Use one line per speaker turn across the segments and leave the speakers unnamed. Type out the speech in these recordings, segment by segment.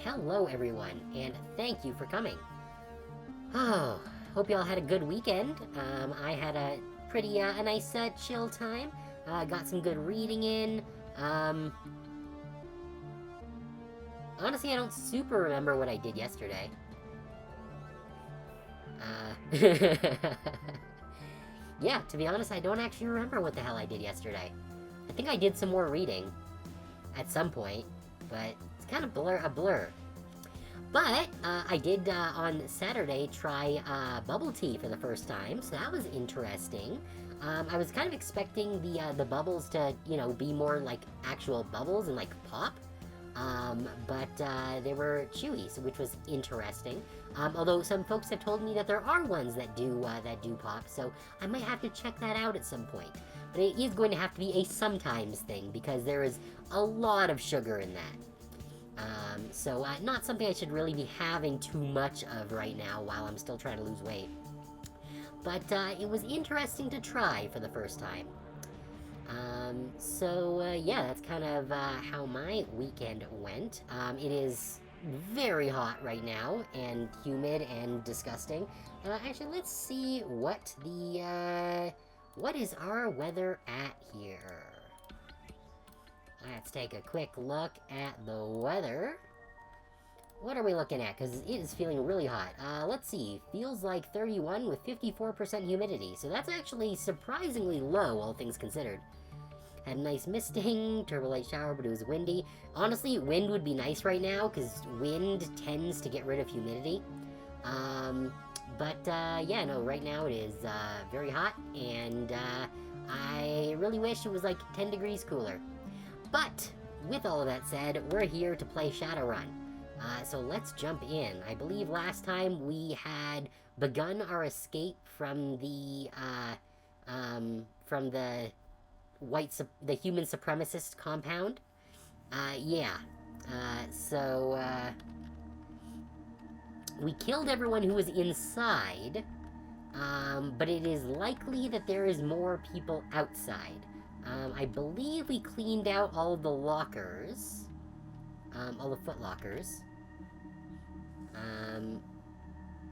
hello everyone, and thank you for coming. Oh, hope y'all had a good weekend. I had a pretty, a nice, chill time. Got some good reading in. Um, Honestly, I don't super remember what I did yesterday. Yeah, to be honest, I don't actually remember what the hell I did yesterday. I think I did some more reading at some point, but it's kind of a blur. But I did on Saturday try bubble tea for the first time, so that was interesting. I was kind of expecting the bubbles to be more like actual bubbles and like pop, but they were chewy, so which was interesting. Although some folks have told me that there are ones that do pop, so I might have to check that out at some point. But it is going to have to be a sometimes thing because there is a lot of sugar in that. So not something I should really be having too much of right now while I'm still trying to lose weight. But it was interesting to try for the first time. Yeah, that's kind of how my weekend went. It is very hot right now, and humid and disgusting. Actually, let's see what what is our weather at here. Let's take a quick look at the weather. What are we looking at? Because it is feeling really hot. Let's see. Feels like 31 with 54% humidity. So that's actually surprisingly low, all things considered. Had a nice misting, turbo light shower, but it was windy. Honestly, wind would be nice right now, because wind tends to get rid of humidity. Yeah, no, right now it is very hot, and I really wish it was like 10 degrees cooler. But, with all of that said, we're here to play Shadowrun. So let's jump in. I believe last time we had begun our escape from the human supremacist compound. Yeah. We killed everyone who was inside, but it is likely that there is more people outside. I believe we cleaned out all of the lockers. All the foot lockers.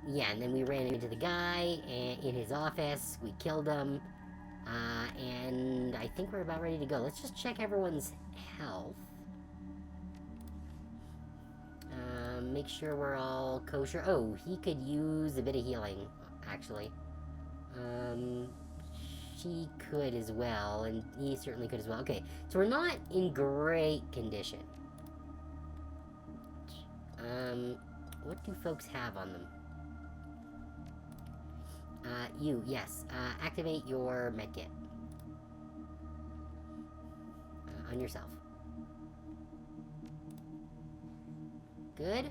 Yeah, and then we ran into the guy in his office. We killed him. And I think we're about ready to go. Let's just check everyone's health. Make sure we're all kosher. Oh, he could use a bit of healing, actually. She could as well, and he certainly could as well. Okay, so we're not in great condition. What do folks have on them? Yes. Activate your medkit. On yourself. Good.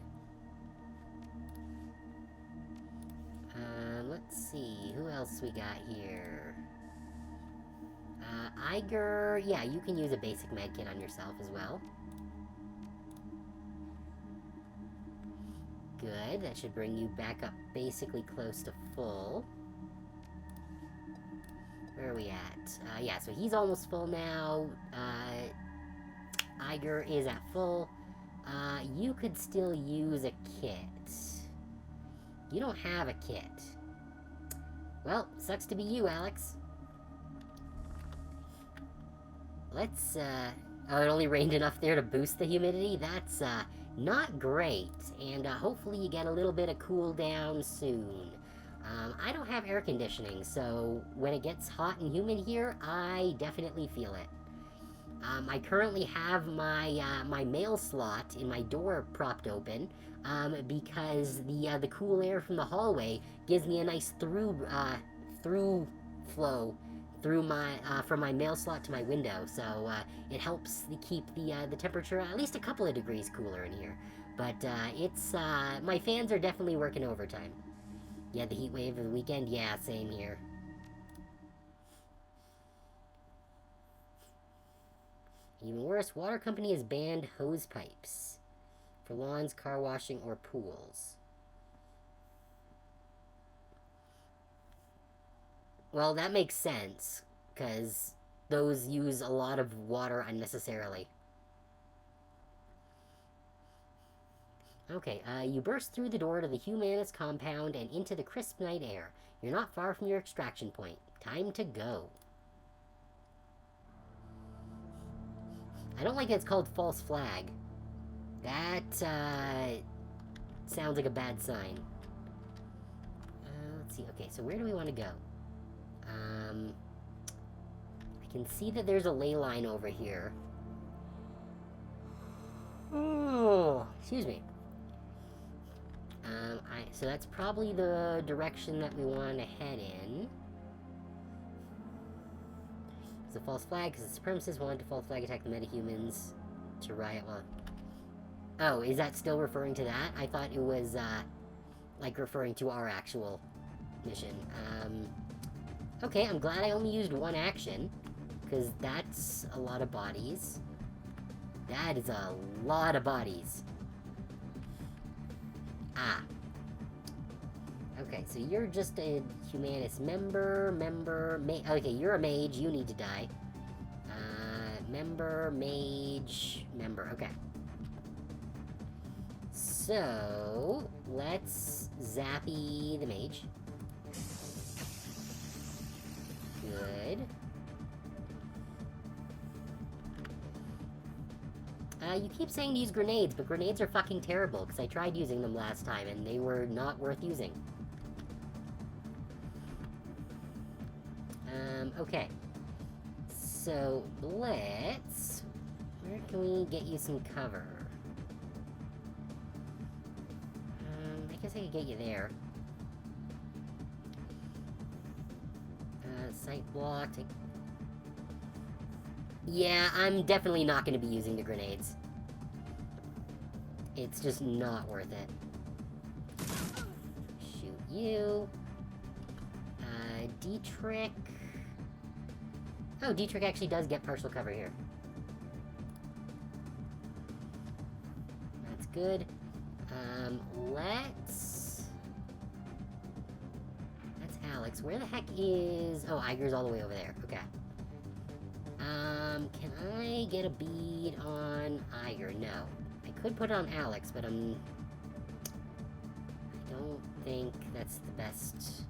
Let's see. Who else we got here? Iger. Yeah, you can use a basic medkit on yourself as well. Good. That should bring you back up basically close to full. Where are we at? Yeah, so he's almost full now. Iger is at full. You could still use a kit. You don't have a kit. Well, sucks to be you, Alex. Let's, oh, it only rained enough there to boost the humidity? That's, not great. And, hopefully you get a little bit of cool down soon. I don't have air conditioning, so when it gets hot and humid here, I definitely feel it. I currently have my mail slot in my door propped open, because the cool air from the hallway gives me a nice through flow through from my mail slot to my window, so it helps to keep the temperature at least a couple of degrees cooler in here. But it's my fans are definitely working overtime. Yeah, the heat wave of the weekend. Yeah, same here. Even worse, water company has banned hose pipes for lawns, car washing, or pools. Well, that makes sense, because those use a lot of water unnecessarily. Okay, you burst through the door to the Humanist compound and into the crisp night air. You're not far from your extraction point. Time to go. I don't like that it's called false flag. That, sounds like a bad sign. Let's see. Okay, so where do we want to go? I can see that there's a ley line over here. Oh, excuse me. So that's probably the direction that we want to head in. It's a false flag because the supremacists wanted to false flag attack the metahumans to riot while... Oh, is that still referring to that? I thought it was, like, referring to our actual mission. Okay, I'm glad I only used one action, because that's a lot of bodies. That is a lot of bodies. Ah. Okay, so you're just a Humanist member, okay, you're a mage, you need to die. Member, mage, member, okay. So, let's zappy the mage. Good. You keep saying to use grenades, but grenades are fucking terrible, because I tried using them last time, and they were not worth using. Okay. So, let's... Where can we get you some cover? I guess I could get you there. Sight blocked. Yeah, I'm definitely not going to be using the grenades. It's just not worth it. Shoot you. Dietrich... Oh, Dietrich actually does get partial cover here. That's good. Let's... That's Alex. Where the heck is... Oh, Iger's all the way over there. Okay. Can I get a bead on Iger? No. I could put it on Alex, but I don't think that's the best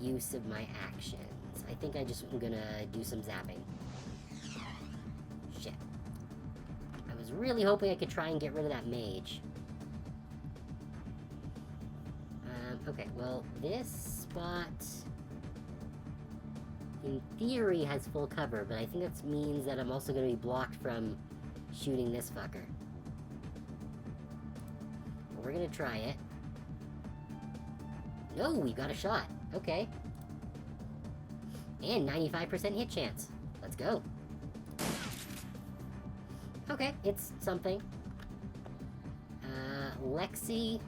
use of my actions. I think I just am gonna do some zapping. Shit. I was really hoping I could try and get rid of that mage. Okay, well, this spot... in theory has full cover, but I think that means that I'm also going to be blocked from shooting this fucker. But we're going to try it. No, we got a shot. Okay. And 95% hit chance. Let's go. Okay, it's something. Lexi.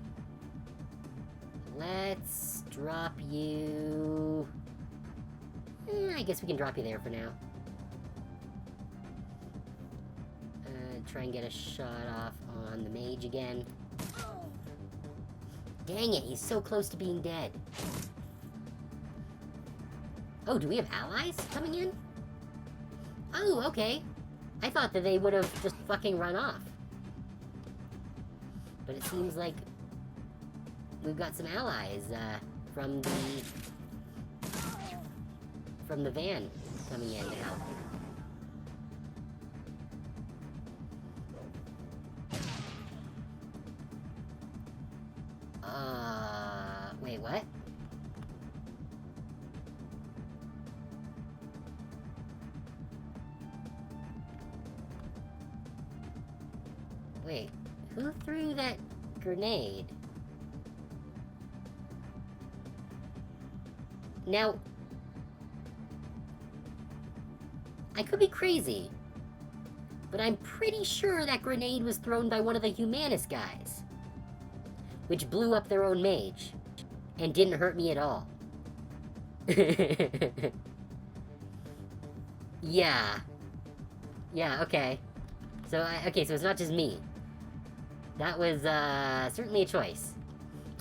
Let's drop you... I guess we can drop you there for now. Try and get a shot off on the mage again. Dang it, he's so close to being dead. Oh, do we have allies coming in? Oh, okay. I thought that they would have just fucking run off. But it seems like we've got some allies, from the van coming in to help. Wait, what? Wait, who threw that grenade? Now, I could be crazy, but I'm pretty sure that grenade was thrown by one of the Humanist guys, which blew up their own mage, and didn't hurt me at all. Yeah. Yeah, okay. So, okay, so it's not just me. That was, certainly a choice.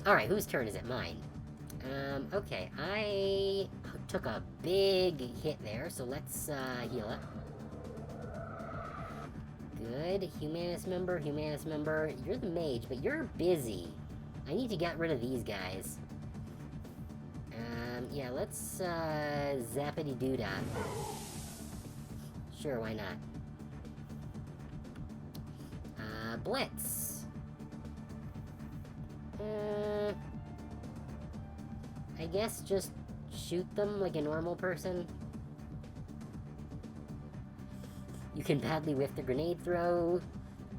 Alright, whose turn is it? Mine. Okay, I took a big hit there, so let's, heal up. Good. Good. Humanist member, Humanist member. You're the mage, but you're busy. I need to get rid of these guys. Yeah, let's, zappity-doo-dah. Sure, why not? Blitz. I guess just shoot them like a normal person. You can badly whiff the grenade throw.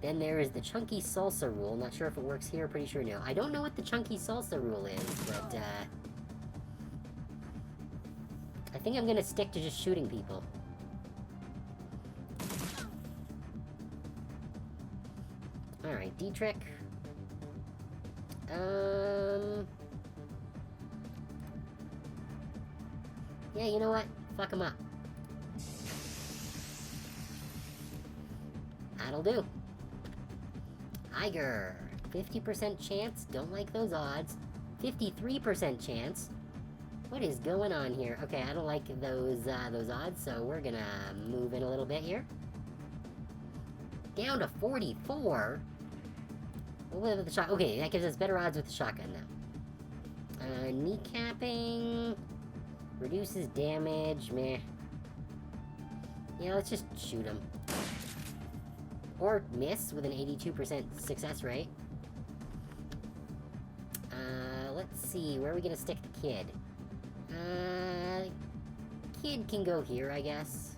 Then there is the chunky salsa rule. Not sure if it works here, pretty sure no. I don't know what the chunky salsa rule is, but, I think I'm gonna stick to just shooting people. Alright, D-Trick. Yeah, you know what? Fuck him up. That'll do. Iger. 50% chance. Don't like those odds. 53% chance. What is going on here? Okay, I don't like those odds, so we're gonna move in a little bit here. Down to 44? What with the shot? Okay, that gives us better odds with the shotgun now. Kneecapping. Reduces damage, meh. Yeah, let's just shoot him. Or miss with an 82% success rate. Let's see, where are we gonna stick the kid? Kid can go here, I guess.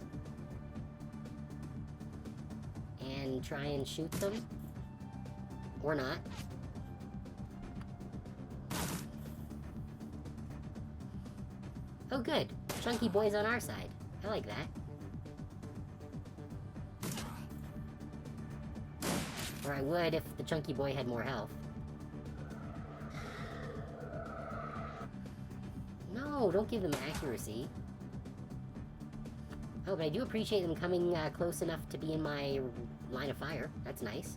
And try and shoot them. Or not. Oh good, Chunky Boy's on our side. I like that. Or I would if the Chunky Boy had more health. No, don't give them accuracy. Oh, but I do appreciate them coming close enough to be in my line of fire. That's nice.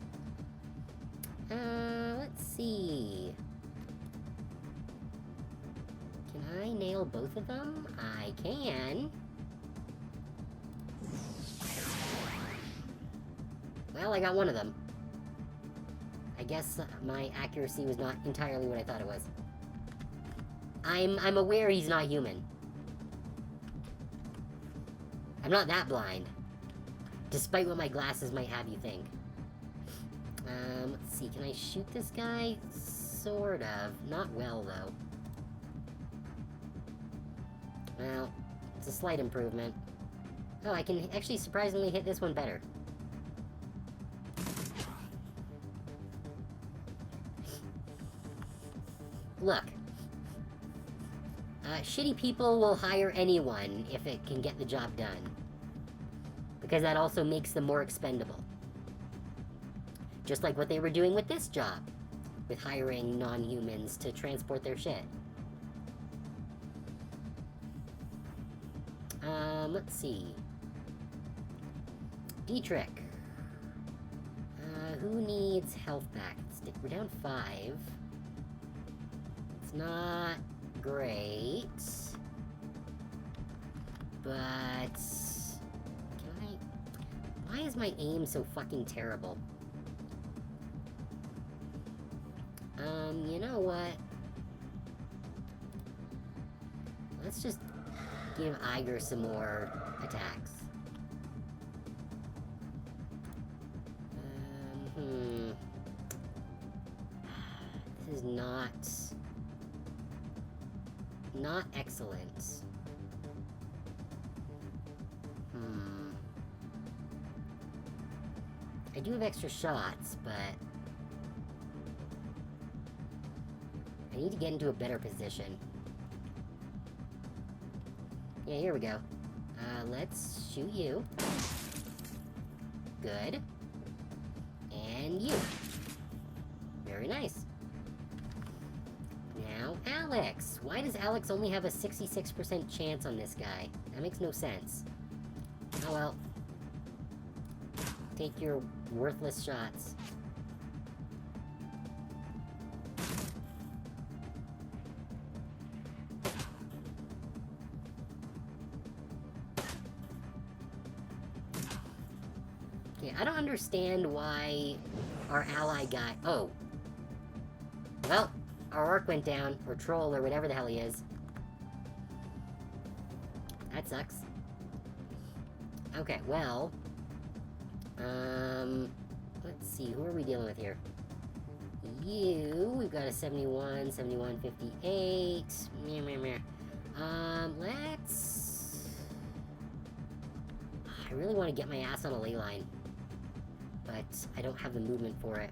Let's see. Can I nail both of them? I can. Well, I got one of them. I guess my accuracy was not entirely what I thought it was. I'm aware he's not human. I'm not that blind. Despite what my glasses might have you think. Let's see, can I shoot this guy? Sort of. Not well, though. Well, it's a slight improvement. Oh, I can actually surprisingly hit this one better. Look. Shitty people will hire anyone if it can get the job done. Because that also makes them more expendable. Just like what they were doing with this job. With hiring non-humans to transport their shit. Let's see. D-Trick. Who needs health back? We're down 5. It's not great. But... can I... why is my aim so fucking terrible? You know what? Let's just give Iger some more attacks. This is not excellent. I do have extra shots, but I need to get into a better position. Yeah, here we go. Let's shoot you. Good. And you. Very nice. Now, Alex! Why does Alex only have a 66% chance on this guy? That makes no sense. Oh well. Take your worthless shots. Okay, I don't understand why our ally guy... Oh. Well, our orc went down, or troll, or whatever the hell he is. That sucks. Okay, well... Let's see, who are we dealing with here? We've got a 71, 71, 58... Meh, meh, meh. Let's... I really want to get my ass on a ley line. But I don't have the movement for it.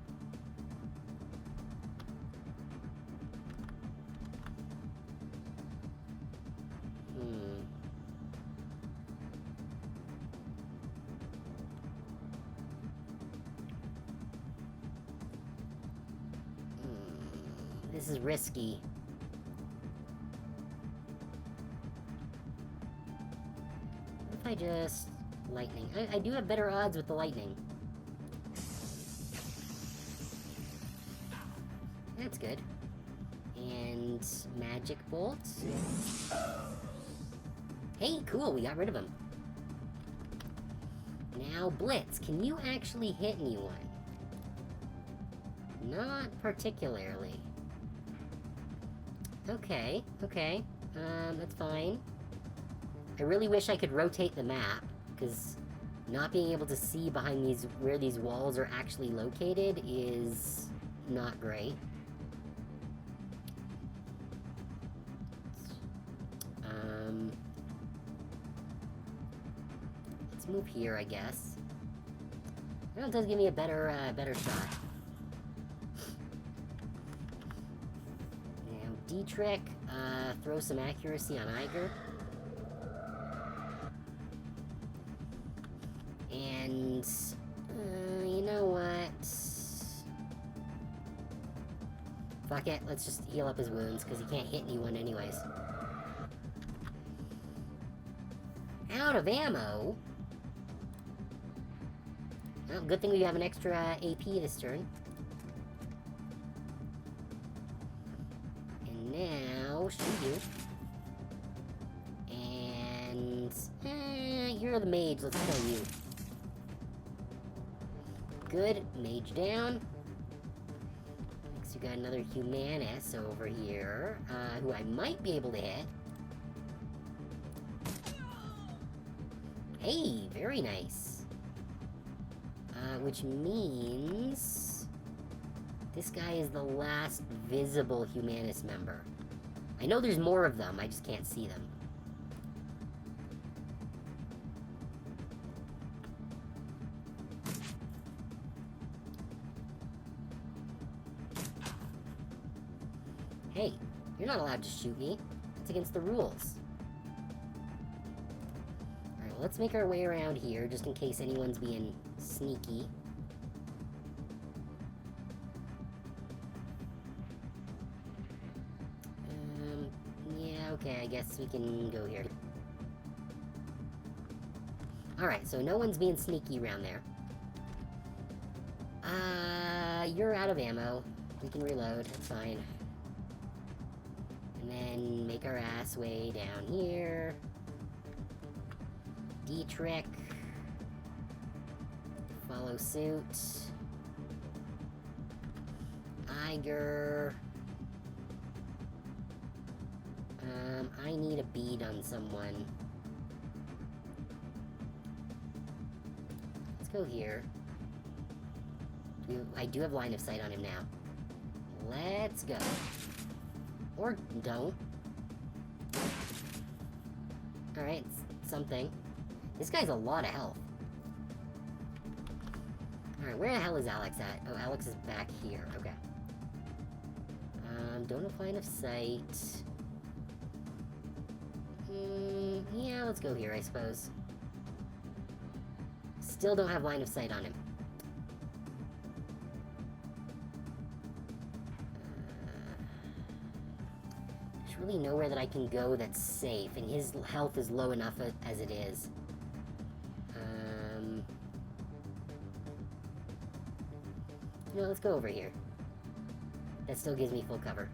This is risky. What if I just... lightning? I do have better odds with the lightning. That's good. And... magic bolt? Hey, cool, we got rid of him. Now, Blitz, can you actually hit anyone? Not particularly. Okay, okay. That's fine. I really wish I could rotate the map, because not being able to see behind these, where these walls are actually located is not great. Let's move here, I guess. Well, it does give me a better shot. D-Trick, throw some accuracy on Iger. And, you know what? Fuck it, let's just heal up his wounds, because he can't hit anyone anyways. Out of ammo? Well, good thing we have an extra AP this turn. Now, shoot you. And... you're the mage, let's kill you. Good, mage down. Next we got another Humanus over here, who I might be able to hit. Hey, very nice. Which means... this guy is the last visible Humanus member. I know there's more of them, I just can't see them. Hey, you're not allowed to shoot me. That's against the rules. Alright, well, let's make our way around here, just in case anyone's being sneaky. Okay, I guess we can go here. Alright, so no one's being sneaky around there. You're out of ammo. We can reload, that's fine. And then make our ass way down here. D-Trick. Follow suit. Iger. I need a bead on someone. Let's go here. I do have line of sight on him now. Let's go. Or don't. Alright, something. This guy's a lot of health. Alright, where the hell is Alex at? Oh, Alex is back here. Okay. Don't have line of sight. Yeah, let's go here, I suppose. Still don't have line of sight on him. There's really nowhere that I can go that's safe, and his health is low enough as it is. No, let's go over here. That still gives me full cover.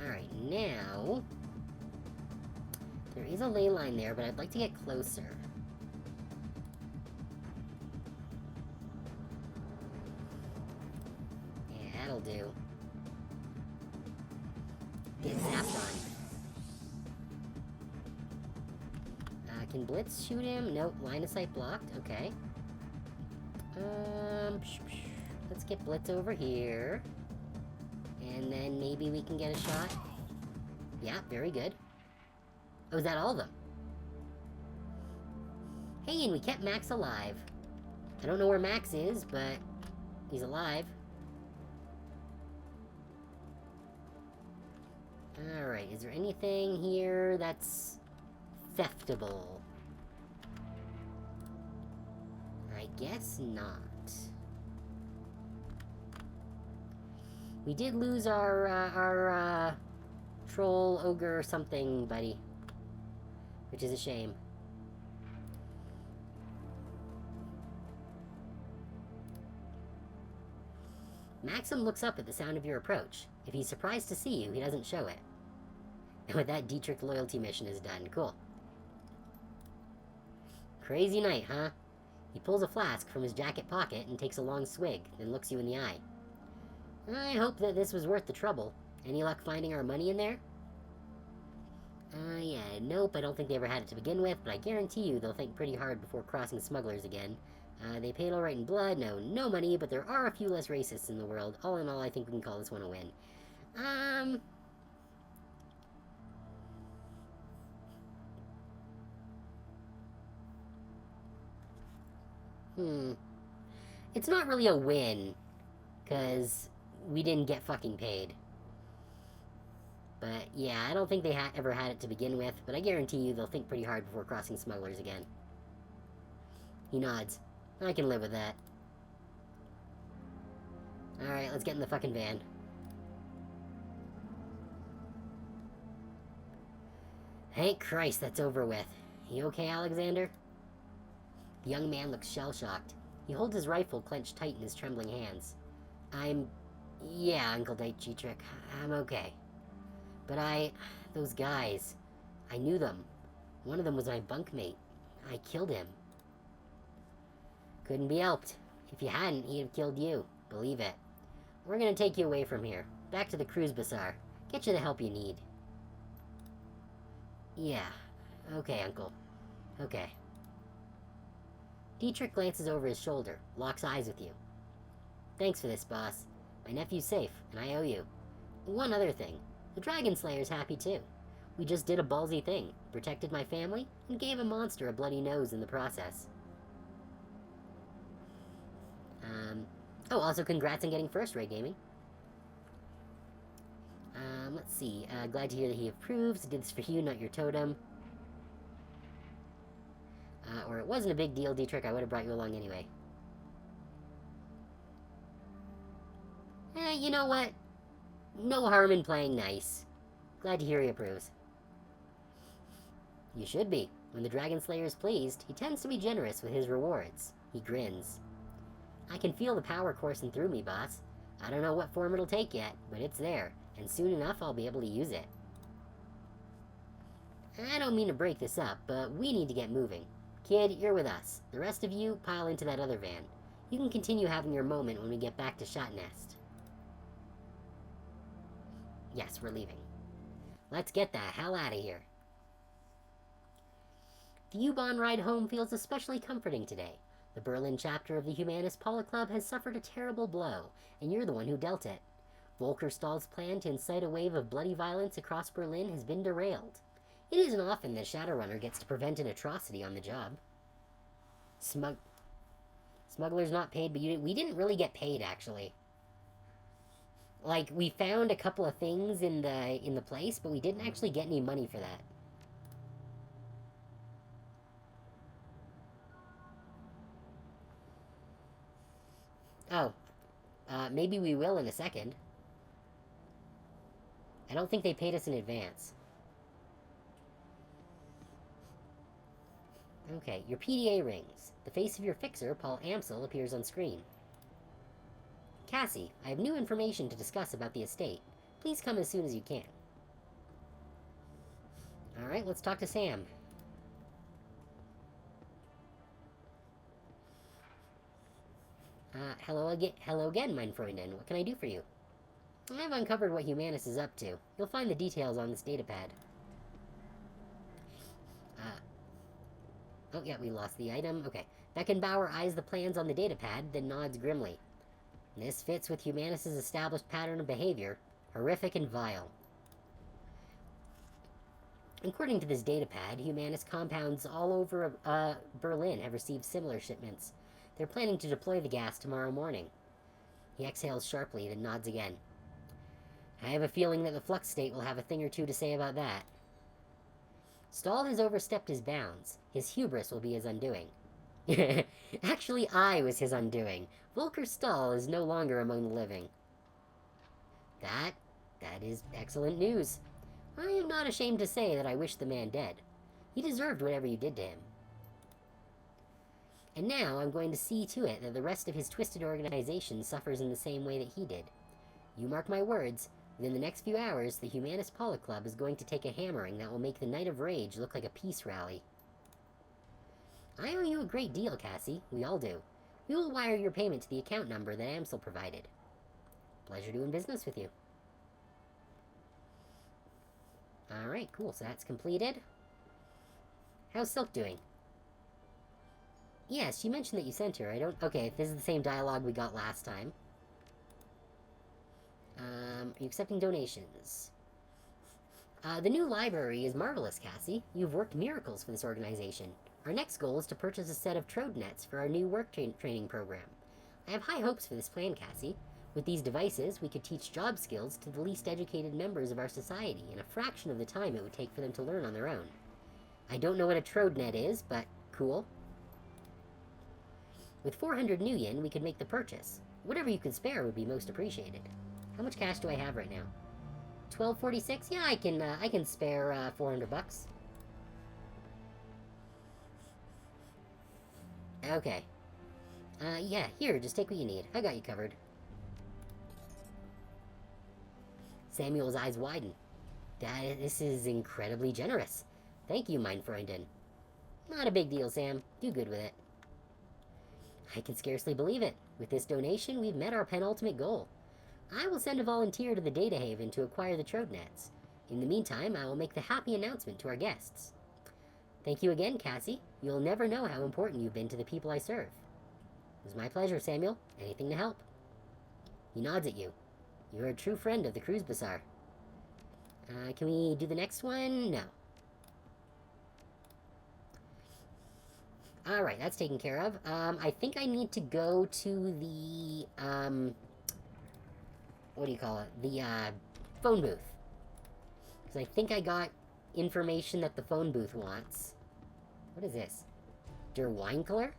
Alright, now... There is a ley line there, but I'd like to get closer. Yeah, that'll do. Get zapped on. Can Blitz shoot him? Nope, line of sight blocked. Okay. Let's get Blitz over here. And then maybe we can get a shot. Yeah, very good. Oh, is that all of them? Hey, and we kept Max alive. I don't know where Max is, but he's alive. Alright, is there anything here that's theftable? I guess not. We did lose our troll, ogre, something buddy. Which is a shame. Maxim looks up at the sound of your approach. If he's surprised to see you, he doesn't show it. And with that, Dietrich loyalty mission is done. Cool. Crazy night, huh? He pulls a flask from his jacket pocket and takes a long swig, then looks you in the eye. I hope that this was worth the trouble. Any luck finding our money in there? Yeah, nope, I don't think they ever had it to begin with, but I guarantee you they'll think pretty hard before crossing smugglers again. They paid all right in blood, no money, but there are a few less racists in the world. All in all, I think we can call this one a win. It's not really a win, because we didn't get fucking paid. But, yeah, I don't think they ever had it to begin with, but I guarantee you they'll think pretty hard before crossing smugglers again. He nods. I can live with that. Alright, let's get in the fucking van. Thank Christ, that's over with. You okay, Alexander? The young man looks shell-shocked. He holds his rifle clenched tight in his trembling hands. Yeah, Uncle Dietrich, I'm okay. But those guys, I knew them. One of them was my bunkmate. I killed him. Couldn't be helped. If you hadn't, he'd have killed you. Believe it. We're gonna take you away from here. Back to the cruise bazaar. Get you the help you need. Yeah. Okay, Uncle. Okay. Dietrich glances over his shoulder, locks eyes with you. Thanks for this, boss. My nephew's safe, and I owe you. One other thing. The Dragon Slayer's happy too. We just did a ballsy thing, protected my family, and gave a monster a bloody nose in the process. Oh, also congrats on getting first rate gaming. Let's see. Glad to hear that he approves. Did this for you, not your totem. Or it wasn't a big deal, Dietrich. I would have brought you along anyway. You know what? No harm in playing nice. Glad to hear he approves. You should be. When the Dragon Slayer is pleased, he tends to be generous with his rewards. He grins. I can feel the power coursing through me, boss. I don't know what form it'll take yet, but it's there, and soon enough I'll be able to use it. I don't mean to break this up, but we need to get moving. Kid, you're with us. The rest of you, pile into that other van. You can continue having your moment when we get back to Shotnest. Yes, we're leaving. Let's get the hell out of here. The U-Bahn ride home feels especially comforting today. The Berlin chapter of the Humanist Polo Club has suffered a terrible blow, and you're the one who dealt it. Volker Stahl's plan to incite a wave of bloody violence across Berlin has been derailed. It isn't often that Shadowrunner gets to prevent an atrocity on the job. Smuggler's not paid, but we didn't really get paid, actually. Like, we found a couple of things in the place, but we didn't actually get any money for that. Oh. Maybe we will in a second. I don't think they paid us in advance. Okay, your PDA rings. The face of your fixer, Paul Amsel, appears on screen. Cassie, I have new information to discuss about the estate. Please come as soon as you can. Alright, let's talk to Sam. Hello again, mein Freundin. What can I do for you? I've uncovered what Humanus is up to. You'll find the details on this datapad. Oh yeah, we lost the item. Okay. Beckenbauer eyes the plans on the datapad, then nods grimly. This fits with Humanus' established pattern of behavior. Horrific and vile. According to this datapad, Humanus compounds all over Berlin have received similar shipments. They're planning to deploy the gas tomorrow morning. He exhales sharply, then nods again. I have a feeling that the Flux State will have a thing or two to say about that. Stahl has overstepped his bounds. His hubris will be his undoing. Actually, I was his undoing. Volker Stahl is no longer among the living. That is excellent news. I am not ashamed to say that I wish the man dead. He deserved whatever you did to him. And now I'm going to see to it that the rest of his twisted organization suffers in the same way that he did. You mark my words, within the next few hours, the Humanist Poli Club is going to take a hammering that will make the Night of Rage look like a peace rally. I owe you a great deal, Cassie. We all do. We will wire your payment to the account number that Amsel provided. Pleasure doing business with you. Alright, cool. So that's completed. How's Silk doing? Yes, she mentioned that you sent her. I don't... Okay, this is the same dialogue we got last time. Are you accepting donations? The new library is marvelous, Cassie. You've worked miracles for this organization. Our next goal is to purchase a set of trode nets for our new work training program. I have high hopes for this plan, Cassie. With these devices, we could teach job skills to the least educated members of our society in a fraction of the time it would take for them to learn on their own. I don't know what a trode net is, but cool. With 400 new yen, we could make the purchase. Whatever you could spare would be most appreciated. How much cash do I have right now? 1246? Yeah, I can spare 400 bucks. Okay. Yeah, here, just take what you need. I got you covered. Samuel's eyes widen. This is incredibly generous. Thank you, mein Freundin. Not a big deal, Sam. Do good with it. I can scarcely believe it. With this donation, we've met our penultimate goal. I will send a volunteer to the Data Haven to acquire the trode nets. In the meantime, I will make the happy announcement to our guests. Thank you again, Cassie. You'll never know how important you've been to the people I serve. It was my pleasure, Samuel. Anything to help. He nods at you. You're a true friend of the Cruise Bazaar. Can we do the next one? No. Alright, that's taken care of. I think I need to go to the, what do you call it? The, phone booth. Because I think I got information that the phone booth wants. What is this? Der Weinkler?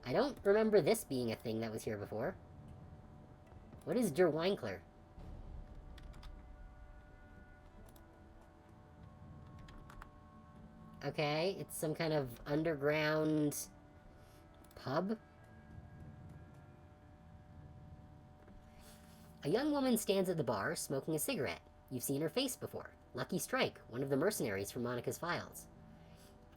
I don't remember this being a thing that was here before. What is Der Weinkler? Okay, it's some kind of underground pub. A young woman stands at the bar, smoking a cigarette. You've seen her face before. Lucky Strike, one of the mercenaries from Monica's files.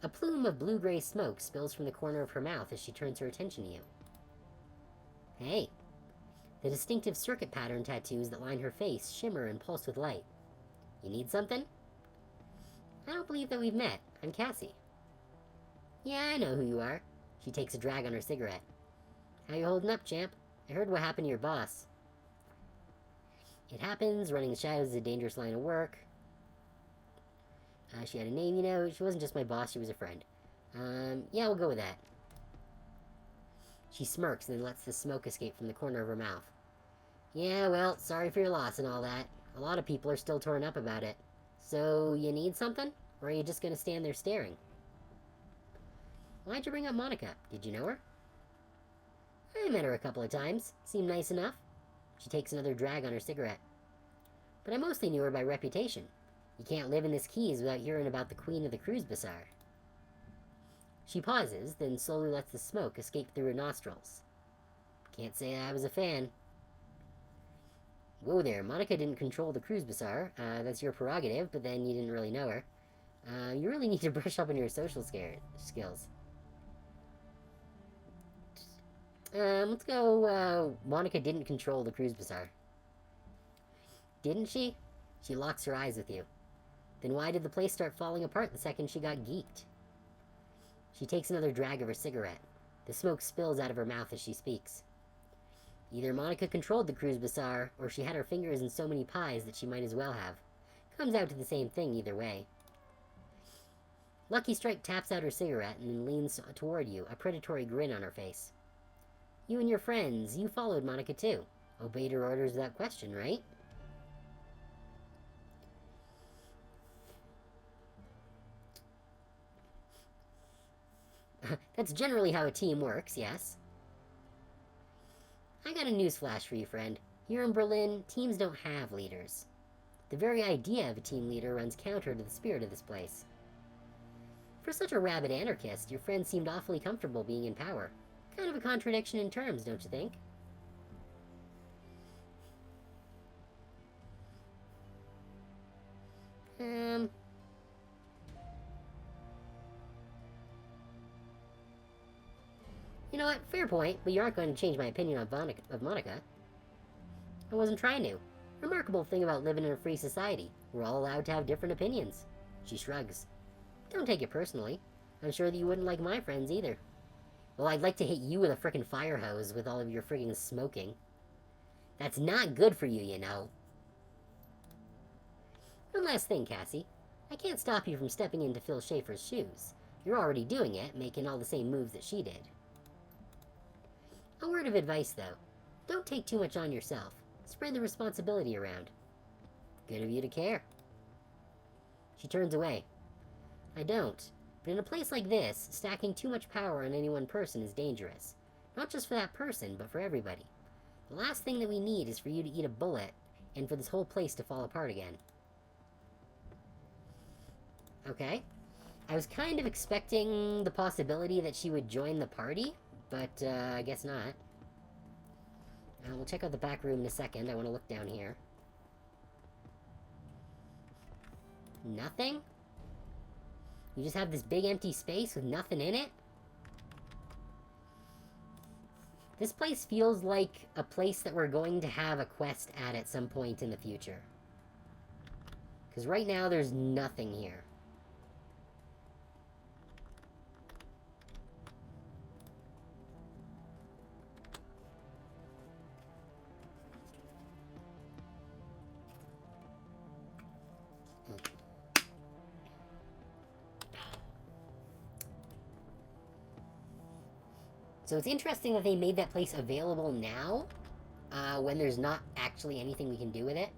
A plume of blue-gray smoke spills from the corner of her mouth as she turns her attention to you. Hey. The distinctive circuit pattern tattoos that line her face shimmer and pulse with light. You need something? I don't believe that we've met. I'm Cassie. Yeah, I know who you are. She takes a drag on her cigarette. How you holding up, champ? I heard what happened to your boss. It happens. Running the shadows is a dangerous line of work. She had a name, you know. She wasn't just my boss, she was a friend. Yeah, we'll go with that. She smirks and then lets the smoke escape from the corner of her mouth. Yeah, well, sorry for your loss and all that. A lot of people are still torn up about it. So, you need something? Or are you just gonna stand there staring? Why'd you bring up Monica? Did you know her? I met her a couple of times. Seemed nice enough. She takes another drag on her cigarette. But I mostly knew her by reputation. You can't live in this Keys without hearing about the Queen of the Cruise Bazaar. She pauses, then slowly lets the smoke escape through her nostrils. Can't say I was a fan. Whoa there, Monica didn't control the Cruise Bazaar. That's your prerogative, but then you didn't really know her. You really need to brush up on your social skills. Let's go, Monica didn't control the cruise bazaar. Didn't she? She locks her eyes with you. Then why did the place start falling apart the second she got geeked? She takes another drag of her cigarette. The smoke spills out of her mouth as she speaks. Either Monica controlled the cruise bazaar, or she had her fingers in so many pies that she might as well have. Comes out to the same thing either way. Lucky Strike taps out her cigarette and then leans toward you, a predatory grin on her face. You and your friends, you followed Monica too. Obeyed her orders without question, right? That's generally how a team works, yes. I got a newsflash for you, friend. Here in Berlin, teams don't have leaders. The very idea of a team leader runs counter to the spirit of this place. For such a rabid anarchist, your friend seemed awfully comfortable being in power. Kind of a contradiction in terms, don't you think? You know what? Fair point, but you aren't going to change my opinion of Monica. I wasn't trying to. Remarkable thing about living in a free society. We're all allowed to have different opinions. She shrugs. Don't take it personally. I'm sure that you wouldn't like my friends either. Well, I'd like to hit you with a frickin' fire hose with all of your friggin' smoking. That's not good for you, you know. One last thing, Cassie. I can't stop you from stepping into Phil Schaefer's shoes. You're already doing it, making all the same moves that she did. A word of advice, though. Don't take too much on yourself. Spread the responsibility around. Good of you to care. She turns away. I don't. But in a place like this, stacking too much power on any one person is dangerous. Not just for that person, but for everybody. The last thing that we need is for you to eat a bullet, and for this whole place to fall apart again. Okay. I was kind of expecting the possibility that she would join the party, but I guess not. We'll check out the back room in a second. I want to look down here. Nothing? You just have this big empty space with nothing in it? This place feels like a place that we're going to have a quest at some point in the future. Because right now there's nothing here. So it's interesting that they made that place available now, when there's not actually anything we can do with it.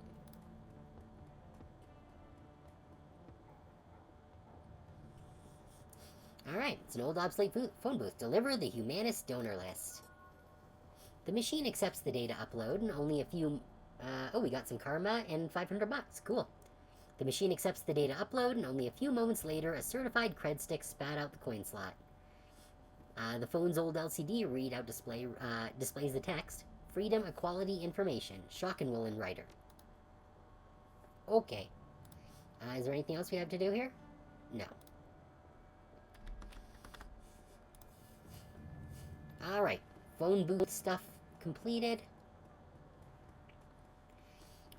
Alright, it's an old obsolete phone booth. Deliver the Humanist donor list. The machine accepts the data upload and only a few... oh, we got some karma and 500 bucks. Cool. The machine accepts the data upload and only a few moments later, a certified cred stick spat out the coin slot. The phone's old LCD readout display displays the text, Freedom, Equality, Information, Schockenwillen Writer. Okay. Is there anything else we have to do here? No. Alright. Phone booth stuff completed.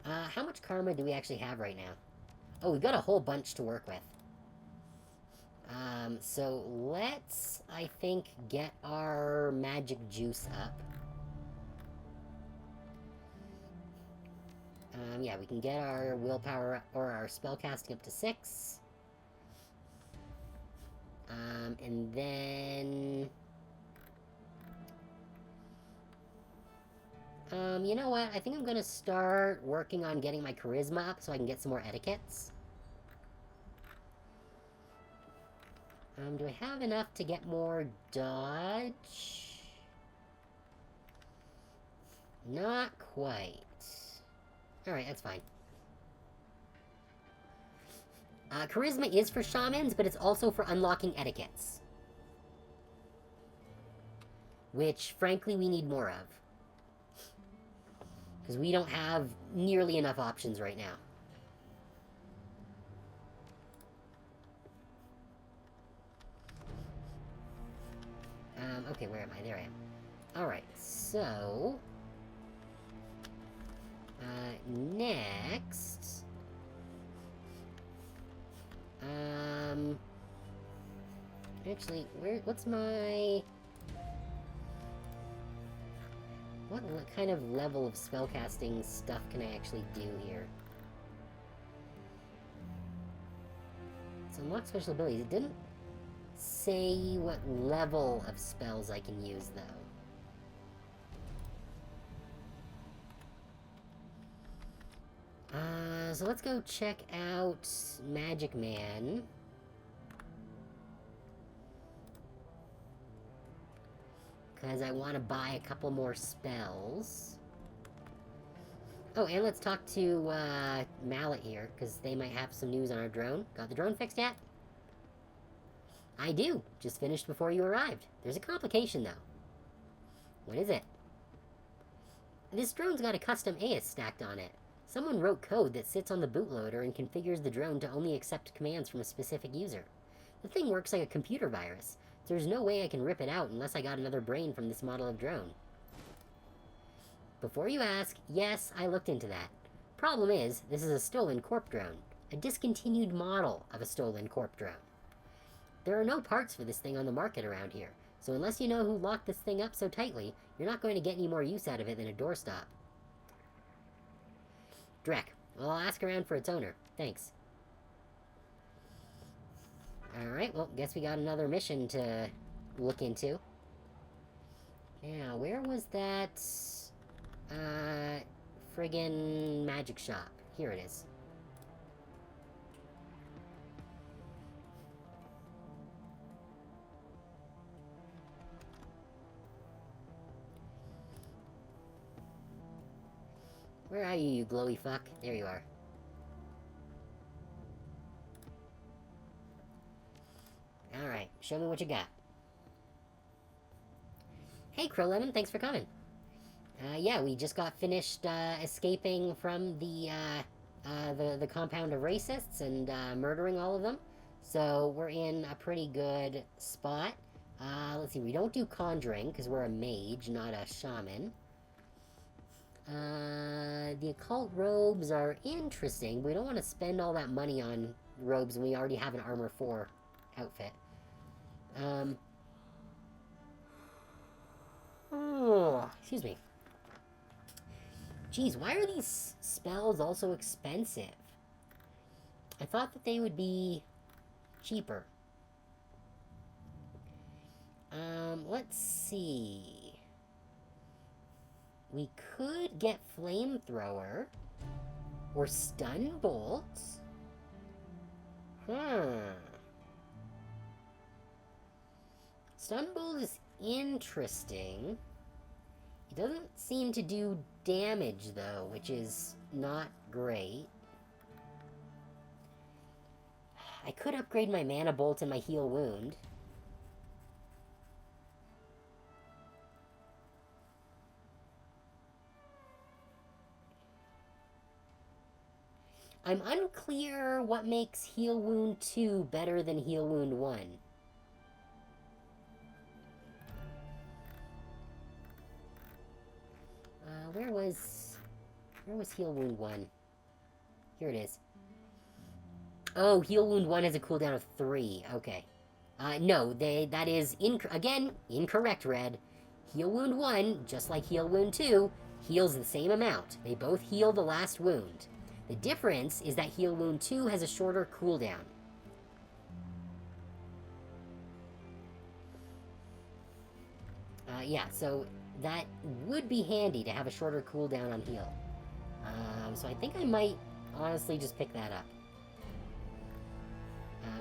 How much karma do we actually have right now? Oh, we've got a whole bunch to work with. So let's, I think, get our magic juice up. Yeah, we can get our willpower or our spellcasting up to 6. And then... you know what? I think I'm gonna start working on getting my charisma up so I can get some more etiquettes. Do I have enough to get more dodge? Not quite. Alright, that's fine. Charisma is for shamans, but it's also for unlocking etiquettes. Which, frankly, we need more of. Because we don't have nearly enough options right now. Okay, where am I? There I am. Alright, so... next... Actually, what's my... What kind of level of spellcasting stuff can I actually do here? So unlock special abilities. It didn't say what level of spells I can use, though. So let's go check out Magic Man. Because I want to buy a couple more spells. Oh, and let's talk to Mallet here, because they might have some news on our drone. Got the drone fixed yet? I do. Just finished before you arrived. There's a complication, though. What is it? This drone's got a custom AIS stacked on it. Someone wrote code that sits on the bootloader and configures the drone to only accept commands from a specific user. The thing works like a computer virus, so there's no way I can rip it out unless I got another brain from this model of drone. Before you ask, yes, I looked into that. Problem is, this is a stolen corp drone. A discontinued model of a stolen corp drone. There are no parts for this thing on the market around here, so unless you know who locked this thing up so tightly, you're not going to get any more use out of it than a doorstop. Drek. Well, I'll ask around for its owner. Thanks. Alright, well, guess we got another mission to look into. Now, where was that... friggin' magic shop? Here it is. Where are you, you glowy fuck? There you are. Alright, show me what you got. Hey, Crow Lemon, thanks for coming. Yeah, we just got finished, escaping from the compound of racists and, murdering all of them. So, we're in a pretty good spot. Let's see, we don't do conjuring, because we're a mage, not a shaman. The occult robes are interesting, but we don't want to spend all that money on robes when we already have an armor 4 outfit. Oh, excuse me. Geez, why are these spells also expensive? I thought that they would be cheaper. Let's see. We could get Flamethrower. Or Stun Bolt. Stun Bolt is interesting. It doesn't seem to do damage, though, which is not great. I could upgrade my Mana Bolt and my Heal Wound. I'm unclear what makes Heal Wound 2 better than Heal Wound 1. Where was Heal Wound 1? Here it is. Oh, Heal Wound 1 has a cooldown of 3. Okay. No, that is, again, incorrect, Red. Heal Wound 1, just like Heal Wound 2, heals the same amount. They both heal the last wound. The difference is that Heal Wound 2 has a shorter cooldown. Yeah, so that would be handy to have a shorter cooldown on heal. So I think I might honestly just pick that up.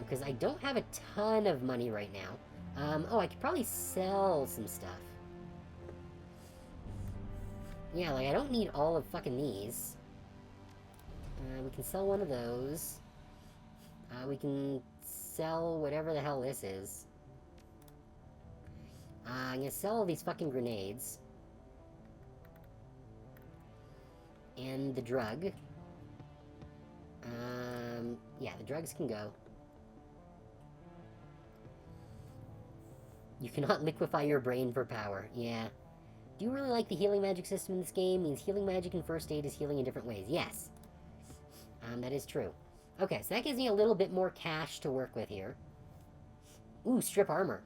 Because I don't have a ton of money right now. Oh, I could probably sell some stuff. Yeah, like, I don't need all of fucking these. We can sell one of those. We can sell whatever the hell this is. I'm gonna sell all these fucking grenades. And the drug. Yeah, the drugs can go. You cannot liquefy your brain for power. Yeah. Do you really like the healing magic system in this game? It means healing magic and first aid is healing in different ways. Yes. That is true. Okay, so that gives me a little bit more cash to work with here. Ooh, strip armor.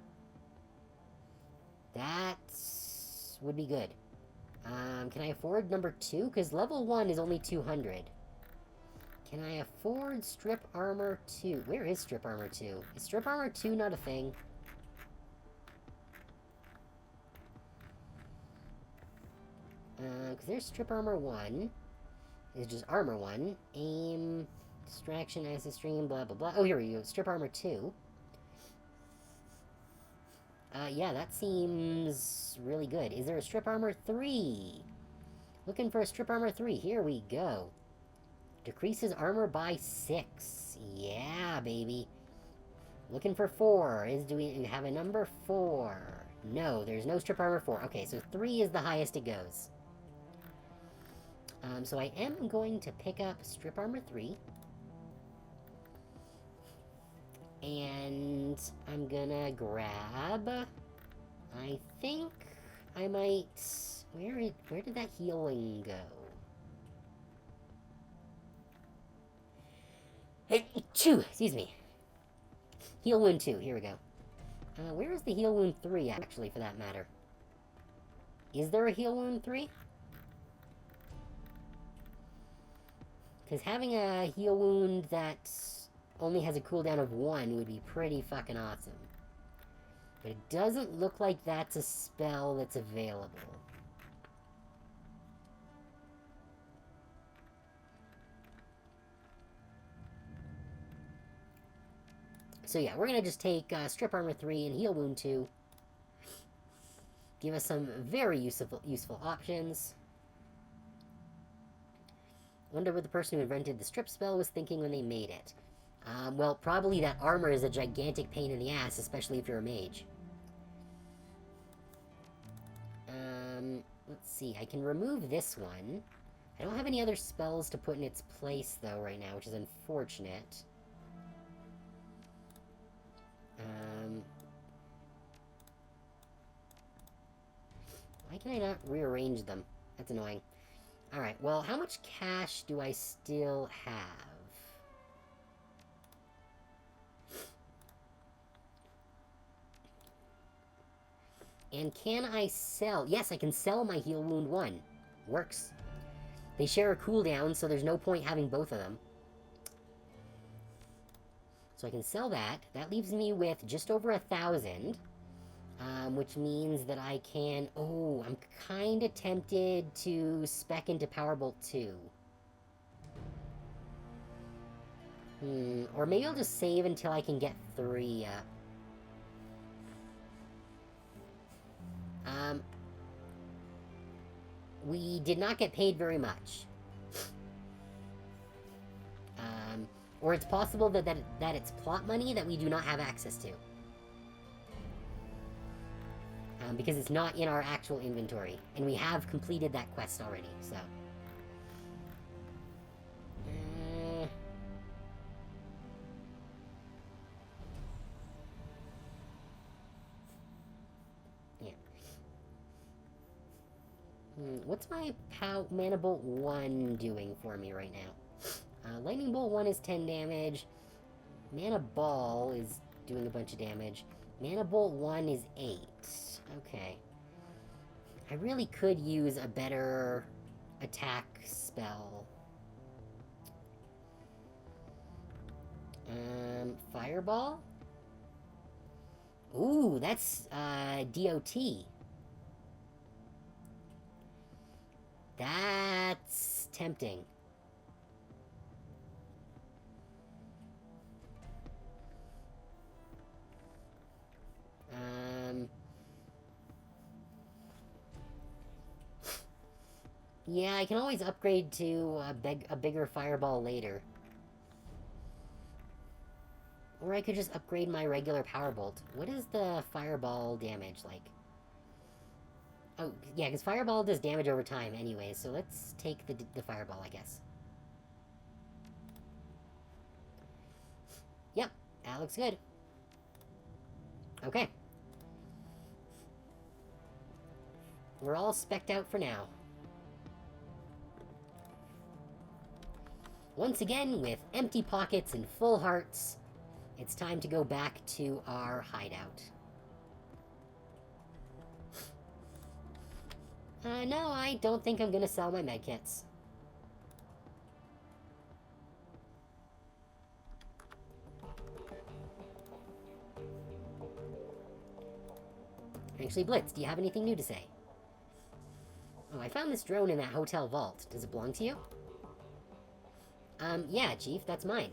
That would be good. Can I afford number 2? Because level 1 is only 200. Can I afford strip armor 2? Where is strip armor 2? Is strip armor 2 not a thing? Because there's strip armor 1. It's just armor 1. Aim, distraction, acid stream, blah, blah, blah. Oh, here we go. Strip armor 2. Yeah, that seems really good. Is there a strip armor 3? Looking for a strip armor 3. Here we go. Decreases armor by 6. Yeah, baby. Looking for 4. Do we have a number 4? No, there's no strip armor 4. Okay, so 3 is the highest it goes. So I am going to pick up strip armor 3. And I'm gonna grab... I think I might... Where did that healing go? Hey, chew! Excuse me. Heal wound 2, here we go. Where is the heal wound 3, actually, for that matter? Is there a heal wound 3? Because having a heal wound that only has a cooldown of 1 would be pretty fucking awesome. But it doesn't look like that's a spell that's available. So yeah, we're gonna just take Strip Armor 3 and Heal Wound 2. Give us some very useful options. Wonder what the person who invented the strip spell was thinking when they made it. Well, probably that armor is a gigantic pain in the ass, especially if you're a mage. Let's see, I can remove this one. I don't have any other spells to put in its place, though, right now, which is unfortunate. Why can I not rearrange them? That's annoying. Alright, well, how much cash do I still have? And can I sell? Yes, I can sell my Heal Wound 1. Works. They share a cooldown, so there's no point having both of them. So I can sell that. That leaves me with just over 1,000. Which means that I can... Oh, I'm kind of tempted to spec into Powerbolt 2. Or maybe I'll just save until I can get 3 up. We did not get paid very much. Or it's possible that it's plot money that we do not have access to. Because it's not in our actual inventory. And we have completed that quest already, so... yeah. What's my Mana Bolt 1 doing for me right now? Lightning Bolt 1 is 10 damage. Mana Ball is doing a bunch of damage. Mana Bolt 1 is 8. Okay. I really could use a better attack spell. Fireball? Ooh, that's, DOT. That's tempting. Yeah, I can always upgrade to a bigger fireball later. Or I could just upgrade my regular Powerbolt. What is the fireball damage like? Oh, yeah, because fireball does damage over time anyway, so let's take the fireball, I guess. Yep, that looks good. Okay. we're all specced out for now. Once again, with empty pockets and full hearts, it's time to go back to our hideout. No, I don't think I'm gonna sell my medkits. Actually, Blitz, do you have anything new to say? Oh, I found this drone in that hotel vault. Does it belong to you? Yeah, Chief, that's mine.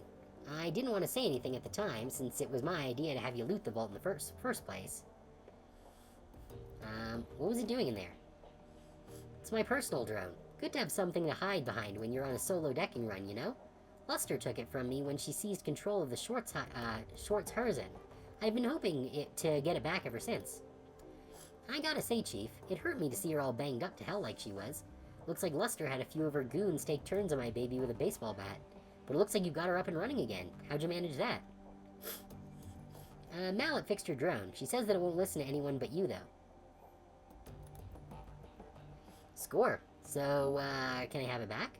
I didn't want to say anything at the time, since it was my idea to have you loot the vault in the first place. What was it doing in there? It's my personal drone. Good to have something to hide behind when you're on a solo decking run, you know? Luster took it from me when she seized control of the Shorts Herzen. I've been hoping to get it back ever since. I gotta say, Chief, it hurt me to see her all banged up to hell like she was. Looks like Luster had a few of her goons take turns on my baby with a baseball bat. But it looks like you got her up and running again. How'd you manage that? Mallet fixed her drone. She says that it won't listen to anyone but you, though. Score. So, can I have it back?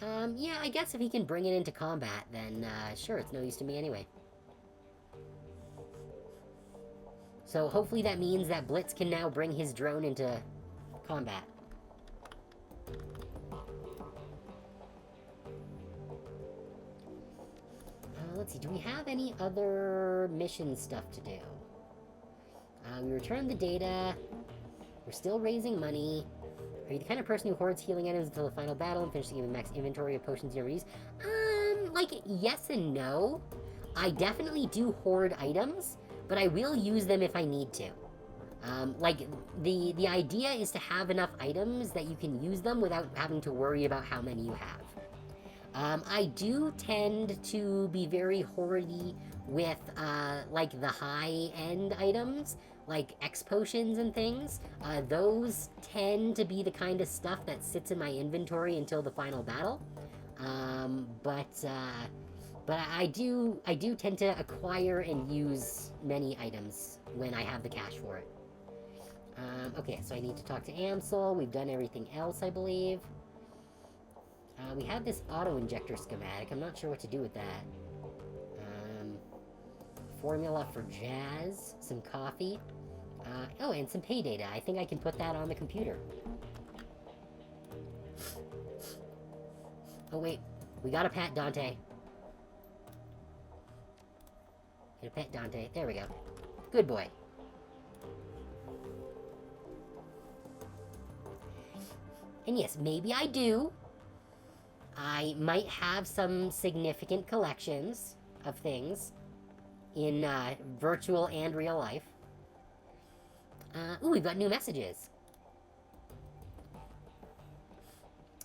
Yeah, I guess if he can bring it into combat, then, sure, it's no use to me anyway. So hopefully that means that Blitz can now bring his drone into combat. Let's see, do we have any other mission stuff to do? We returned the data. We're still raising money. Are you the kind of person who hoards healing items until the final battle and finishes giving max inventory of potions you never use? Like, yes and no. I definitely do hoard items, but I will use them if I need to. Like, the idea is to have enough items that you can use them without having to worry about how many you have. I do tend to be very hoardy with, like, the high-end items, like X potions and things. Those tend to be the kind of stuff that sits in my inventory until the final battle. But I do tend to acquire and use many items when I have the cash for it. Okay, so I need to talk to Ansel. We've done everything else, I believe. We have this auto-injector schematic. I'm not sure what to do with that. Formula for Jazz. Some coffee. Oh, and some pay data. I think I can put that on the computer. Oh, wait. We gotta pat Dante. Gotta pet Dante. There we go. Good boy. And yes, maybe I do. I might have some significant collections of things in virtual and real life. Ooh, we've got new messages.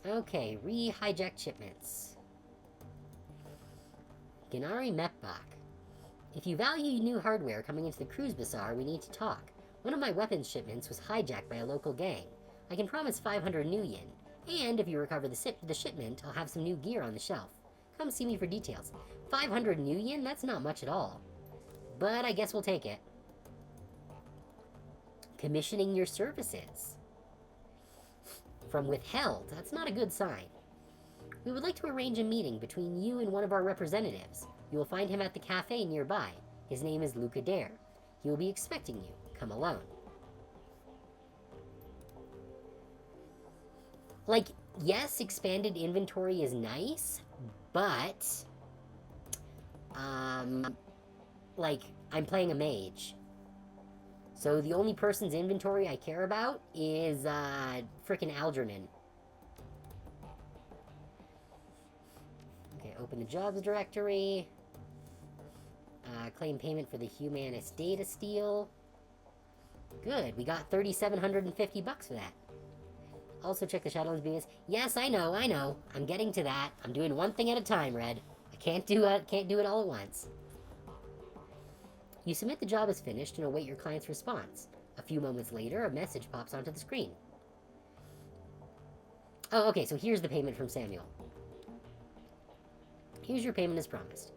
Okay, re-hijacked shipments. Gennari Metbach. If you value new hardware coming into the cruise bazaar, we need to talk. One of my weapons shipments was hijacked by a local gang. I can promise 500 new yen, and if you recover the shipment, I'll have some new gear on the shelf. Come see me for details. 500 new yen? That's not much at all. But I guess we'll take it. Commissioning your services. From withheld. That's not a good sign. We would like to arrange a meeting between you and one of our representatives. You will find him at the cafe nearby. His name is Luca Dare. He will be expecting you. Come alone. Like, yes, expanded inventory is nice, but, like, I'm playing a mage. So the only person's inventory I care about is, frickin' Algernon. Okay, open the jobs directory. Claim payment for the Humanist data steal. Good, we got 3,750 bucks for that. Also check the Shadowrun's business. Yes, I know. I'm getting to that. I'm doing one thing at a time, Red. I can't do it all at once. You submit the job as finished and await your client's response. A few moments later, a message pops onto the screen. Oh, okay, so here's the payment from Samuel. Here's your payment as promised.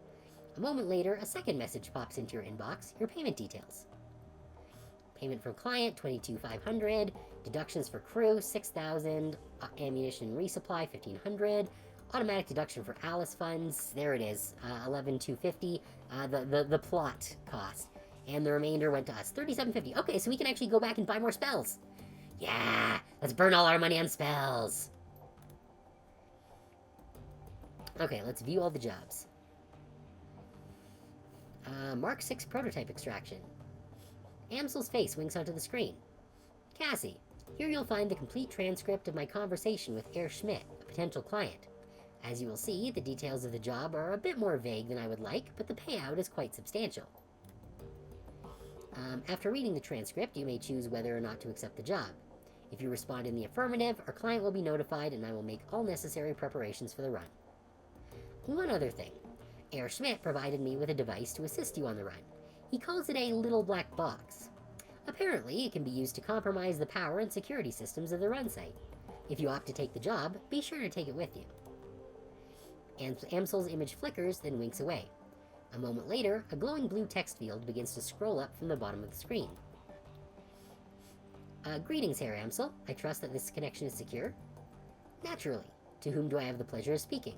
A moment later, a second message pops into your inbox, your payment details. Payment from client, 22,500. Deductions for crew, 6,000. Ammunition resupply, 1,500. Automatic deduction for Alice funds, there it is, 11,250. The plot cost. And the remainder went to us, 3750. Okay, so we can actually go back and buy more spells. Yeah, let's burn all our money on spells. Okay, let's view all the jobs. Mark 6 prototype extraction. Amsel's face winks onto the screen. Cassie, here you'll find the complete transcript of my conversation with Herr Schmidt, a potential client. As you will see, the details of the job are a bit more vague than I would like, but the payout is quite substantial. After reading the transcript, you may choose whether or not to accept the job. If you respond in the affirmative, our client will be notified and I will make all necessary preparations for the run. One other thing. Herr Schmidt provided me with a device to assist you on the run. He calls it a little black box. Apparently, it can be used to compromise the power and security systems of the run site. If you opt to take the job, be sure to take it with you. Amsel's image flickers, then winks away. A moment later, a glowing blue text field begins to scroll up from the bottom of the screen. Greetings, Herr Amsel. I trust that this connection is secure? Naturally. To whom do I have the pleasure of speaking?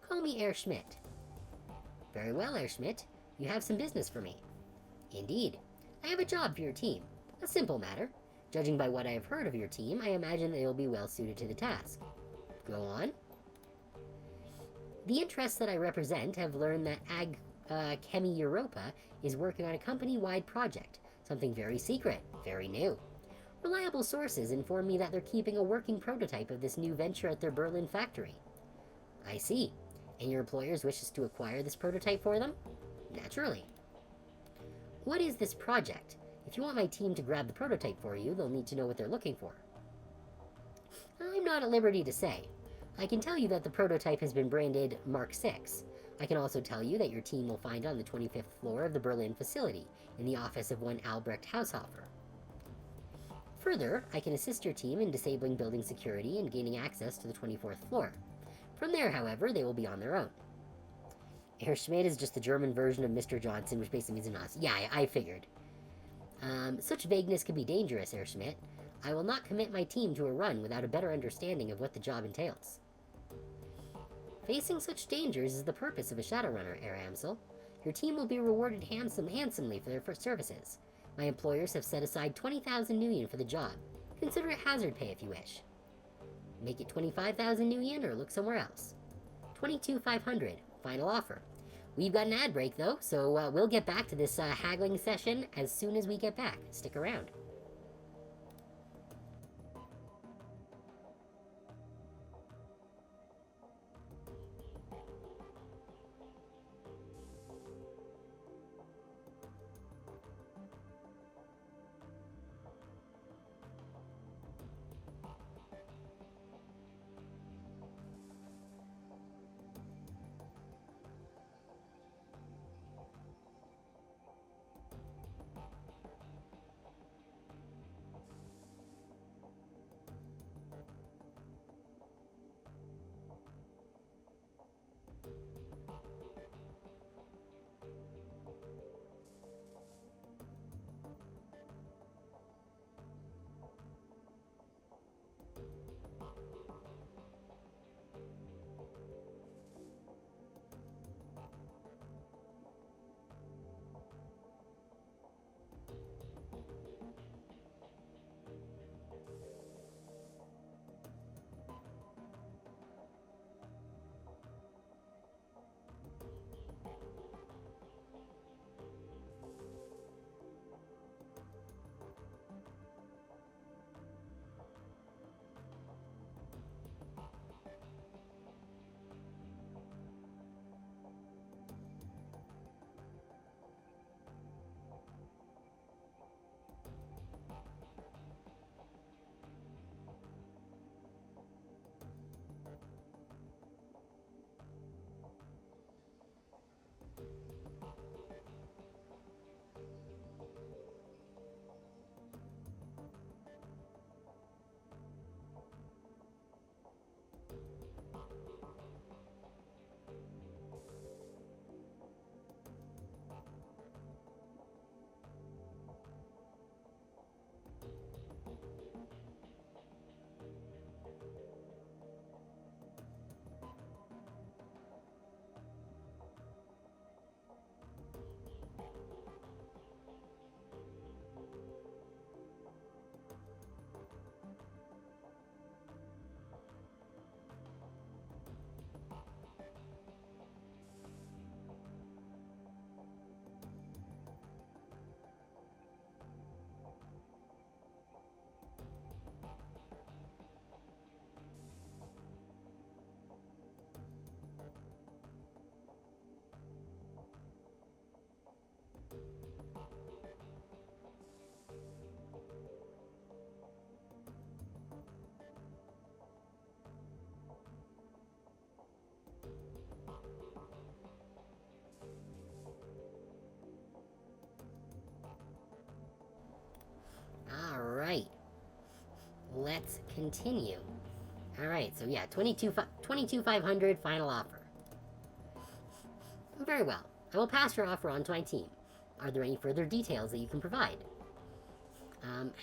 Call me Herr Schmidt. Very well, Herr Schmidt. You have some business for me. Indeed. I have a job for your team. A simple matter. Judging by what I have heard of your team, I imagine they will be well suited to the task. Go on. The interests that I represent have learned that Chemi Europa is working on a company-wide project, something very secret, very new. Reliable sources inform me that they're keeping a working prototype of this new venture at their Berlin factory. I see. And your employers wishes to acquire this prototype for them? Naturally. What is this project? If you want my team to grab the prototype for you, they'll need to know what they're looking for. I'm not at liberty to say. I can tell you that the prototype has been branded Mark 6. I can also tell you that your team will find it on the 25th floor of the Berlin facility, in the office of one Albrecht Haushofer. Further, I can assist your team in disabling building security and gaining access to the 24th floor. From there, however, they will be on their own. Herr Schmidt is just the German version of Mr. Johnson, which basically means a Nazi. Yeah, I figured. Such vagueness can be dangerous, Herr Schmidt. I will not commit my team to a run without a better understanding of what the job entails. Facing such dangers is the purpose of a Shadowrunner, Herr Amsel. Your team will be rewarded handsomely for their services. My employers have set aside 20,000 Nuyen for the job. Consider it hazard pay if you wish. Make it 25,000 Nuyen or look somewhere else. 22,500, final offer. We've got an ad break though, so we'll get back to this haggling session as soon as we get back. Stick around. let's continue. Alright, so yeah, 22,500 final offer. Very well. I will pass your offer on to my team. Are there any further details that you can provide?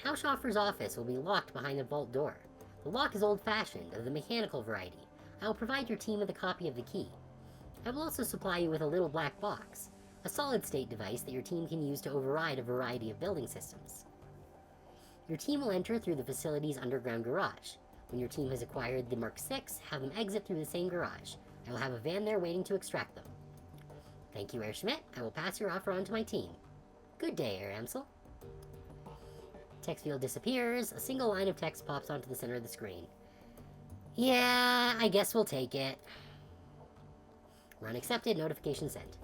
Haushofer's office will be locked behind the vault door. The lock is old-fashioned, of the mechanical variety. I will provide your team with a copy of the key. I will also supply you with a little black box, a solid-state device that your team can use to override a variety of building systems. Your team will enter through the facility's underground garage. When your team has acquired the Mark 6, have them exit through the same garage. I will have a van there waiting to extract them. Thank you, Herr Schmidt. I will pass your offer on to my team. Good day, Herr Amsel. Text field disappears. A single line of text pops onto the center of the screen. Yeah, I guess we'll take it. Run accepted. Notification sent.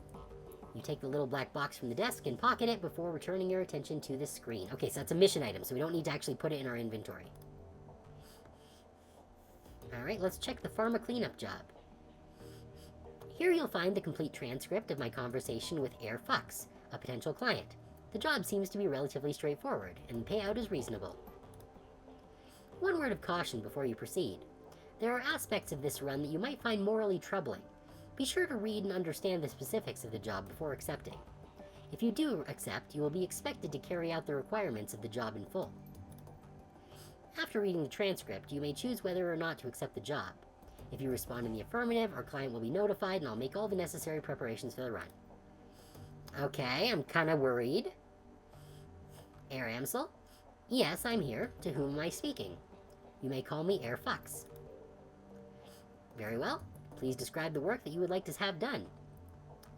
You take the little black box from the desk and pocket it before returning your attention to the screen. Okay, so that's a mission item, so we don't need to actually put it in our inventory. Alright, let's check the pharma cleanup job. Here you'll find the complete transcript of my conversation with Air Fox, a potential client. The job seems to be relatively straightforward, and the payout is reasonable. One word of caution before you proceed. There are aspects of this run that you might find morally troubling. Be sure to read and understand the specifics of the job before accepting. If you do accept, you will be expected to carry out the requirements of the job in full. After reading the transcript, you may choose whether or not to accept the job. If you respond in the affirmative, our client will be notified and I'll make all the necessary preparations for the run. Okay, I'm kinda worried. Air Amsel? Yes, I'm here. To whom am I speaking? You may call me Air Fox. Very well. Please describe the work that you would like to have done.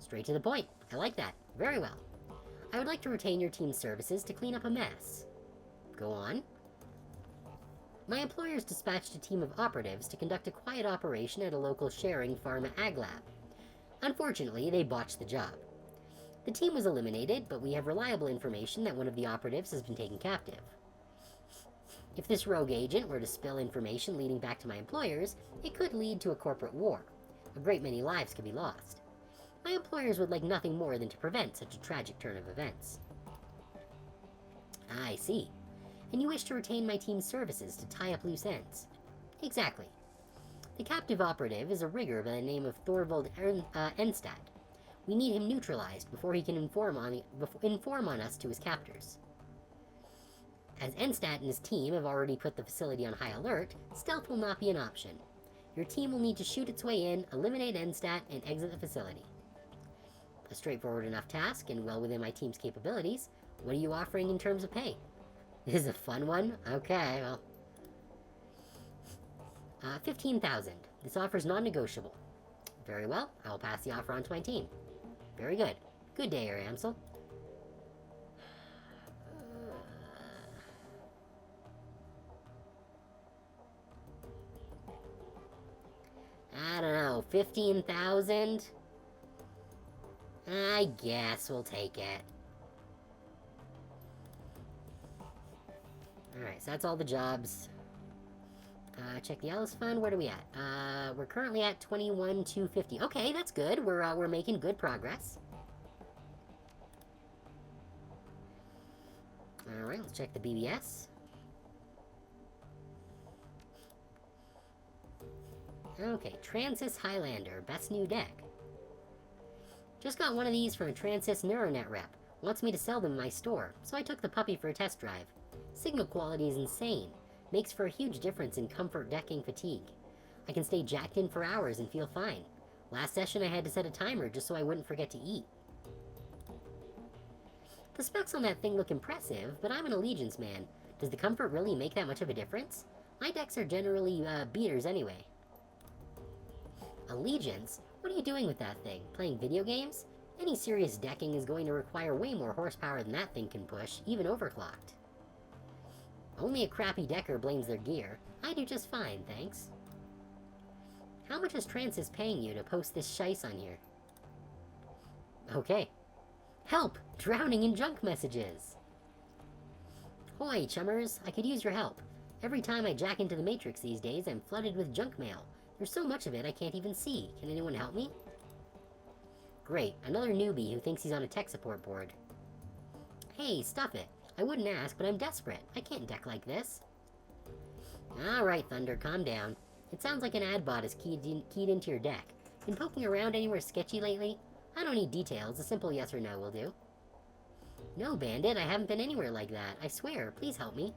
Straight to the point. I like that. Very well. I would like to retain your team's services to clean up a mess. Go on. My employers dispatched a team of operatives to conduct a quiet operation at a local sharing pharma ag lab. Unfortunately, they botched the job. The team was eliminated, but we have reliable information that one of the operatives has been taken captive. If this rogue agent were to spill information leading back to my employers, it could lead to a corporate war. A great many lives could be lost. My employers would like nothing more than to prevent such a tragic turn of events. I see. And you wish to retain my team's services to tie up loose ends. Exactly. The captive operative is a rigger by the name of Thorvald Enstad. We need him neutralized before he can inform on us to his captors. As Enstad and his team have already put the facility on high alert, stealth will not be an option. Your team will need to shoot its way in, eliminate Enstad, and exit the facility. A straightforward enough task, and well within my team's capabilities. What are you offering in terms of pay? This is a fun one? Okay, well. 15,000. This offer is non-negotiable. Very well, I will pass the offer on to my team. Very good. Good day, Air Amsel. I don't know, 15,000? I guess we'll take it. Alright, so that's all the jobs. Check the Alice Fund. Where are we at? We're currently at 21,250. Okay, that's good. We're making good progress. Alright, let's check the BBS. Okay, Transys Highlander. Best new deck. Just got one of these from a Transys Neuronet rep. Wants me to sell them in my store, so I took the puppy for a test drive. Signal quality is insane. Makes for a huge difference in comfort decking fatigue. I can stay jacked in for hours and feel fine. Last session I had to set a timer just so I wouldn't forget to eat. The specs on that thing look impressive, but I'm an Allegiance man. Does the comfort really make that much of a difference? My decks are generally, beaters anyway. Allegiance? What are you doing with that thing? Playing video games? Any serious decking is going to require way more horsepower than that thing can push, even overclocked. Only a crappy decker blames their gear. I do just fine, thanks. How much is Transys paying you to post this shice on here? Okay. Help! Drowning in junk messages! Hoy, chummers, I could use your help. Every time I jack into the Matrix these days, I'm flooded with junk mail. There's so much of it I can't even see. Can anyone help me? Great, another newbie who thinks he's on a tech support board. Hey, stuff it. I wouldn't ask, but I'm desperate. I can't deck like this. Alright, Thunder, calm down. It sounds like an ad bot is keyed into your deck. Been poking around anywhere sketchy lately? I don't need details, a simple yes or no will do. No, Bandit, I haven't been anywhere like that. I swear, please help me.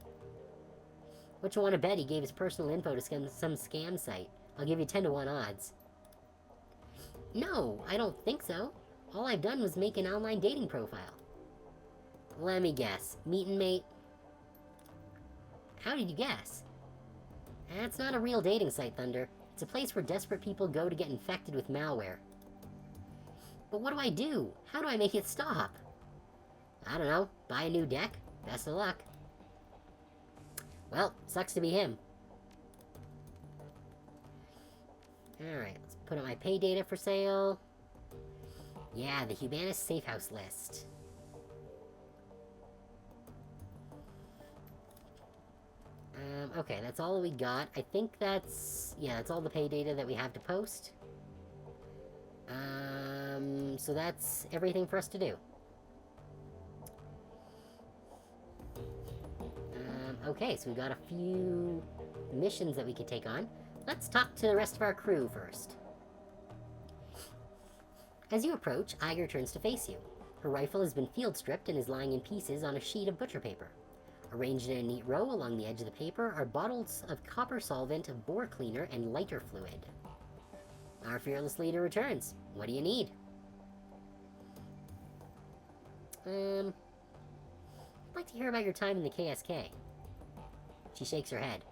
What you want to bet he gave his personal info to some scam site? I'll give you 10 to 1 odds. No, I don't think so. All I've done was make an online dating profile. Let me guess. Meet and mate? How did you guess? That's not a real dating site, Thunder. It's a place where desperate people go to get infected with malware. But what do I do? How do I make it stop? I don't know. Buy a new deck? Best of luck. Well, sucks to be him. Alright, let's put up my pay data for sale. Yeah, the Humanist Safe House list. Okay, that's all we got. I think that's... yeah, that's all the pay data that we have to post. So that's everything for us to do. Okay, so we've got a few missions that we could take on. Let's talk to the rest of our crew first. As you approach, Iger turns to face you. Her rifle has been field stripped and is lying in pieces on a sheet of butcher paper. Arranged in a neat row along the edge of the paper are bottles of copper solvent, bore cleaner, and lighter fluid. Our fearless leader returns. What do you need? I'd like to hear about your time in the KSK. She shakes her head.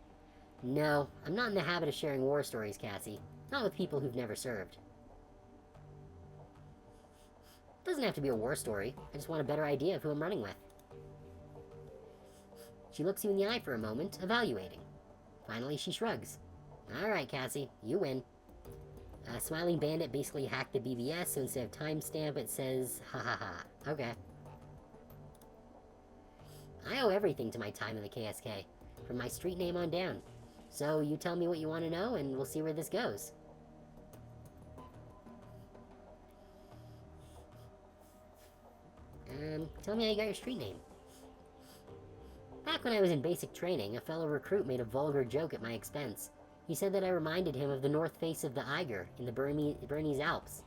No, I'm not in the habit of sharing war stories, Cassie. Not with people who've never served. Doesn't have to be a war story. I just want a better idea of who I'm running with. She looks you in the eye for a moment, evaluating. Finally, she shrugs. Alright, Cassie, you win. Smiling Bandit basically hacked the BBS, so instead of timestamp, it says, ha ha ha. Okay. I owe everything to my time in the KSK, from my street name on down. So you tell me what you want to know, and we'll see where this goes. Tell me how you got your street name. Back when I was in basic training, a fellow recruit made a vulgar joke at my expense. He said that I reminded him of the north face of the Eiger in the Bernese Alps.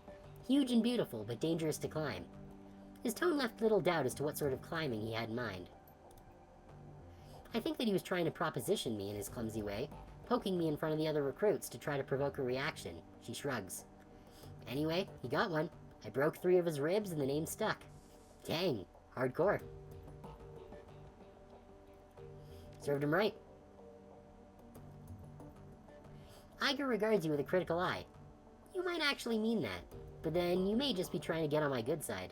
Huge and beautiful, but dangerous to climb. His tone left little doubt as to what sort of climbing he had in mind. I think that he was trying to proposition me in his clumsy way, poking me in front of the other recruits to try to provoke a reaction. She shrugs. Anyway, he got one. I broke 3 of his ribs and the name stuck. Dang, hardcore. Served him right. Iger regards you with a critical eye. You might actually mean that, but then you may just be trying to get on my good side.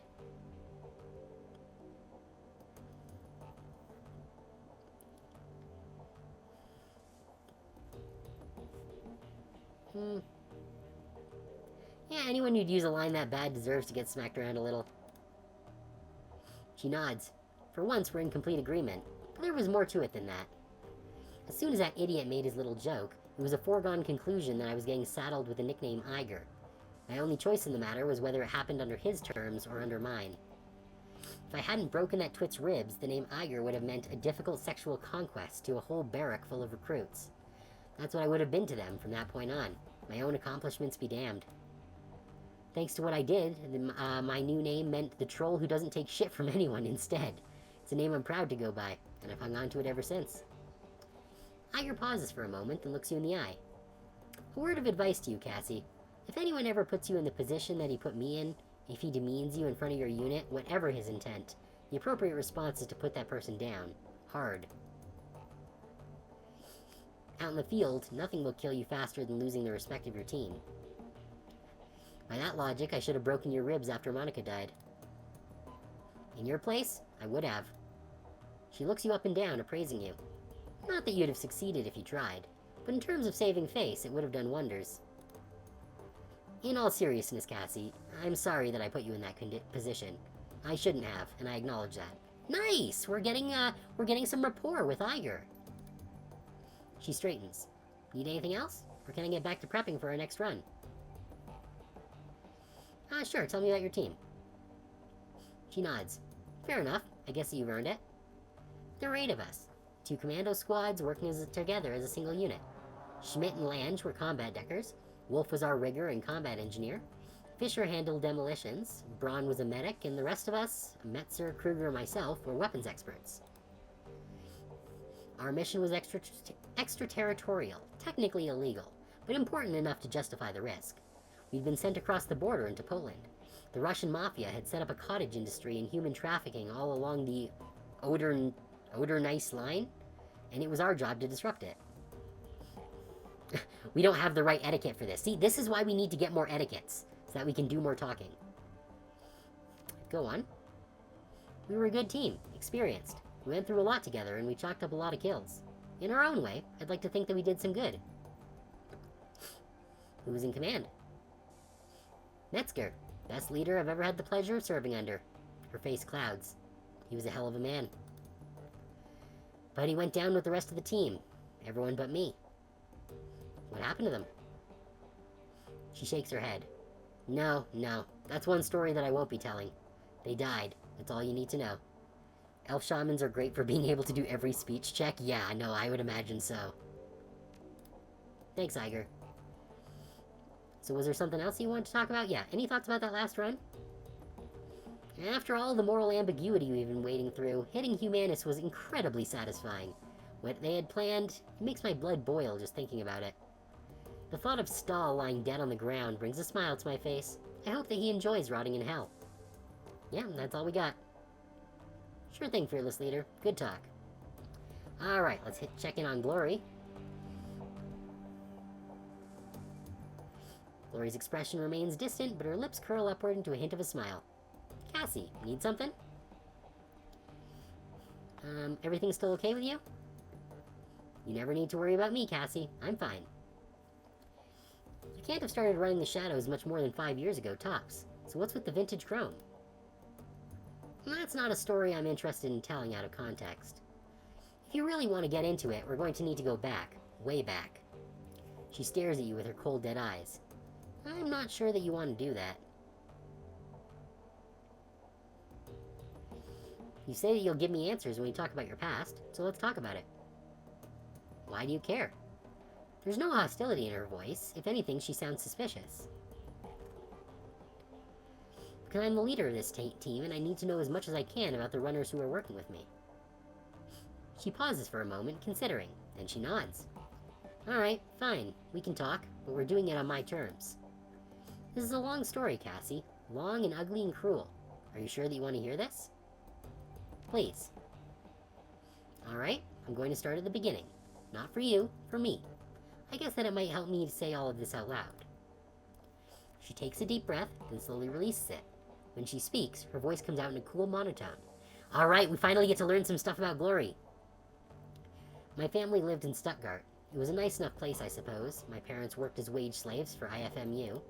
Yeah, anyone who'd use a line that bad deserves to get smacked around a little. She nods. For once, we're in complete agreement, but there was more to it than that. As soon as that idiot made his little joke, it was a foregone conclusion that I was getting saddled with the nickname Iger. My only choice in the matter was whether it happened under his terms or under mine. If I hadn't broken that twit's ribs, the name Iger would have meant a difficult sexual conquest to a whole barrack full of recruits. That's what I would have been to them from that point on. My own accomplishments be damned. Thanks to what I did, my new name meant the troll who doesn't take shit from anyone instead. It's a name I'm proud to go by, and I've hung on to it ever since. Iger pauses for a moment and looks you in the eye. A word of advice to you, Cassie. If anyone ever puts you in the position that he put me in, if he demeans you in front of your unit, whatever his intent, the appropriate response is to put that person down. Hard. Out in the field, nothing will kill you faster than losing the respect of your team. By that logic, I should have broken your ribs after Monica died. In your place, I would have. She looks you up and down, appraising you. Not that you'd have succeeded if you tried, but in terms of saving face, it would have done wonders. In all seriousness, Cassie, I'm sorry that I put you in that position. I shouldn't have, and I acknowledge that. Nice! We're getting some rapport with Iger. She straightens. Need anything else? Or can I get back to prepping for our next run? Sure, tell me about your team. She nods. Fair enough, I guess you've earned it. There are 8 of us. 2 commando squads working together as a single unit. Schmidt and Lange were combat deckers, Wolf was our rigger and combat engineer, Fisher handled demolitions, Braun was a medic, and the rest of us, Metzer, Kruger, and myself, were weapons experts. Our mission was extraterritorial, technically illegal, but important enough to justify the risk. We'd been sent across the border into Poland. The Russian mafia had set up a cottage industry and human trafficking all along the Oder-Neisse line, and it was our job to disrupt it. We don't have the right etiquette for this. See, this is why we need to get more etiquettes, so that we can do more talking. Go on. We were a good team, experienced. We went through a lot together, and we chalked up a lot of kills. In our own way, I'd like to think that we did some good. Who was in command? Metzger. Best leader I've ever had the pleasure of serving under. Her face clouds. He was a hell of a man. But he went down with the rest of the team. Everyone but me. What happened to them? She shakes her head. No. That's one story that I won't be telling. They died. That's all you need to know. Elf shamans are great for being able to do every speech check. Yeah, no, I would imagine so. Thanks, Iger. So was there something else you wanted to talk about? Yeah, any thoughts about that last run? After all the moral ambiguity we've been wading through, hitting Humanus was incredibly satisfying. What they had planned, it makes my blood boil just thinking about it. The thought of Stahl lying dead on the ground brings a smile to my face. I hope that he enjoys rotting in hell. Yeah, that's all we got. Sure thing, Fearless Leader. Good talk. Alright, let's check in on Glory. Glory's expression remains distant, but her lips curl upward into a hint of a smile. Cassie, need something? Everything still okay with you? You never need to worry about me, Cassie. I'm fine. You can't have started running the Shadows much more than 5 years ago, tops. So what's with the vintage chrome? That's not a story I'm interested in telling out of context. If you really want to get into it, we're going to need to go back. Way back. She stares at you with her cold, dead eyes. I'm not sure that you want to do that. You say that you'll give me answers when we talk about your past, so let's talk about it. Why do you care? There's no hostility in her voice. If anything, she sounds suspicious. Because I'm the leader of this team, and I need to know as much as I can about the runners who are working with me. She pauses for a moment, considering, then she nods. Alright, fine. We can talk, but we're doing it on my terms. This is a long story, Cassie. Long and ugly and cruel. Are you sure that you want to hear this? Please. Alright, I'm going to start at the beginning. Not for you, for me. I guess that it might help me to say all of this out loud. She takes a deep breath, then slowly releases it. When she speaks, her voice comes out in a cool monotone. Alright, we finally get to learn some stuff about Glory. My family lived in Stuttgart. It was a nice enough place, I suppose. My parents worked as wage slaves for IFMU.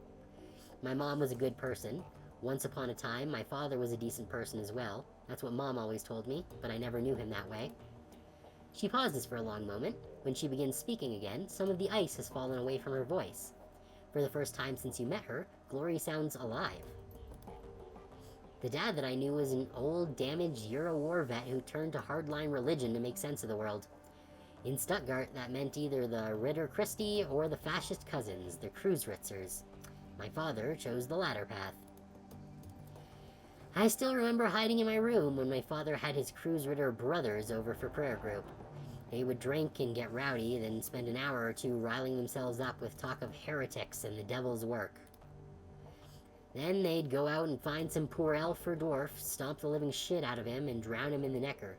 My mom was a good person. Once upon a time, my father was a decent person as well. That's what Mom always told me, but I never knew him that way. She pauses for a long moment. When she begins speaking again, some of the ice has fallen away from her voice. For the first time since you met her, Glory sounds alive. The dad that I knew was an old, damaged Euro war vet who turned to hardline religion to make sense of the world. In Stuttgart, that meant either the Ritter Christi or the fascist cousins, the Kreuzritzers. My father chose the latter path. I still remember hiding in my room when my father had his Kreuzritter brothers over for prayer group. They would drink and get rowdy, then spend an hour or two riling themselves up with talk of heretics and the devil's work. Then they'd go out and find some poor elf or dwarf, stomp the living shit out of him, and drown him in the Neckar.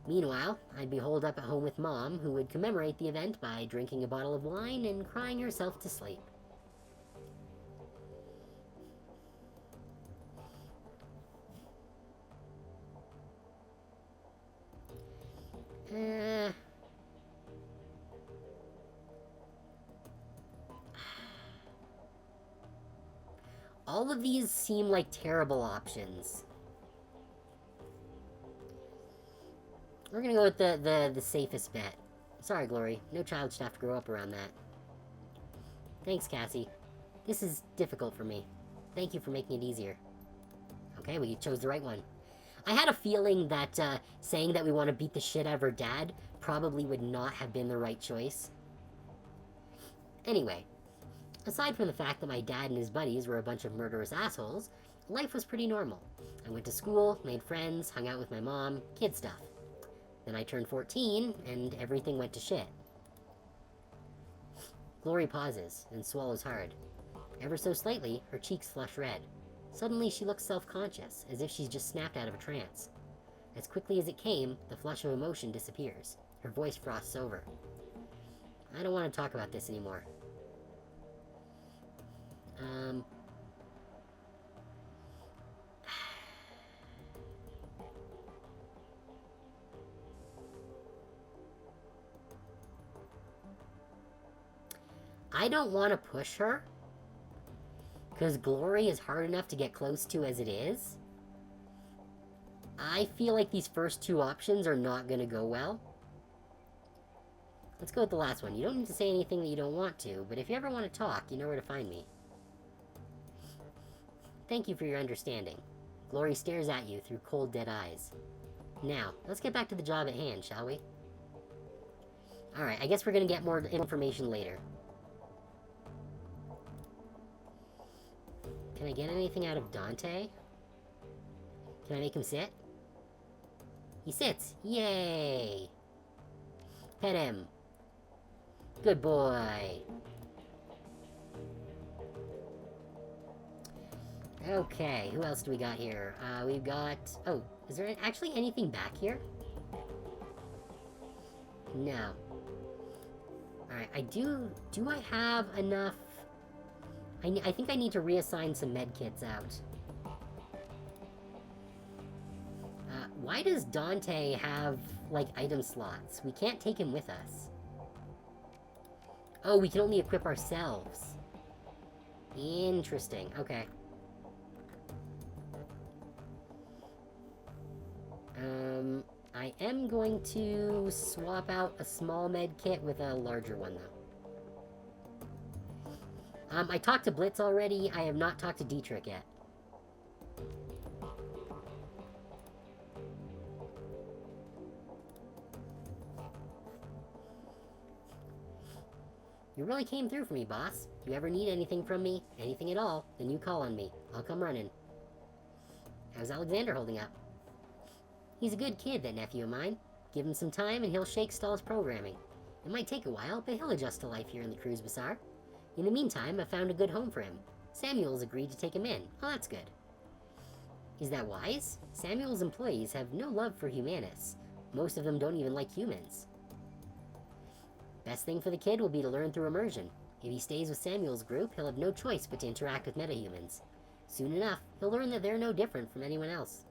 Meanwhile, I'd be holed up at home with Mom, who would commemorate the event by drinking a bottle of wine and crying herself to sleep. All of these seem like terrible options. We're gonna go with the safest bet. Sorry, Glory. No child should have to grow up around that. Thanks, Cassie. This is difficult for me. Thank you for making it easier. Okay, we chose the right one. I had a feeling that saying that we want to beat the shit out of her dad probably would not have been the right choice. Anyway, aside from the fact that my dad and his buddies were a bunch of murderous assholes, life was pretty normal. I went to school, made friends, hung out with my mom, kid stuff. Then I turned 14, and everything went to shit. Glory pauses, and swallows hard. Ever so slightly, her cheeks flush red. Suddenly she looks self-conscious, as if she's just snapped out of a trance. As quickly as it came, the flush of emotion disappears. Her voice frosts over. I don't want to talk about this anymore. I don't want to push her, because Glory is hard enough to get close to as it is. I feel like these first two options are not going to go well. Let's go with the last one. You don't need to say anything that you don't want to, but if you ever want to talk, you know where to find me. Thank you for your understanding. Glory stares at you through cold, dead eyes. Now, let's get back to the job at hand, shall we? Alright, I guess we're going to get more information later. Can I get anything out of Dante? Can I make him sit? He sits! Yay! Pet him. Good boy. Okay, who else do we got here? We've got... Oh, is there actually anything back here? No. Alright, do I have enough... I think I need to reassign some medkits out. Why does Dante have, like, item slots? We can't take him with us. Oh, we can only equip ourselves. Interesting. Okay. I am going to swap out a small med kit with a larger one, though. I talked to Blitz already. I have not talked to Dietrich yet. You really came through for me, boss. If you ever need anything from me, anything at all, then you call on me. I'll come running. How's Alexander holding up? He's a good kid, that nephew of mine. Give him some time and he'll shake Stahl's programming. It might take a while, but he'll adjust to life here in the Cruise Bazaar. In the meantime, I've found a good home for him. Samuel's agreed to take him in. Oh, that's good. Is that wise? Samuel's employees have no love for humanists. Most of them don't even like humans. Best thing for the kid will be to learn through immersion. If he stays with Samuel's group, he'll have no choice but to interact with metahumans. Soon enough, he'll learn that they're no different from anyone else.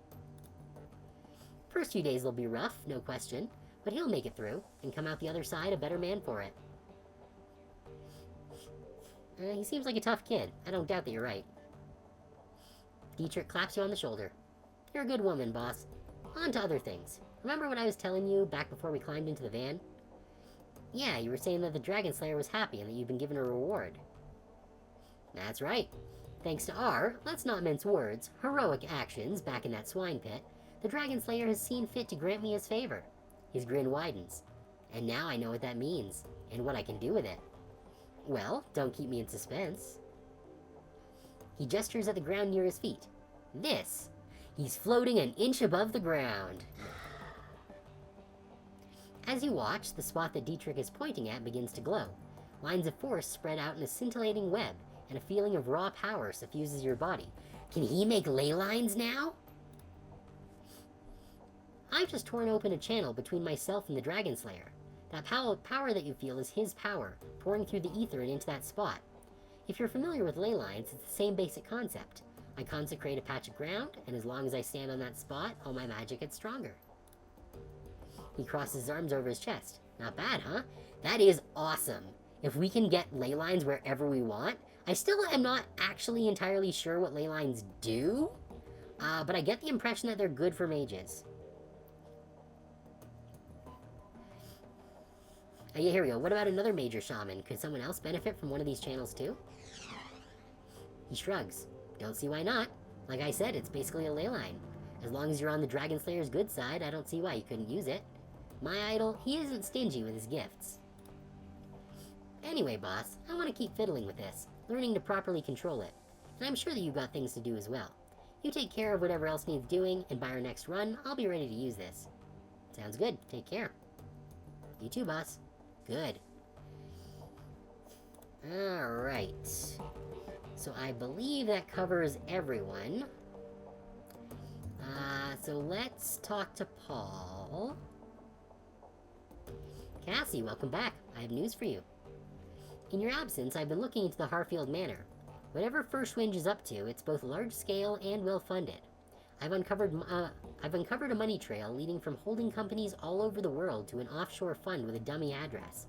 First few days will be rough, no question, but he'll make it through, and come out the other side a better man for it. He seems like a tough kid. I don't doubt that you're right. Dietrich claps you on the shoulder. You're a good woman, boss. On to other things. Remember what I was telling you back before we climbed into the van? Yeah, you were saying that the Dragon Slayer was happy and that you've been given a reward. That's right. Thanks to our, let's not mince words, heroic actions back in that swine pit, the Dragon Slayer has seen fit to grant me his favor. His grin widens. And now I know what that means, and what I can do with it. Well, don't keep me in suspense. He gestures at the ground near his feet. This! He's floating an inch above the ground. As you watch, the spot that Dietrich is pointing at begins to glow. Lines of force spread out in a scintillating web, and a feeling of raw power suffuses your body. Can he make ley lines now? I've just torn open a channel between myself and the Dragon Slayer. That power that you feel is his power, pouring through the ether and into that spot. If you're familiar with ley lines, it's the same basic concept. I consecrate a patch of ground, and as long as I stand on that spot, all my magic gets stronger. He crosses his arms over his chest. Not bad, huh? That is awesome. If we can get ley lines wherever we want, I still am not actually entirely sure what ley lines do, but I get the impression that they're good for mages. Yeah, here we go. What about another major shaman? Could someone else benefit from one of these channels too? He shrugs. Don't see why not. Like I said, it's basically a ley line. As long as you're on the Dragon Slayer's good side, I don't see why you couldn't use it. My idol, he isn't stingy with his gifts. Anyway, boss, I want to keep fiddling with this, learning to properly control it. And I'm sure that you've got things to do as well. You take care of whatever else needs doing, and by our next run, I'll be ready to use this. Sounds good. Take care. You too, boss. Good. Alright. So I believe that covers everyone. So let's talk to Paul. Cassie, welcome back. I have news for you. In your absence, I've been looking into the Harfield Manor. Whatever First Wind is up to, it's both large-scale and well-funded. I've uncovered a money trail leading from holding companies all over the world to an offshore fund with a dummy address.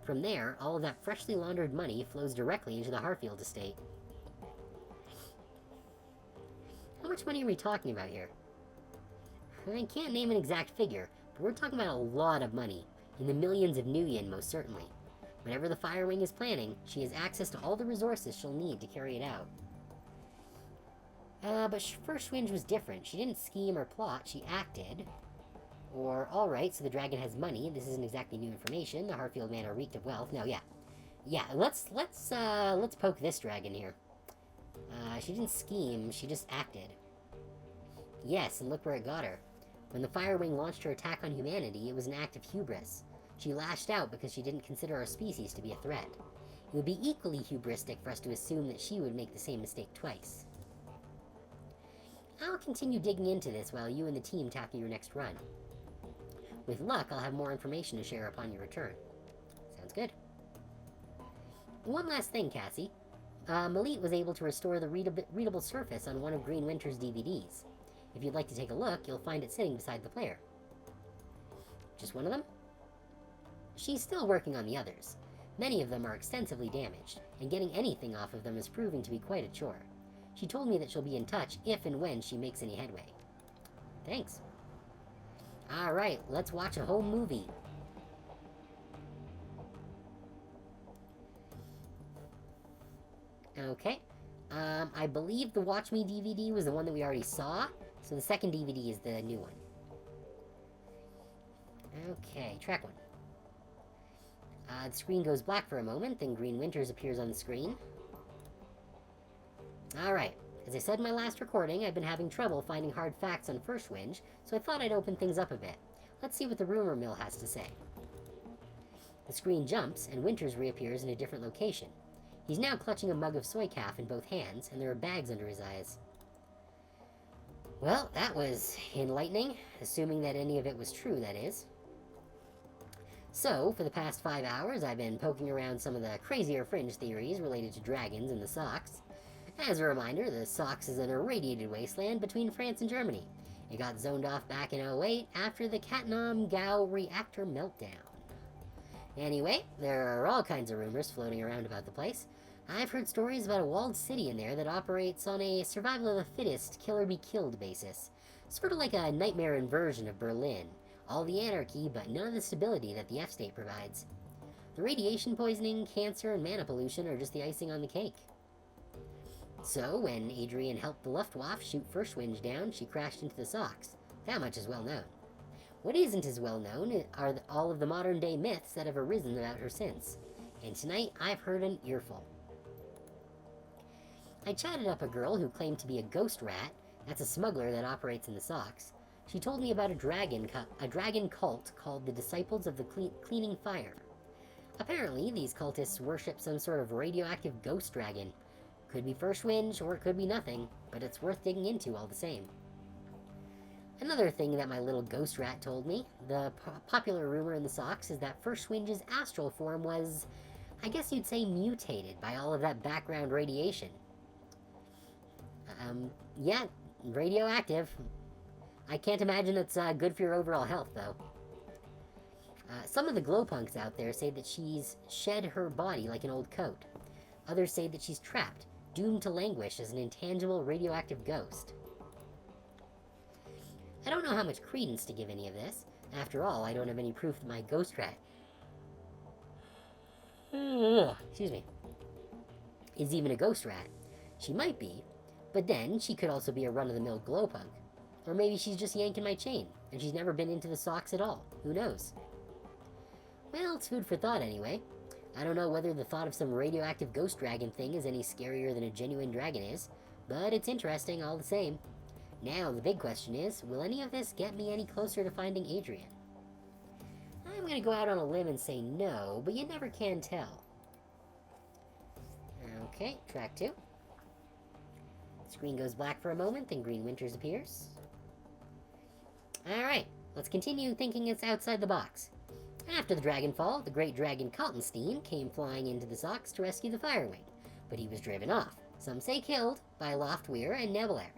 From there, all of that freshly laundered money flows directly into the Harfield estate. How much money are we talking about here? I can't name an exact figure, but we're talking about a lot of money. In the millions of new yen, most certainly. Whatever the Firewing is planning, she has access to all the resources she'll need to carry it out. But First Wind was different. She didn't scheme or plot, she acted. Or, alright, so the dragon has money. This isn't exactly new information. The Harfield Manor reeked of wealth. No, yeah. Yeah, let's poke this dragon here. She didn't scheme, she just acted. Yes, and look where it got her. When the Firewing launched her attack on humanity, it was an act of hubris. She lashed out because she didn't consider our species to be a threat. It would be equally hubristic for us to assume that she would make the same mistake twice. I'll continue digging into this while you and the team tackle your next run. With luck, I'll have more information to share upon your return. Sounds good. One last thing, Cassie. Malit was able to restore the readable surface on one of Green Winter's DVDs. If you'd like to take a look, you'll find it sitting beside the player. Just one of them? She's still working on the others. Many of them are extensively damaged, and getting anything off of them is proving to be quite a chore. She told me that she'll be in touch if and when she makes any headway. Thanks. Alright, let's watch a home movie. Okay. I believe the Watch Me DVD was the one that we already saw, so the second DVD is the new one. Okay, track one. The screen goes black for a moment, then Green Winters appears on the screen. Alright, as I said in my last recording, I've been having trouble finding hard facts on First Wind, so I thought I'd open things up a bit. Let's see what the rumor mill has to say. The screen jumps, and Winters reappears in a different location. He's now clutching a mug of soy calf in both hands, and there are bags under his eyes. Well, that was enlightening, assuming that any of it was true, that is. So, for the past 5 hours, I've been poking around some of the crazier fringe theories related to dragons and the Sox. As a reminder, the Sox is an irradiated wasteland between France and Germany. It got zoned off back in '08 after the Katnam-Gao reactor meltdown. Anyway, there are all kinds of rumors floating around about the place. I've heard stories about a walled city in there that operates on a survival of the fittest, kill-or-be-killed basis. Sort of like a nightmare inversion of Berlin. All the anarchy, but none of the stability that the F-state provides. The radiation poisoning, cancer, and mana pollution are just the icing on the cake. So, when Adrian helped the Luftwaffe shoot First Wind down, she crashed into the Sox. That much is well known. What isn't as well known are all of the modern-day myths that have arisen about her since. And tonight, I've heard an earful. I chatted up a girl who claimed to be a ghost rat. That's a smuggler that operates in the Sox. She told me about a dragon cult called the Disciples of the Cleaning Fire. Apparently, these cultists worship some sort of radioactive ghost dragon. Could be First Wind, or it could be nothing, but it's worth digging into all the same. Another thing that my little ghost rat told me, the popular rumor in the Sox is that First Wind's astral form was, I guess you'd say, mutated by all of that background radiation. Yeah, radioactive. I can't imagine it's good for your overall health, though. Some of the glowpunks out there say that she's shed her body like an old coat. Others say that she's trapped, doomed to languish as an intangible radioactive ghost. I don't know how much credence to give any of this. After all, I don't have any proof that my ghost rat... excuse me. ...is even a ghost rat. She might be, but then she could also be a run-of-the-mill glowpunk. Or maybe she's just yanking my chain, and she's never been into the socks at all. Who knows? Well, it's food for thought anyway. I don't know whether the thought of some radioactive ghost dragon thing is any scarier than a genuine dragon is, but it's interesting all the same. Now, the big question is, will any of this get me any closer to finding Adrian? I'm gonna go out on a limb and say no, but you never can tell. Okay, track 2. Screen goes black for a moment, then Green Winters appears. Alright, let's continue thinking it's outside the box. After the Dragonfall, the great dragon Kaltenstein came flying into the socks to rescue the Firewing, but he was driven off, some say killed, by Loftweir and Nebelair.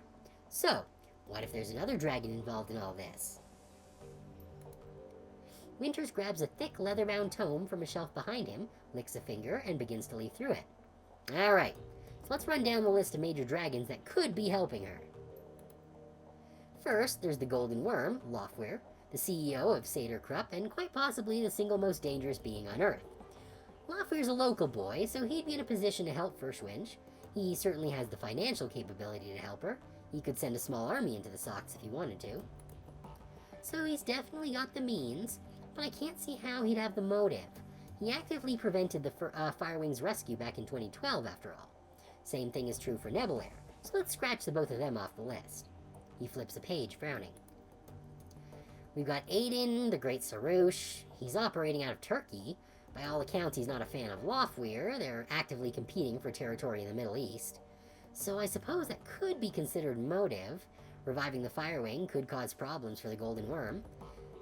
So, what if there's another dragon involved in all this? Winters grabs a thick leather-bound tome from a shelf behind him, licks a finger, and begins to leaf through it. Alright, so let's run down the list of major dragons that could be helping her. First, there's the Golden Worm, Loftweir, the CEO of Satyr Krupp, and quite possibly the single most dangerous being on Earth. Loftweir's a local boy, so he'd be in a position to help Firstwinch. He certainly has the financial capability to help her. He could send a small army into the socks if he wanted to. So he's definitely got the means, but I can't see how he'd have the motive. He actively prevented the Firewing's rescue back in 2012, after all. Same thing is true for Nebelair, so let's scratch the both of them off the list. He flips a page, frowning. We've got Aiden, the Great Sarouche. He's operating out of Turkey. By all accounts, he's not a fan of Loftweir. They're actively competing for territory in the Middle East. So I suppose that could be considered motive. Reviving the Firewing could cause problems for the Golden Worm.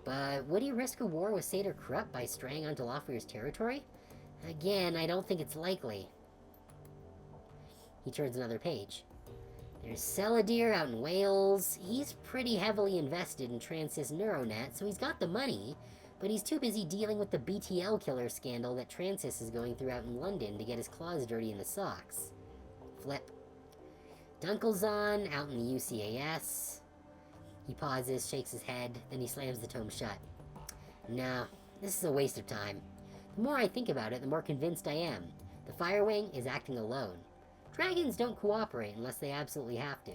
But would he risk a war with Satyr Krupp by straying onto Loftweir's territory? Again, I don't think it's likely. He turns another page. There's Celadir out in Wales. He's pretty heavily invested in Transys Neuronet, so he's got the money, but he's too busy dealing with the BTL killer scandal that Transys is going through out in London to get his claws dirty in the socks. Flip. Dunkelzahn out in the UCAS. He pauses, shakes his head, then he slams the tome shut. No, this is a waste of time. The more I think about it, the more convinced I am. The Firewing is acting alone. Dragons don't cooperate unless they absolutely have to.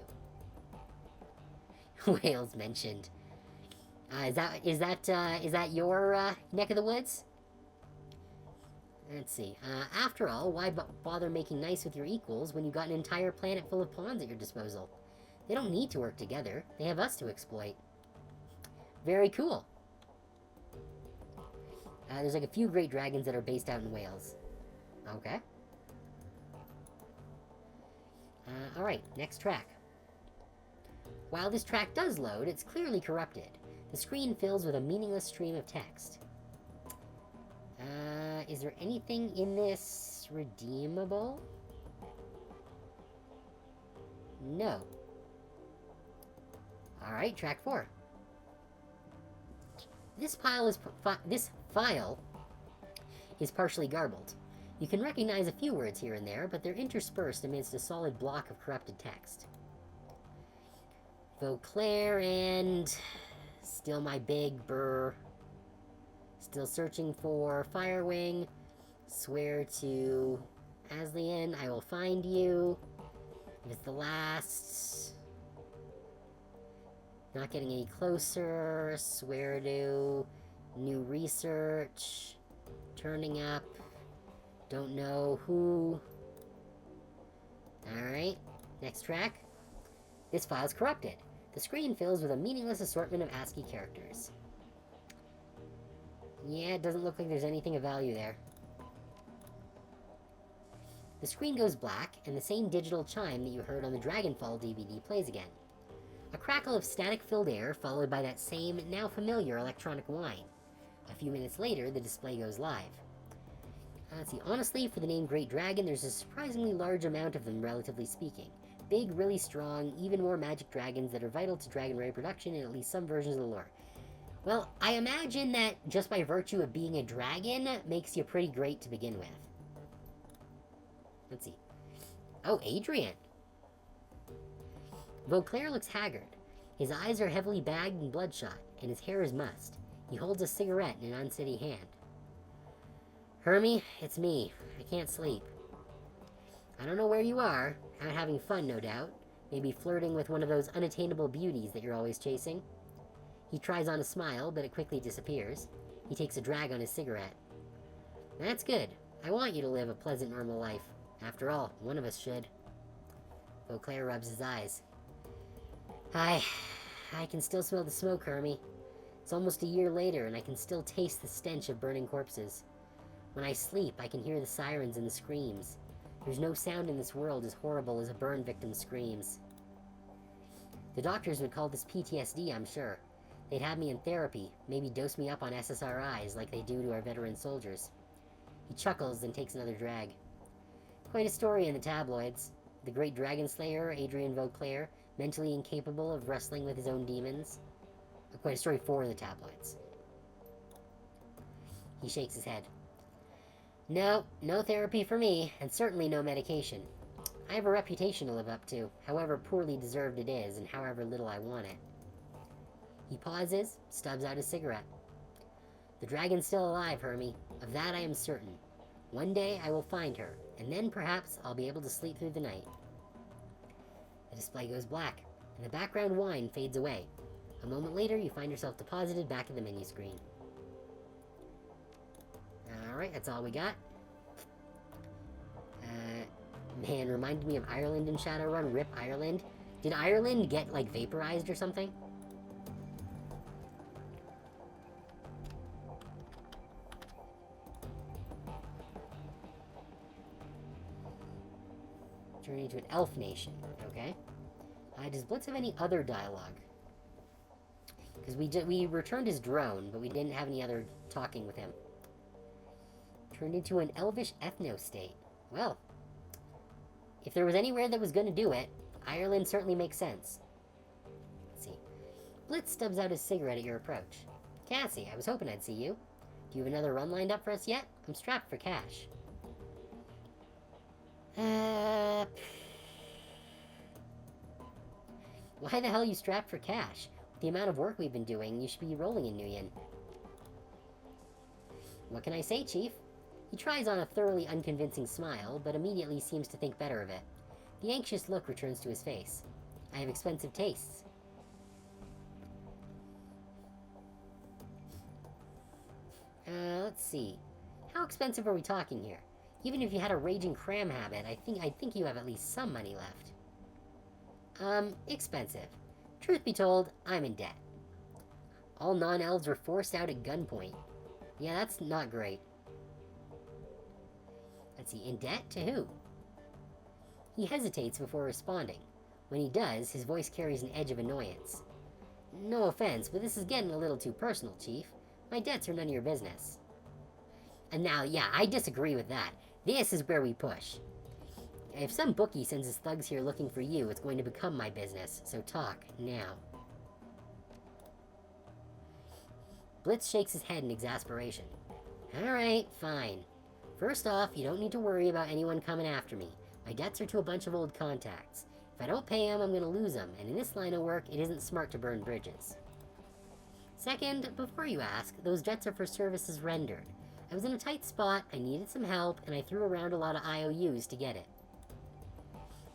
Wales mentioned. Is that your neck of the woods? Let's see. After all, why bother making nice with your equals when you've got an entire planet full of pawns at your disposal? They don't need to work together. They have us to exploit. Very cool. There's like a few great dragons that are based out in Wales. Okay. Alright, next track. While this track does load, it's clearly corrupted. The screen fills with a meaningless stream of text. Is there anything in this redeemable? No. Alright, track 4. This file is partially garbled. You can recognize a few words here and there, but they're interspersed amidst a solid block of corrupted text. Vauclair and... Still my big burr. Still searching for Firewing. Swear to Aslian, I will find you. If it's the last... Not getting any closer. Swear to... New research. Turning up. Don't know who. Alright, next track. This file's corrupted. The screen fills with a meaningless assortment of ASCII characters. Yeah, it doesn't look like there's anything of value there. The screen goes black, and the same digital chime that you heard on the Dragonfall DVD plays again. A crackle of static-filled air, followed by that same, now familiar electronic whine. A few minutes later, the display goes live. Let's see, honestly, for the name Great Dragon, there's a surprisingly large amount of them, relatively speaking. Big, really strong, even more magic dragons that are vital to dragon reproduction in at least some versions of the lore. Well, I imagine that just by virtue of being a dragon makes you pretty great to begin with. Let's see. Oh, Adrian! Vauclair looks haggard. His eyes are heavily bagged and bloodshot, and his hair is mussed. He holds a cigarette in an unsteady hand. Hermie, it's me. I can't sleep. I don't know where you are. Out having fun, no doubt. Maybe flirting with one of those unattainable beauties that you're always chasing. He tries on a smile, but it quickly disappears. He takes a drag on his cigarette. That's good. I want you to live a pleasant, normal life. After all, one of us should. Beauclair rubs his eyes. I can still smell the smoke, Hermie. It's almost a year later, and I can still taste the stench of burning corpses. When I sleep, I can hear the sirens and the screams. There's no sound in this world as horrible as a burn victim's screams. The doctors would call this PTSD, I'm sure. They'd have me in therapy, maybe dose me up on SSRIs like they do to our veteran soldiers. He chuckles, then takes another drag. Quite a story in the tabloids. The great dragon slayer, Adrian Vauclair, mentally incapable of wrestling with his own demons. Quite a story for the tabloids. He shakes his head. No, no therapy for me, and certainly no medication. I have a reputation to live up to, however poorly deserved it is, and however little I want it. He pauses, stubs out his cigarette. The dragon's still alive, Hermie. Of that I am certain. One day I will find her, and then perhaps I'll be able to sleep through the night. The display goes black, and the background whine fades away. A moment later, you find yourself deposited back at the menu screen. Alright, that's all we got. Man, reminded me of Ireland in Shadowrun. RIP Ireland. Did Ireland get, like, vaporized or something? Journey to an elf nation. Okay. Does Blitz have any other dialogue? Because we returned his drone, but we didn't have any other talking with him. Turned into an elvish ethno-state. Well, if there was anywhere that was going to do it, Ireland certainly makes sense. Let's see. Blitz stubs out his cigarette at your approach. Cassie, I was hoping I'd see you. Do you have another run lined up for us yet? I'm strapped for cash. Why the hell are you strapped for cash? With the amount of work we've been doing, you should be rolling in Nuyen. What can I say, Chief? He tries on a thoroughly unconvincing smile, but immediately seems to think better of it. The anxious look returns to his face. I have expensive tastes. Let's see. How expensive are we talking here? Even if you had a raging cram habit, I'd think you have at least some money left. Expensive. Truth be told, I'm in debt. All non-elves were forced out at gunpoint. Yeah, that's not great. Let's see, in debt to who? He hesitates before responding. When he does, his voice carries an edge of annoyance. No offense, but this is getting a little too personal, Chief. My debts are none of your business. And now, yeah, I disagree with that. This is where we push. If some bookie sends his thugs here looking for you, it's going to become my business, so talk now. Blitz shakes his head in exasperation. Alright, fine. First off, you don't need to worry about anyone coming after me. My debts are to a bunch of old contacts. If I don't pay them, I'm going to lose them, and in this line of work, it isn't smart to burn bridges. Second, before you ask, those debts are for services rendered. I was in a tight spot, I needed some help, and I threw around a lot of IOUs to get it.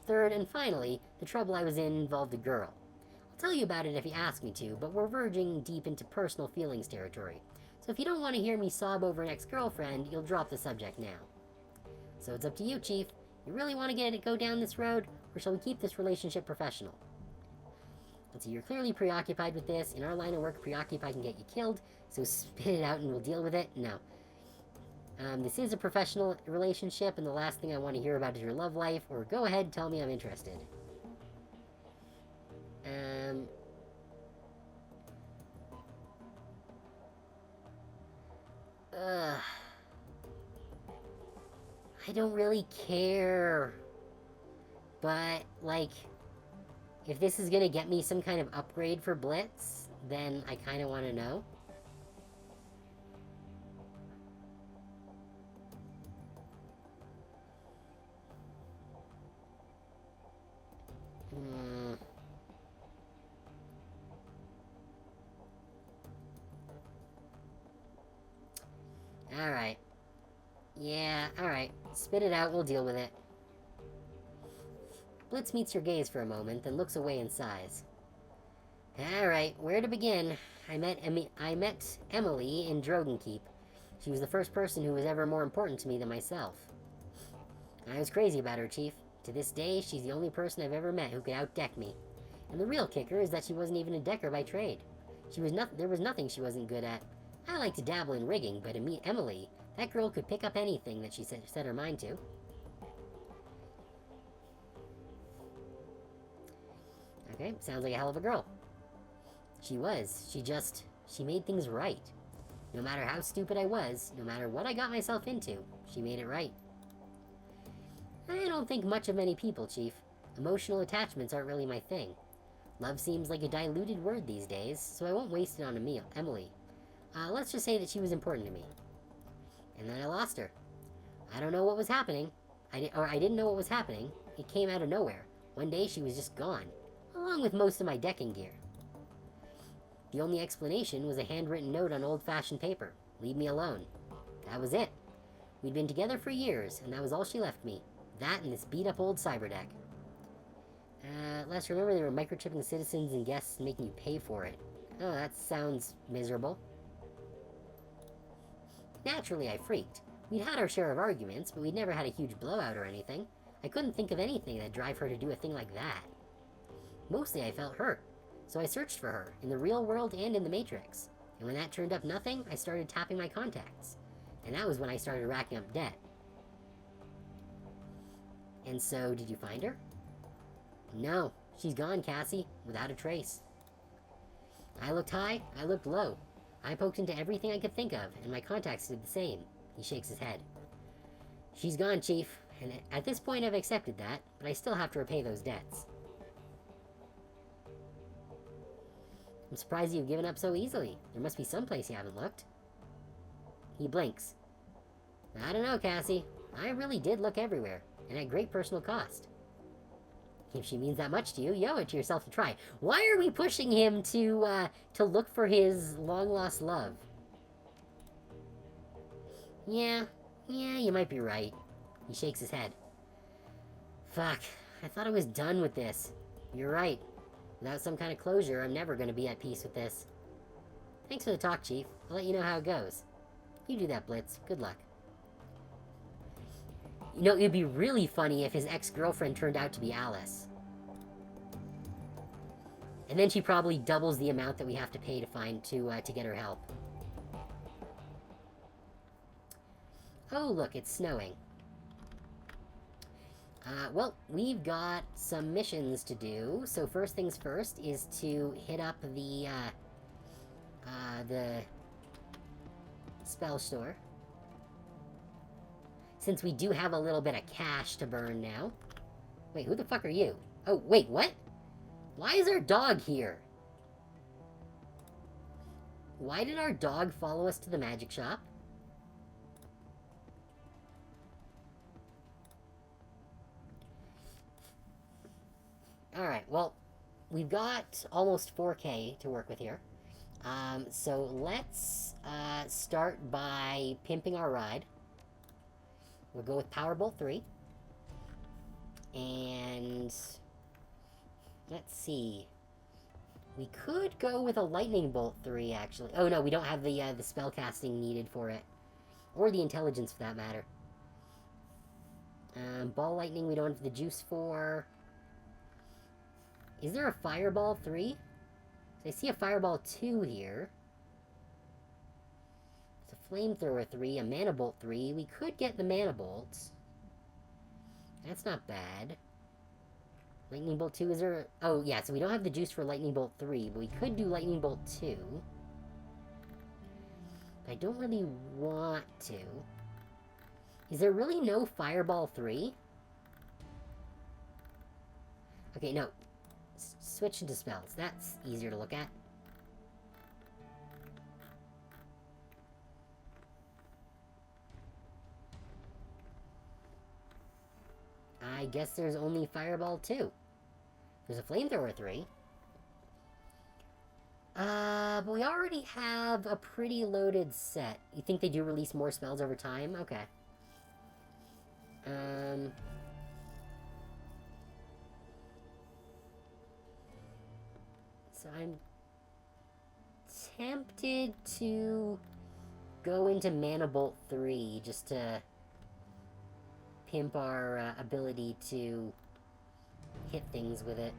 Third, and finally, the trouble I was in involved a girl. I'll tell you about it if you ask me to, but we're verging deep into personal feelings territory. So if you don't want to hear me sob over an ex-girlfriend, you'll drop the subject now. So it's up to you, Chief. You really want to go down this road, or shall we keep this relationship professional? Let's see, you're clearly preoccupied with this. In our line of work, preoccupied can get you killed, so spit it out and we'll deal with it. No. This is a professional relationship, and the last thing I want to hear about is your love life, or go ahead, tell me I'm interested. I don't really care. But, like, if this is gonna get me some kind of upgrade for Blitz, then I kind of want to know. Alright. Yeah, alright. Spit it out, we'll deal with it. Blitz meets your gaze for a moment, then looks away and sighs. Alright, where to begin? I met Emily in Drogenkeep. She was the first person who was ever more important to me than myself. I was crazy about her, Chief. To this day, she's the only person I've ever met who could outdeck me. And the real kicker is that she wasn't even a decker by trade. There was nothing she wasn't good at. I like to dabble in rigging, but to meet Emily, that girl could pick up anything that she set her mind to. Okay, sounds like a hell of a girl. She was. She made things right. No matter how stupid I was, no matter what I got myself into, she made it right. I don't think much of many people, Chief. Emotional attachments aren't really my thing. Love seems like a diluted word these days, so I won't waste it on Emily. Let's just say that she was important to me. And then I lost her. I don't know what was happening. I didn't know what was happening. It came out of nowhere. One day she was just gone, along with most of my decking gear. The only explanation was a handwritten note on old-fashioned paper. Leave me alone. That was it. We'd been together for years, and that was all she left me. That and this beat-up old cyberdeck. Let's remember they were microchipping citizens and guests and making you pay for it. Oh, that sounds miserable. Naturally, I freaked. We'd had our share of arguments, but we'd never had a huge blowout or anything. I couldn't think of anything that'd drive her to do a thing like that. Mostly I felt hurt, so I searched for her, in the real world and in the Matrix. And when that turned up nothing, I started tapping my contacts. And that was when I started racking up debt. And so, did you find her? No, she's gone, Cassie, without a trace. I looked high, I looked low. I poked into everything I could think of, and my contacts did the same. He shakes his head. She's gone, Chief, and at this point I've accepted that, but I still have to repay those debts. I'm surprised you've given up so easily. There must be some place you haven't looked. He blinks. I don't know, Cassie. I really did look everywhere, and at great personal cost. If she means that much to you, you owe it to yourself to try. Why are we pushing him to look for his long-lost love? Yeah, you might be right. He shakes his head. Fuck, I thought I was done with this. You're right. Without some kind of closure, I'm never going to be at peace with this. Thanks for the talk, Chief. I'll let you know how it goes. You do that, Blitz. Good luck. You know, it'd be really funny if his ex-girlfriend turned out to be Alice. And then she probably doubles the amount that we have to pay to get her help. Oh, look, it's snowing. Well, we've got some missions to do. So first things first is to hit up the spell store. Since we do have a little bit of cash to burn now. Wait, who the fuck are you? Oh, wait, what? Why is our dog here? Why did our dog follow us to the magic shop? Alright, well, we've got almost 4K to work with here. So let's start by pimping our ride. We'll go with Powerbolt 3. And let's see. We could go with a Lightning Bolt 3, actually. Oh, no, we don't have the spell casting needed for it. Or the intelligence, for that matter. Ball Lightning, we don't have the juice for. Is there a Fireball 3? I see a Fireball 2 here. It's a Flamethrower 3, a Mana Bolt 3. We could get the Mana Bolts. That's not bad. Lightning Bolt 2, is there... Oh, yeah, so we don't have the juice for Lightning Bolt 3, but we could do Lightning Bolt 2. But I don't really want to. Is there really no Fireball 3? Okay, no. Switch into spells. That's easier to look at. I guess there's only Fireball 2. There's a Flamethrower 3. But we already have a pretty loaded set. You think they do release more spells over time? Okay. I'm tempted to go into Mana Bolt 3 just to pimp our ability to hit things with it.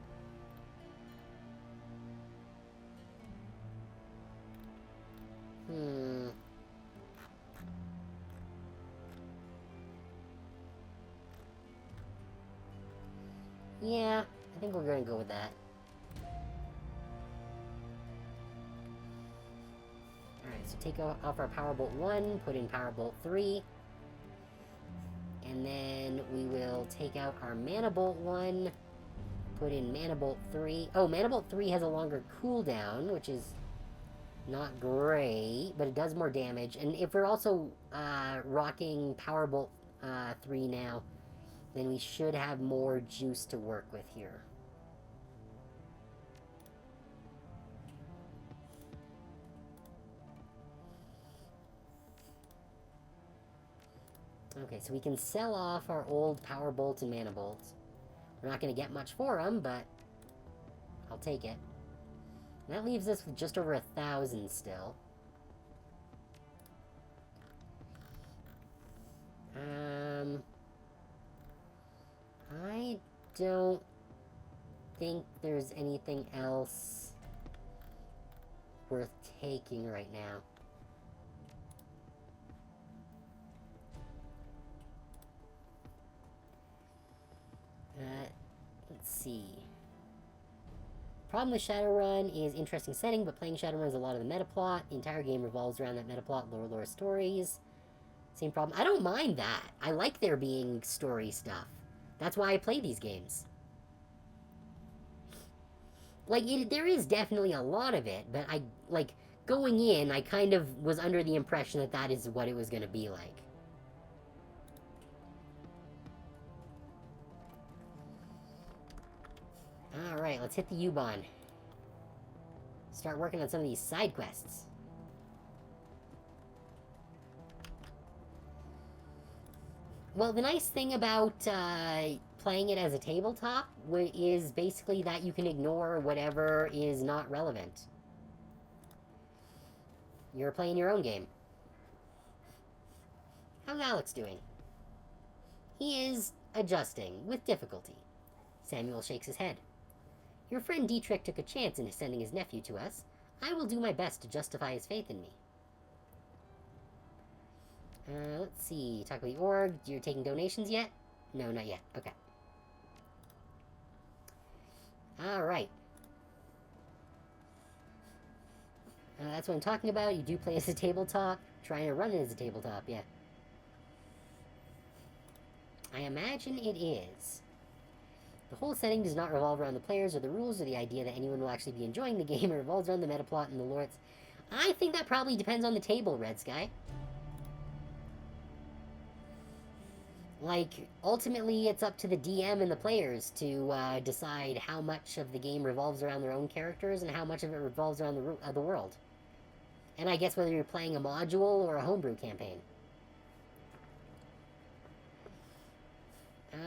Yeah, I think we're gonna go with that. Alright, so take off our Power Bolt 1, put in Power Bolt 3. And then we will take out our Mana Bolt 1, put in Mana Bolt 3. Oh, Mana Bolt 3 has a longer cooldown, which is not great, but it does more damage. And if we're also rocking Power Bolt 3 now, then we should have more juice to work with here. Okay, so we can sell off our old Power Bolts and Mana Bolts. We're not going to get much for them, but I'll take it. And that leaves us with just over 1,000 still. I don't think there's anything else worth taking right now. Let's see. Problem with Shadowrun is interesting setting, but playing Shadowrun is a lot of the meta plot. The entire game revolves around that meta plot, lore stories. Same problem. I don't mind that. I like there being story stuff. That's why I play these games. Like, there is definitely a lot of it, but going in, I kind of was under the impression that that is what it was going to be like. Alright, let's hit the U-Bahn. Start working on some of these side quests. Well, the nice thing about playing it as a tabletop is basically that you can ignore whatever is not relevant. You're playing your own game. How's Alex doing? He is adjusting, with difficulty. Samuel shakes his head. Your friend Dietrich took a chance in sending his nephew to us. I will do my best to justify his faith in me. Let's see. Talk about the org. You're taking donations yet? No, not yet. Okay. Alright. That's what I'm talking about. You do play as a tabletop. Trying to run it as a tabletop, yeah. I imagine it is. The whole setting does not revolve around the players or the rules or the idea that anyone will actually be enjoying the game. It revolves around the meta plot and the lore. I think that probably depends on the table, Red Sky. Like, ultimately, it's up to the DM and the players to decide how much of the game revolves around their own characters and how much of it revolves around the world. And I guess whether you're playing a module or a homebrew campaign.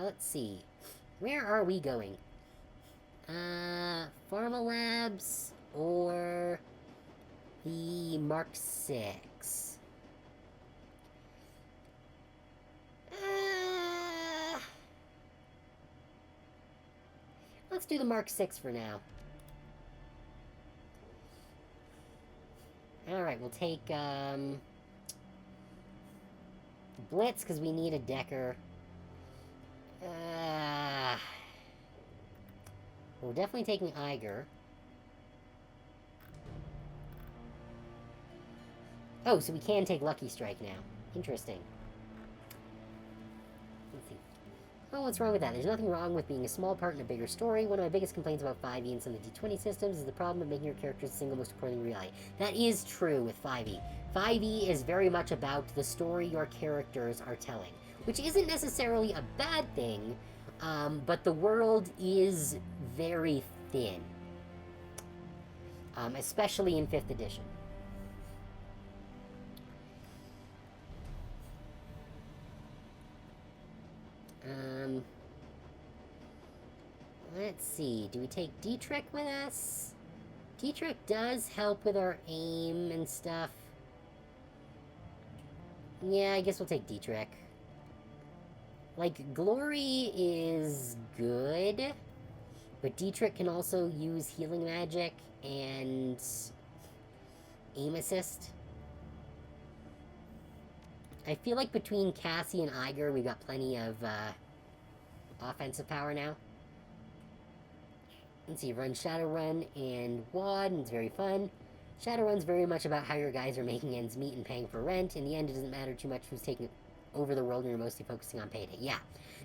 Let's see. Where are we going? Pharma Labs or the Mark 6? Let's do the Mark 6 for now. Alright, we'll take, Blitz, because we need a Decker. We're definitely taking Iger. Oh, so we can take Lucky Strike now. Interesting. Let's see. Oh, what's wrong with that? There's nothing wrong with being a small part in a bigger story. One of my biggest complaints about 5e and some of the D20 systems is the problem of making your characters the single most important reality. That is true with 5e. 5e is very much about the story your characters are telling, which isn't necessarily a bad thing, but the world is very thin, especially in 5th edition. Let's see, do we take Dietrich with us? Dietrich does help with our aim and stuff. Yeah, I guess we'll take Dietrich. Like, Glory is good, but Dietrich can also use healing magic and aim assist. I feel like between Cassie and Iger, we've got plenty of offensive power now. Let's see, run Shadowrun and WAD, and it's very fun. Shadowrun's very much about how your guys are making ends meet and paying for rent. In the end, it doesn't matter too much who's taking over the world, and you're mostly focusing on payday. Yeah,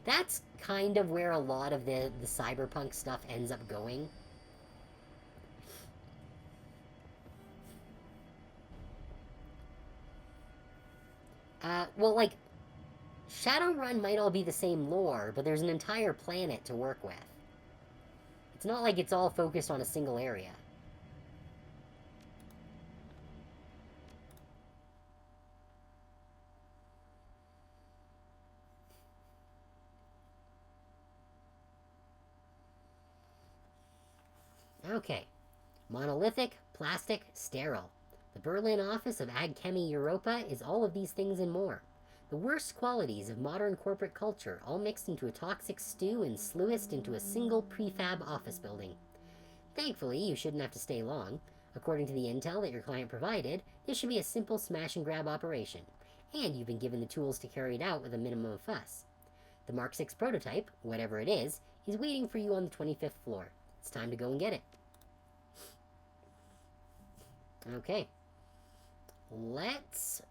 that's kind of where a lot of the cyberpunk stuff ends up going. Well, like, Shadowrun might all be the same lore, but there's an entire planet to work with. It's not like it's all focused on a single area. Okay. Monolithic, plastic, sterile. The Berlin office of Agchemy Europa is all of these things and more. The worst qualities of modern corporate culture, all mixed into a toxic stew and sluiced into a single prefab office building. Thankfully, you shouldn't have to stay long. According to the intel that your client provided, this should be a simple smash and grab operation, and you've been given the tools to carry it out with a minimum of fuss. The Mark 6 prototype, whatever it is waiting for you on the 25th floor. It's time to go and get it. Okay. Let's,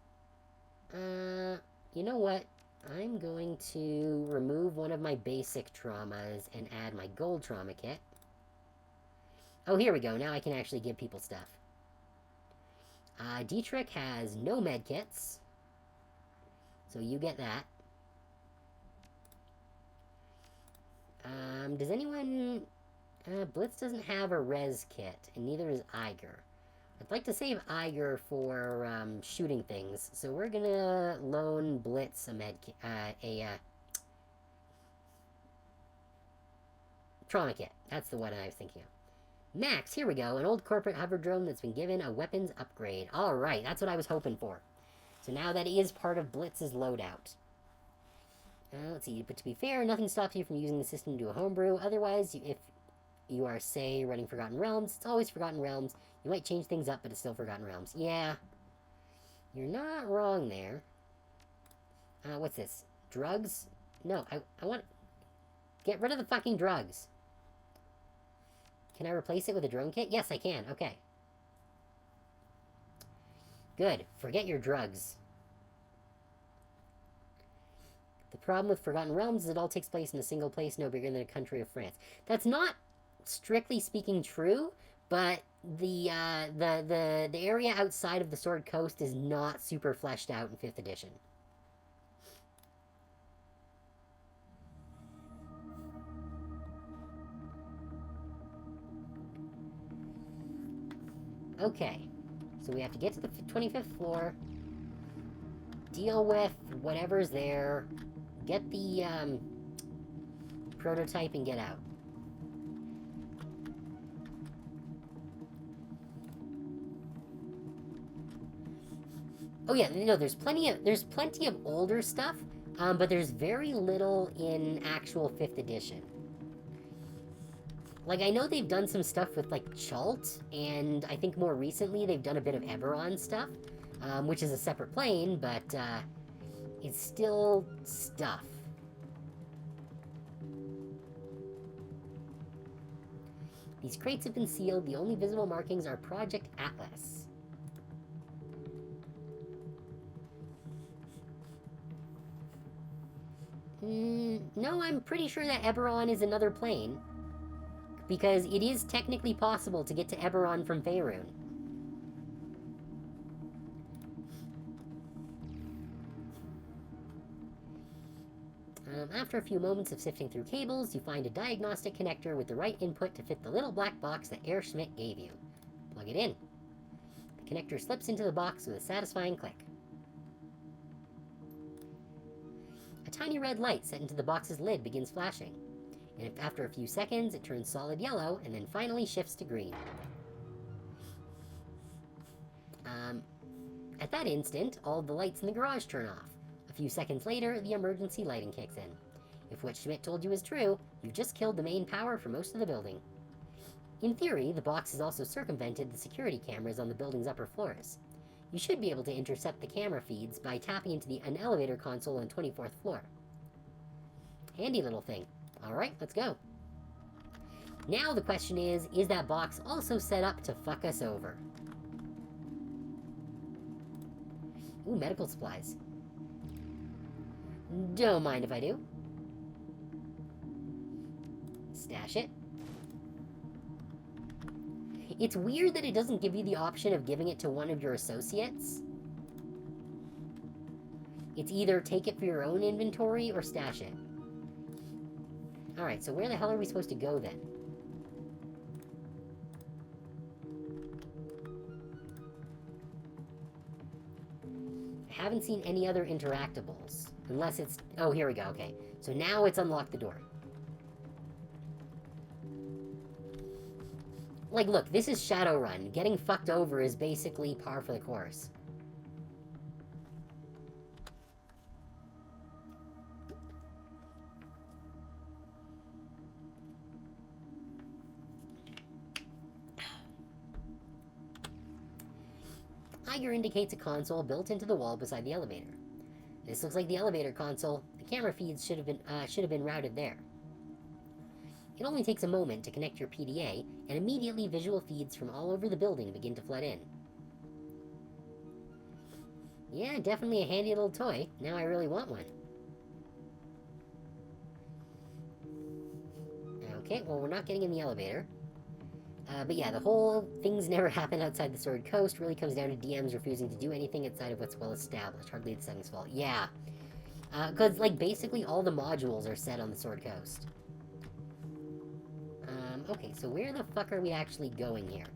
you know what? I'm going to remove one of my basic traumas and add my gold trauma kit. Oh, here we go. Now I can actually give people stuff. Dietrich has no med kits, so you get that. Does anyone... Blitz doesn't have a res kit, and neither does Iger. I'd like to save Iger for shooting things, so we're gonna loan Blitz a med kit, trauma kit. That's the one I was thinking of. Max, here we go, an old corporate hover drone that's been given a weapons upgrade. Alright, that's what I was hoping for. So now that is part of Blitz's loadout. Let's see, but to be fair, nothing stops you from using the system to do a homebrew. Otherwise, if you are, say, running Forgotten Realms, it's always Forgotten Realms. You might change things up, but it's still Forgotten Realms. Yeah, you're not wrong there. What's this? Drugs? No, I want... Get rid of the fucking drugs. Can I replace it with a drone kit? Yes, I can. Okay. Good. Forget your drugs. The problem with Forgotten Realms is it all takes place in a single place no bigger than a country of France. That's not strictly speaking true, but the area outside of the Sword Coast is not super fleshed out in 5th edition. Okay, so we have to get to the 25th floor, deal with whatever's there, get the prototype, and get out. Oh yeah, no, there's plenty of older stuff, but there's very little in actual 5th edition. Like, I know they've done some stuff with, like, Chult, and I think more recently they've done a bit of Eberron stuff, which is a separate plane, but, it's still stuff. These crates have been sealed. The only visible markings are Project Atlas. No, I'm pretty sure that Eberron is another plane. Because it is technically possible to get to Eberron from Faerun. After a few moments of sifting through cables, you find a diagnostic connector with the right input to fit the little black box that Herr Schmidt gave you. Plug it in. The connector slips into the box with a satisfying click. A tiny red light set into the box's lid begins flashing. And if after a few seconds, it turns solid yellow, and then finally shifts to green. At that instant, all the lights in the garage turn off. A few seconds later, the emergency lighting kicks in. If what Schmidt told you is true, you've just killed the main power for most of the building. In theory, the box has also circumvented the security cameras on the building's upper floors. You should be able to intercept the camera feeds by tapping into an elevator console on the 24th floor. Handy little thing. Alright, let's go. Now the question is that box also set up to fuck us over? Ooh, medical supplies. Don't mind if I do. Stash it. It's weird that it doesn't give you the option of giving it to one of your associates. It's either take it for your own inventory or stash it. Alright, so where the hell are we supposed to go then? I haven't seen any other interactables. Unless it's... Oh, here we go, okay. So now it's unlock the door. Like, look, this is Shadowrun. Getting fucked over is basically par for the course. Tiger indicates a console built into the wall beside the elevator. This looks like the elevator console. The camera feeds should have been routed there. It only takes a moment to connect your PDA, and immediately visual feeds from all over the building begin to flood in. Yeah, definitely a handy little toy. Now I really want one. Okay, well, we're not getting in the elevator. But yeah, the whole things never happen outside the Sword Coast really comes down to DMs refusing to do anything outside of what's well established. Hardly the setting's fault. Yeah. Because, like, basically all the modules are set on the Sword Coast. Okay, so where the fuck are we actually going here?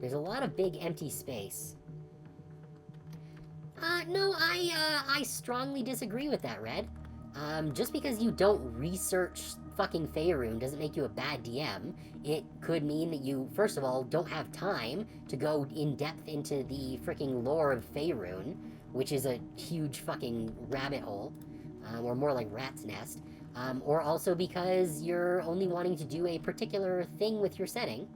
There's a lot of big empty space. No, I strongly disagree with that, Red. Just because you don't research fucking Faerun doesn't make you a bad DM. It could mean that you, first of all, don't have time to go in depth into the freaking lore of Faerun, which is a huge fucking rabbit hole, or more like rat's nest. Or also because you're only wanting to do a particular thing with your setting,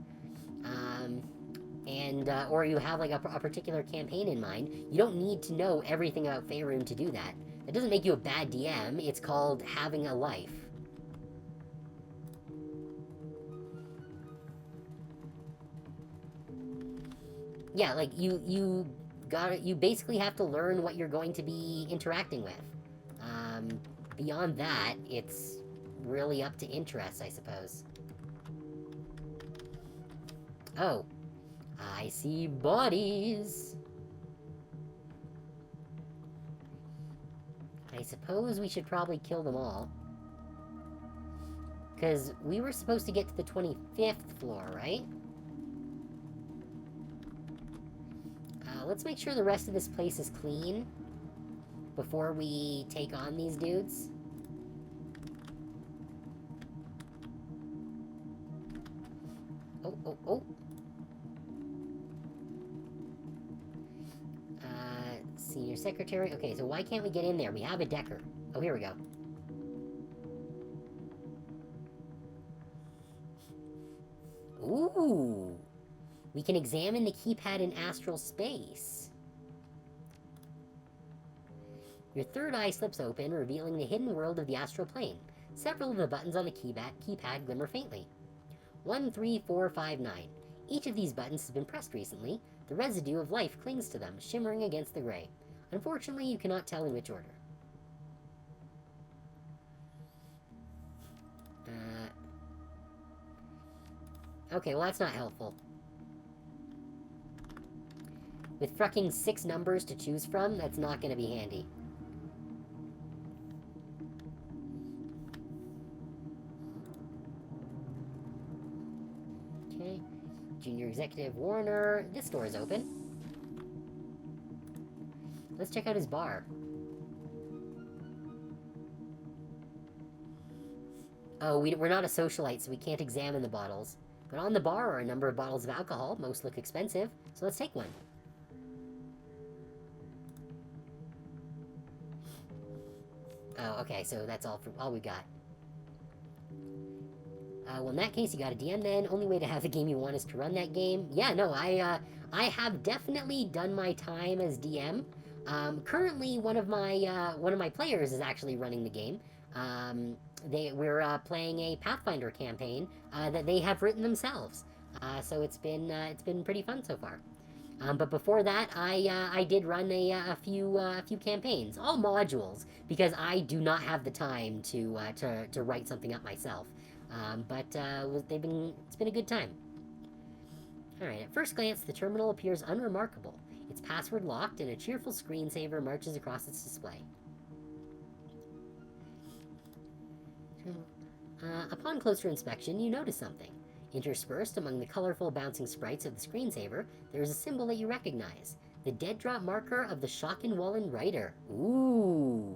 or you have like a particular campaign in mind. You don't need to know everything about Faerun to do that. That doesn't make you a bad DM, it's called having a life. Yeah, like, you basically have to learn what you're going to be interacting with. Beyond that, it's really up to interest, I suppose. Oh. I see bodies. I suppose we should probably kill them all. Because we were supposed to get to the 25th floor, right? Let's make sure the rest of this place is clean before we take on these dudes. Oh. Senior secretary. Okay, so why can't we get in there? We have a decker. Oh, here we go. Ooh! We can examine the keypad in astral space. Your third eye slips open, revealing the hidden world of the astral plane. Several of the buttons on the keypad glimmer faintly. 1, 3, 4, 5, 9. Each of these buttons has been pressed recently. The residue of life clings to them, shimmering against the gray. Unfortunately, you cannot tell in which order. Okay, well that's not helpful. With fucking 6 numbers to choose from, that's not gonna be handy. Okay. Junior Executive Warner. This door is open. Let's check out his bar. Oh, we're not a socialite, so we can't examine the bottles. But on the bar are a number of bottles of alcohol. Most look expensive, so let's take one. Oh, okay, so that's all we got. Well, in that case, you got a DM then. Only way to have the game you want is to run that game. Yeah, no, I have definitely done my time as DM. Currently, one of my players is actually running the game. We're playing a Pathfinder campaign that they have written themselves. So it's been pretty fun so far. But before that, I did run a few campaigns, all modules, because I do not have the time to write something up myself. It's been a good time. All right. At first glance, the terminal appears unremarkable. It's password locked, and a cheerful screensaver marches across its display. Upon closer inspection, you notice something. Interspersed among the colorful bouncing sprites of the screensaver, there is a symbol that you recognize. The dead drop marker of the Schockenwallen Rider. Ooh!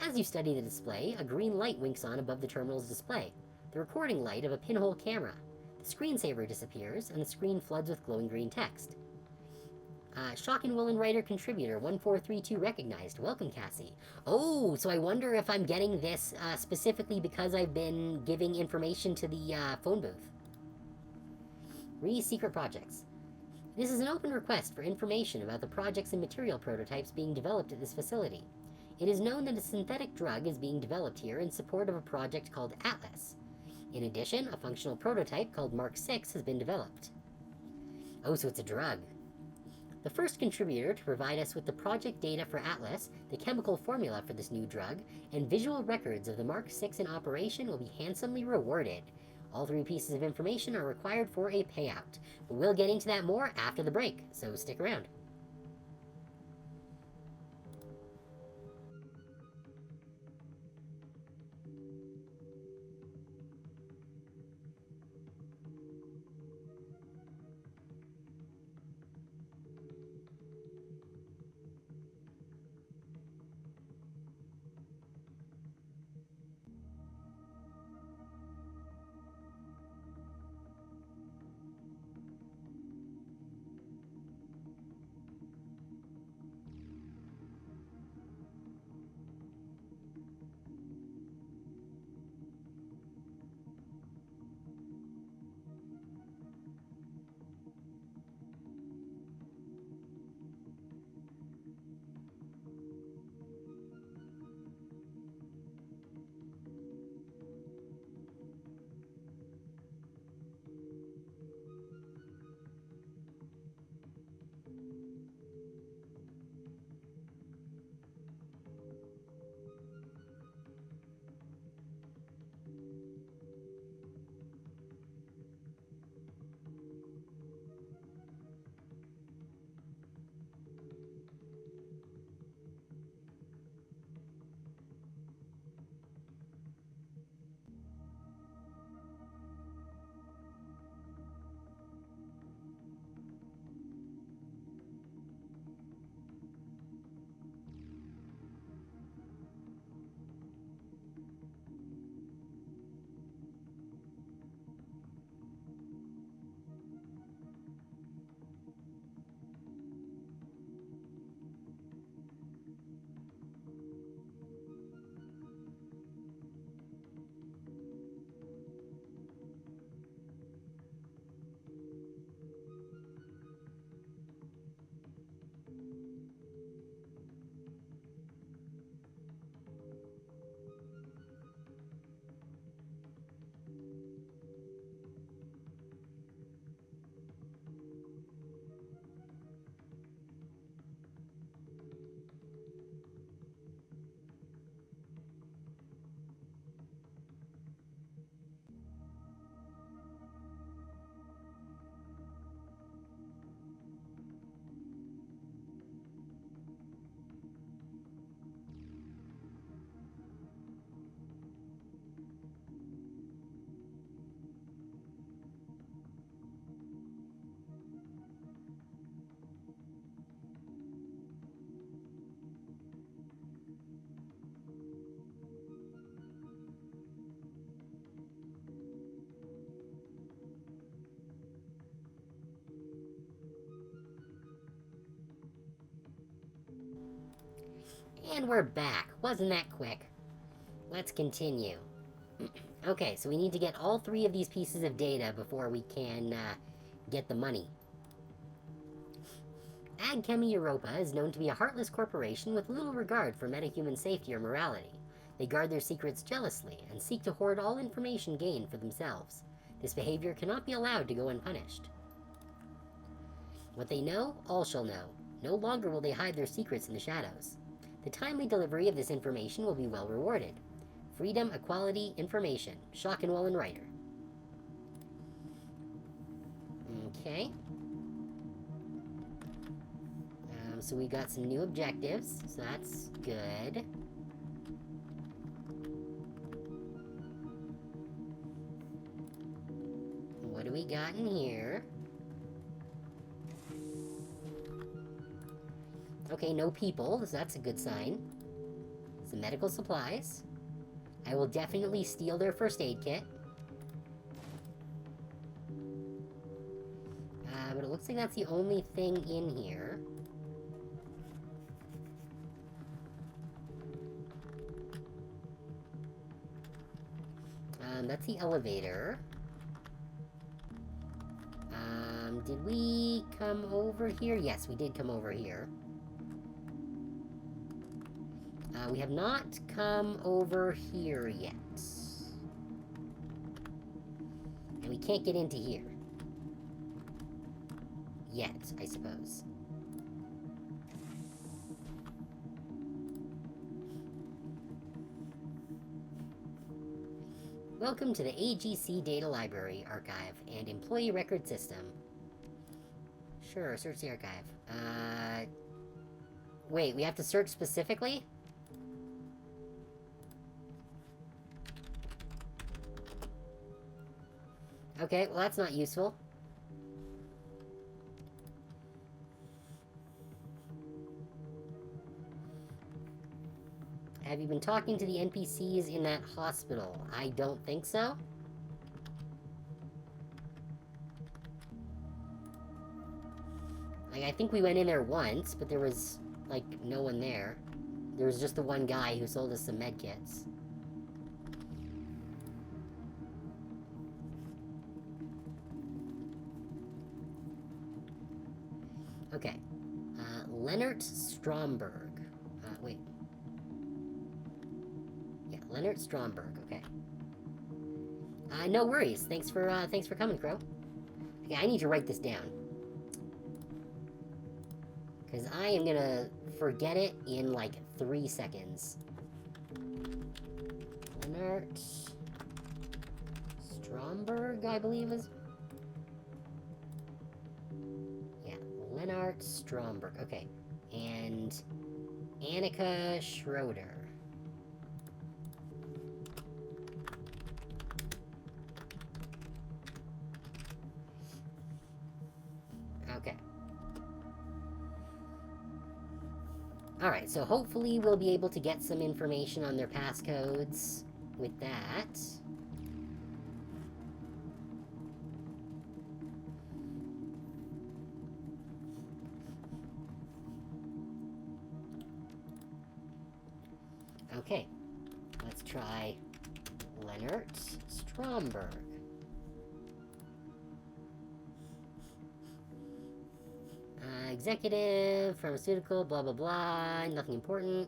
As you study the display, a green light winks on above the terminal's display, the recording light of a pinhole camera. The screensaver disappears, and the screen floods with glowing green text. Schockenwillen Writer Contributor 1432 recognized. Welcome, Cassie. Oh, so I wonder if I'm getting this specifically because I've been giving information to the phone booth. Secret projects. This is an open request for information about the projects and material prototypes being developed at this facility. It is known that a synthetic drug is being developed here in support of a project called Atlas. In addition, a functional prototype called Mark 6 has been developed. Oh, so it's a drug. The first contributor to provide us with the project data for Atlas, the chemical formula for this new drug, and visual records of the Mark 6 in operation will be handsomely rewarded. All 3 pieces of information are required for a payout, but we'll get into that more after the break, so stick around. we're back. Wasn't that quick? Let's continue. Okay, so we need to get all 3 of these pieces of data before we can, get the money. Ag Chemi Europa is known to be a heartless corporation with little regard for metahuman safety or morality. They guard their secrets jealously and seek to hoard all information gained for themselves. This behavior cannot be allowed to go unpunished. What they know, all shall know. No longer will they hide their secrets in the shadows. The timely delivery of this information will be well rewarded. Freedom, equality, information. Schockenwell and Ryder. Okay. So we got some new objectives, so that's good. What do we got in here? Okay, no people, so that's a good sign. Some medical supplies. I will definitely steal their first aid kit. But it looks like that's the only thing in here. That's the elevator. Did we come over here? Yes, we did come over here. We have not come over here yet. And we can't get into here. Yet, I suppose. Welcome to the AGC Data Library Archive and Employee Record System. Sure, search the archive. Wait, we have to search specifically? Okay, well that's not useful. Have you been talking to the NPCs in that hospital? I don't think so. Like, I think we went in there once, but there was, like, no one there. There was just the one guy who sold us some medkits. Okay. Leonard Stromberg. Wait. Yeah, Leonard Stromberg, okay. No worries. Thanks for coming, Crow. Okay, I need to write this down. Because I am gonna forget it in, like, 3 seconds. Leonard Stromberg, I believe is... Yeah, Leonard Stromberg, okay. And Annika Schroeder. Okay. Alright, so hopefully we'll be able to get some information on their passcodes with that. Okay, let's try Leonard Stromberg. Executive, pharmaceutical, blah blah blah, nothing important.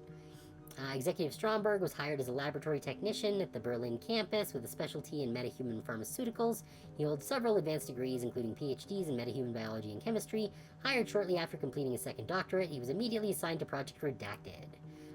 Executive Stromberg was hired as a laboratory technician at the Berlin campus with a specialty in metahuman pharmaceuticals. He holds several advanced degrees, including PhDs in metahuman biology and chemistry. Hired shortly after completing his second doctorate, he was immediately assigned to Project Redacted.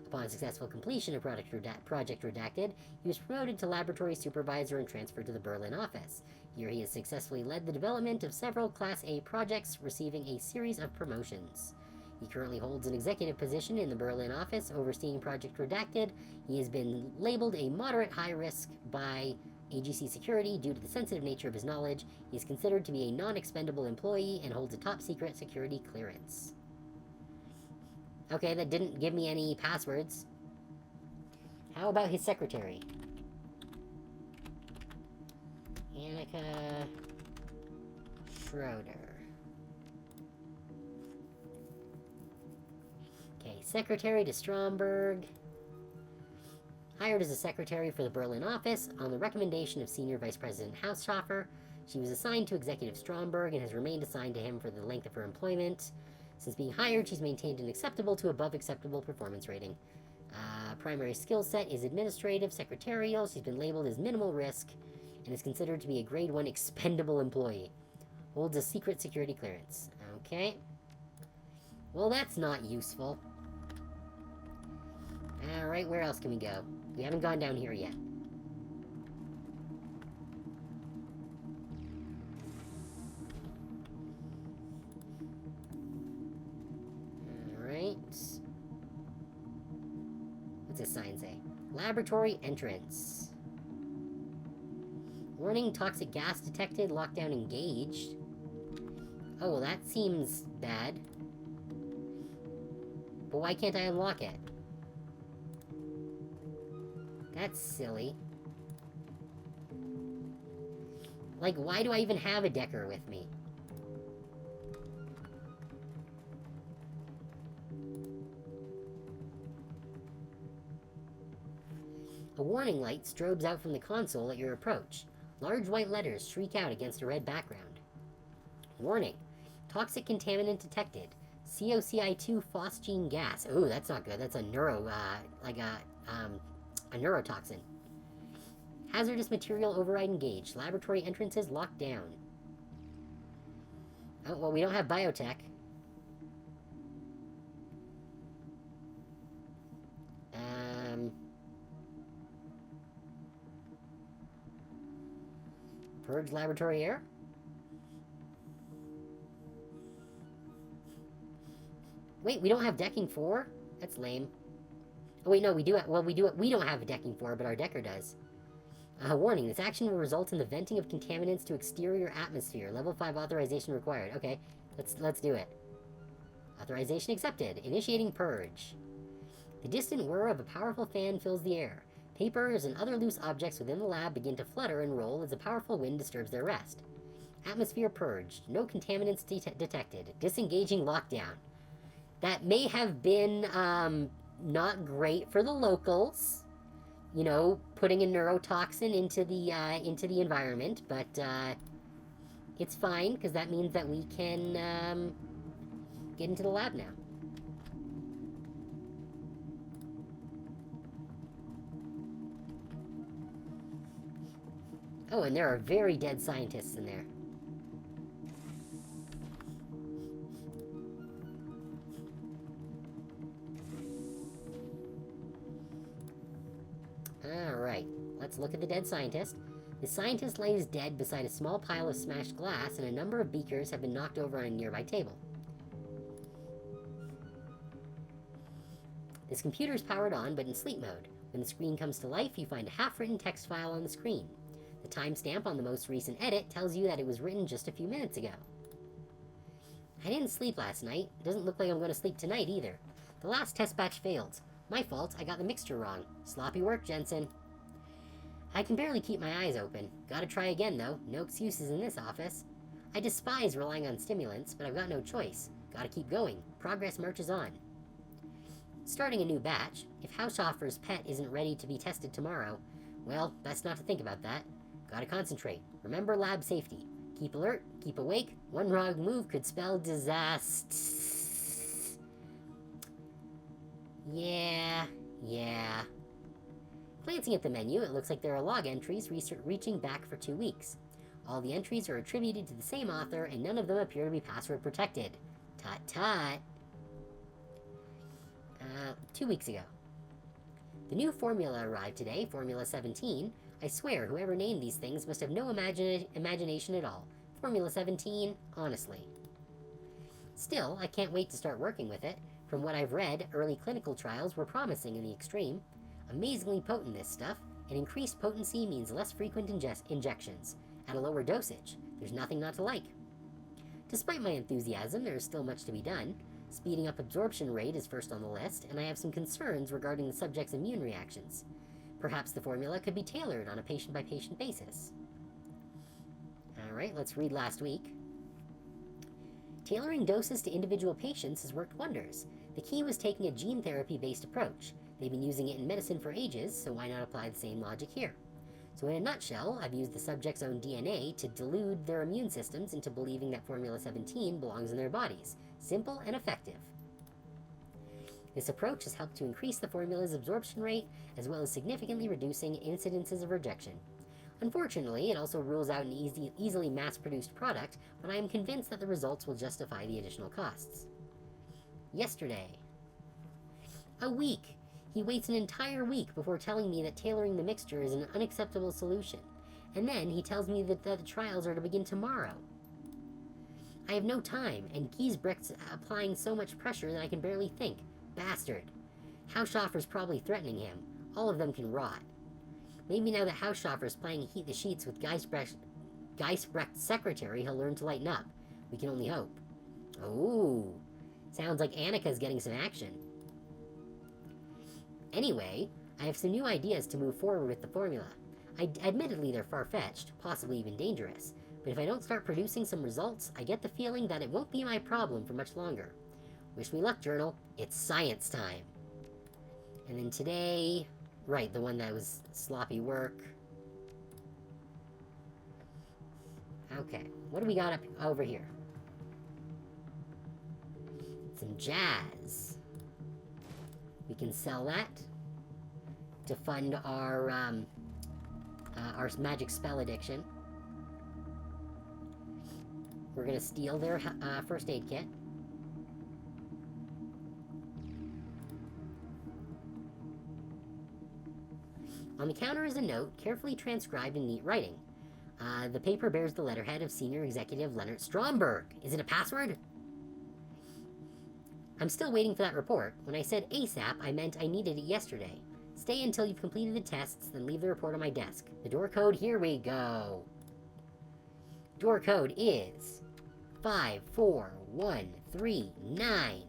Upon successful completion of Project Redacted, he was promoted to laboratory supervisor and transferred to the Berlin office. Here he has successfully led the development of several Class A projects, receiving a series of promotions. He currently holds an executive position in the Berlin office, overseeing Project Redacted. He has been labeled a moderate high risk by AGC Security due to the sensitive nature of his knowledge. He is considered to be a non-expendable employee and holds a top-secret security clearance. Okay, that didn't give me any passwords. How about his secretary? Annika Schroeder. Okay, secretary to Stromberg. Hired as a secretary for the Berlin office, on the recommendation of Senior Vice President Haushofer, she was assigned to Executive Stromberg and has remained assigned to him for the length of her employment. Since being hired, she's maintained an acceptable to above acceptable performance rating. Primary skill set is administrative, secretarial. She's been labeled as minimal risk and is considered to be a grade 1 expendable employee. Holds a secret security clearance. Okay. Well, that's not useful. Alright, where else can we go? We haven't gone down here yet. Alright. What's this sign say? Laboratory entrance. Warning, toxic gas detected, lockdown engaged. Oh, well, that seems bad. But why can't I unlock it? That's silly. Like, why do I even have a Decker with me? A warning light strobes out from the console at your approach. Large white letters shriek out against a red background. Warning. Toxic contaminant detected. COCI2 phosgene gas. Ooh, that's not good. That's a neurotoxin. Hazardous material override engaged. Laboratory entrances locked down. Oh, well, we don't have biotech. Purge laboratory air? Wait, we don't have decking 4? That's lame. Oh wait, no, we do have, well, we don't have a decking 4, but our Decker does. Warning, this action will result in the venting of contaminants to exterior atmosphere. Level 5 authorization required. Okay, let's do it. Authorization accepted. Initiating purge. The distant whir of a powerful fan fills the air. Papers and other loose objects within the lab begin to flutter and roll as a powerful wind disturbs their rest. Atmosphere purged. No contaminants detected. Disengaging lockdown. That may have been, not great for the locals. You know, putting a neurotoxin into the environment, but, it's fine, because that means that we can, get into the lab now. Oh, and there are very dead scientists in there. Alright, let's look at the dead scientist. The scientist lays dead beside a small pile of smashed glass, and a number of beakers have been knocked over on a nearby table. This computer is powered on, but in sleep mode. When the screen comes to life, you find a half-written text file on the screen. The timestamp on the most recent edit tells you that it was written just a few minutes ago. I didn't sleep last night. It doesn't look like I'm going to sleep tonight either. The last test batch failed. My fault, I got the mixture wrong. Sloppy work, Jensen. I can barely keep my eyes open. Gotta try again, though. No excuses in this office. I despise relying on stimulants, but I've got no choice. Gotta keep going. Progress marches on. Starting a new batch. If Haushofer's pet isn't ready to be tested tomorrow, well, best not to think about that. Gotta concentrate. Remember lab safety. Keep alert, keep awake. One wrong move could spell disaster. Yeah. Glancing at the menu, it looks like there are log entries reaching back for 2 weeks. All the entries are attributed to the same author, and none of them appear to be password protected. Tut. 2 weeks ago. The new formula arrived today, Formula 17. I swear, whoever named these things must have no imagination at all. Formula 17, honestly. Still, I can't wait to start working with it. From what I've read, early clinical trials were promising in the extreme. Amazingly potent, this stuff, and increased potency means less frequent injections. At a lower dosage, there's nothing not to like. Despite my enthusiasm, there is still much to be done. Speeding up absorption rate is first on the list, and I have some concerns regarding the subject's immune reactions. Perhaps the formula could be tailored on a patient-by-patient basis. Alright, let's read last week. Tailoring doses to individual patients has worked wonders. The key was taking a gene therapy-based approach. They've been using it in medicine for ages, so why not apply the same logic here? So in a nutshell, I've used the subject's own DNA to delude their immune systems into believing that Formula 17 belongs in their bodies. Simple and effective. This approach has helped to increase the formula's absorption rate, as well as significantly reducing incidences of rejection. Unfortunately, it also rules out an easily mass-produced product, but I am convinced that the results will justify the additional costs. Yesterday. A week! He waits an entire week before telling me that tailoring the mixture is an unacceptable solution, and then he tells me that the trials are to begin tomorrow. I have no time, and Giesbrecht's applying so much pressure that I can barely think. Bastard. Haushofer's probably threatening him. All of them can rot. Maybe now that Haushofer's playing Heat the Sheets with Giesbrecht's secretary, he'll learn to lighten up. We can only hope. Ooh. Sounds like Annika's getting some action. Anyway, I have some new ideas to move forward with the formula. Admittedly, they're far-fetched, possibly even dangerous, but if I don't start producing some results, I get the feeling that it won't be my problem for much longer. Wish me luck, Journal. It's science time. And then today... Right, the one that was sloppy work. Okay, what do we got up over here? Some jazz. We can sell that to fund our magic spell addiction. We're gonna steal their first aid kit. On the counter is a note, carefully transcribed in neat writing. The paper bears the letterhead of Senior Executive Leonard Stromberg. Is it a password? I'm still waiting for that report. When I said ASAP, I meant I needed it yesterday. Stay until you've completed the tests, then leave the report on my desk. The door code, here we go. Door code is 54139.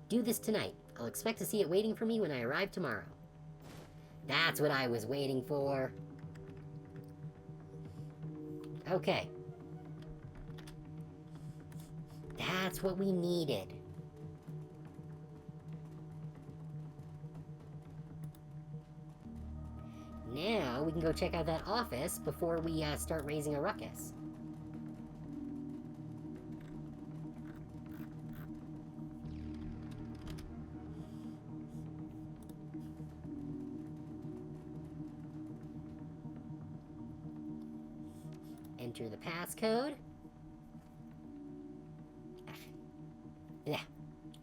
Do this tonight. I'll expect to see it waiting for me when I arrive tomorrow. That's what I was waiting for. Okay. That's what we needed. Now we can go check out that office before we start raising a ruckus. Enter the passcode. Yeah,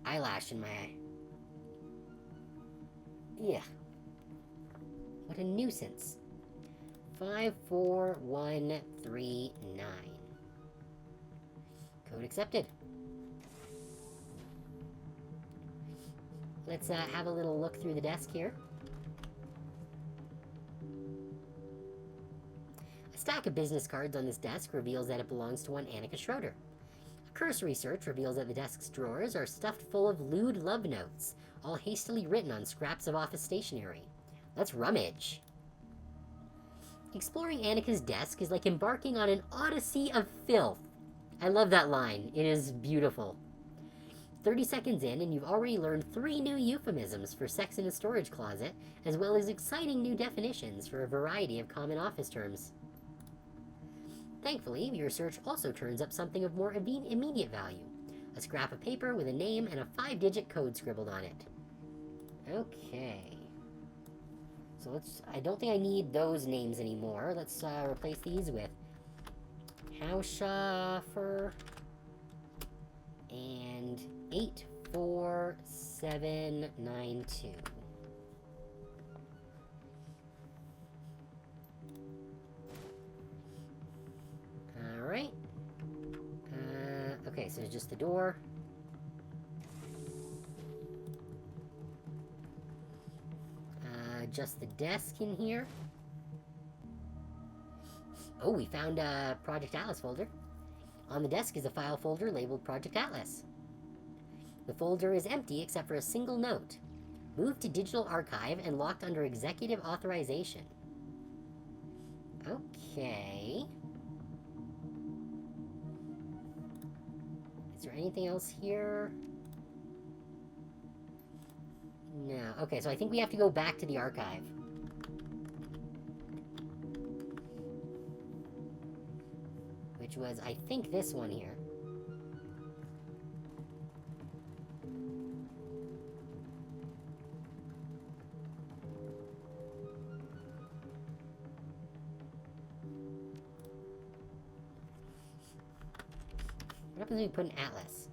eyelash in my eye. Yeah. What a nuisance. 54139. Code accepted. Let's have a little look through the desk here. A stack of business cards on this desk reveals that it belongs to one Annika Schroeder. A cursory search reveals that the desk's drawers are stuffed full of lewd love notes, all hastily written on scraps of office stationery. Let's rummage. Exploring Annika's desk is like embarking on an odyssey of filth. I love that line. It is beautiful. 30 seconds in, and you've already learned 3 new euphemisms for sex in a storage closet, as well as exciting new definitions for a variety of common office terms. Thankfully, your search also turns up something of more immediate value. A scrap of paper with a name and a 5-digit code scribbled on it. Okay. So I don't think I need those names anymore. Let's replace these with Haushofer and 84792. Alright. Okay, so it's just the door. Just the desk in here. Oh, we found a Project Atlas folder. On the desk is a file folder labeled Project Atlas. The folder is empty except for a single note. Moved to digital archive and locked under executive authorization. Okay. Is there anything else here? No. Okay, so I think we have to go back to the archive. Which was, I think, this one here. What happens if we put an atlas?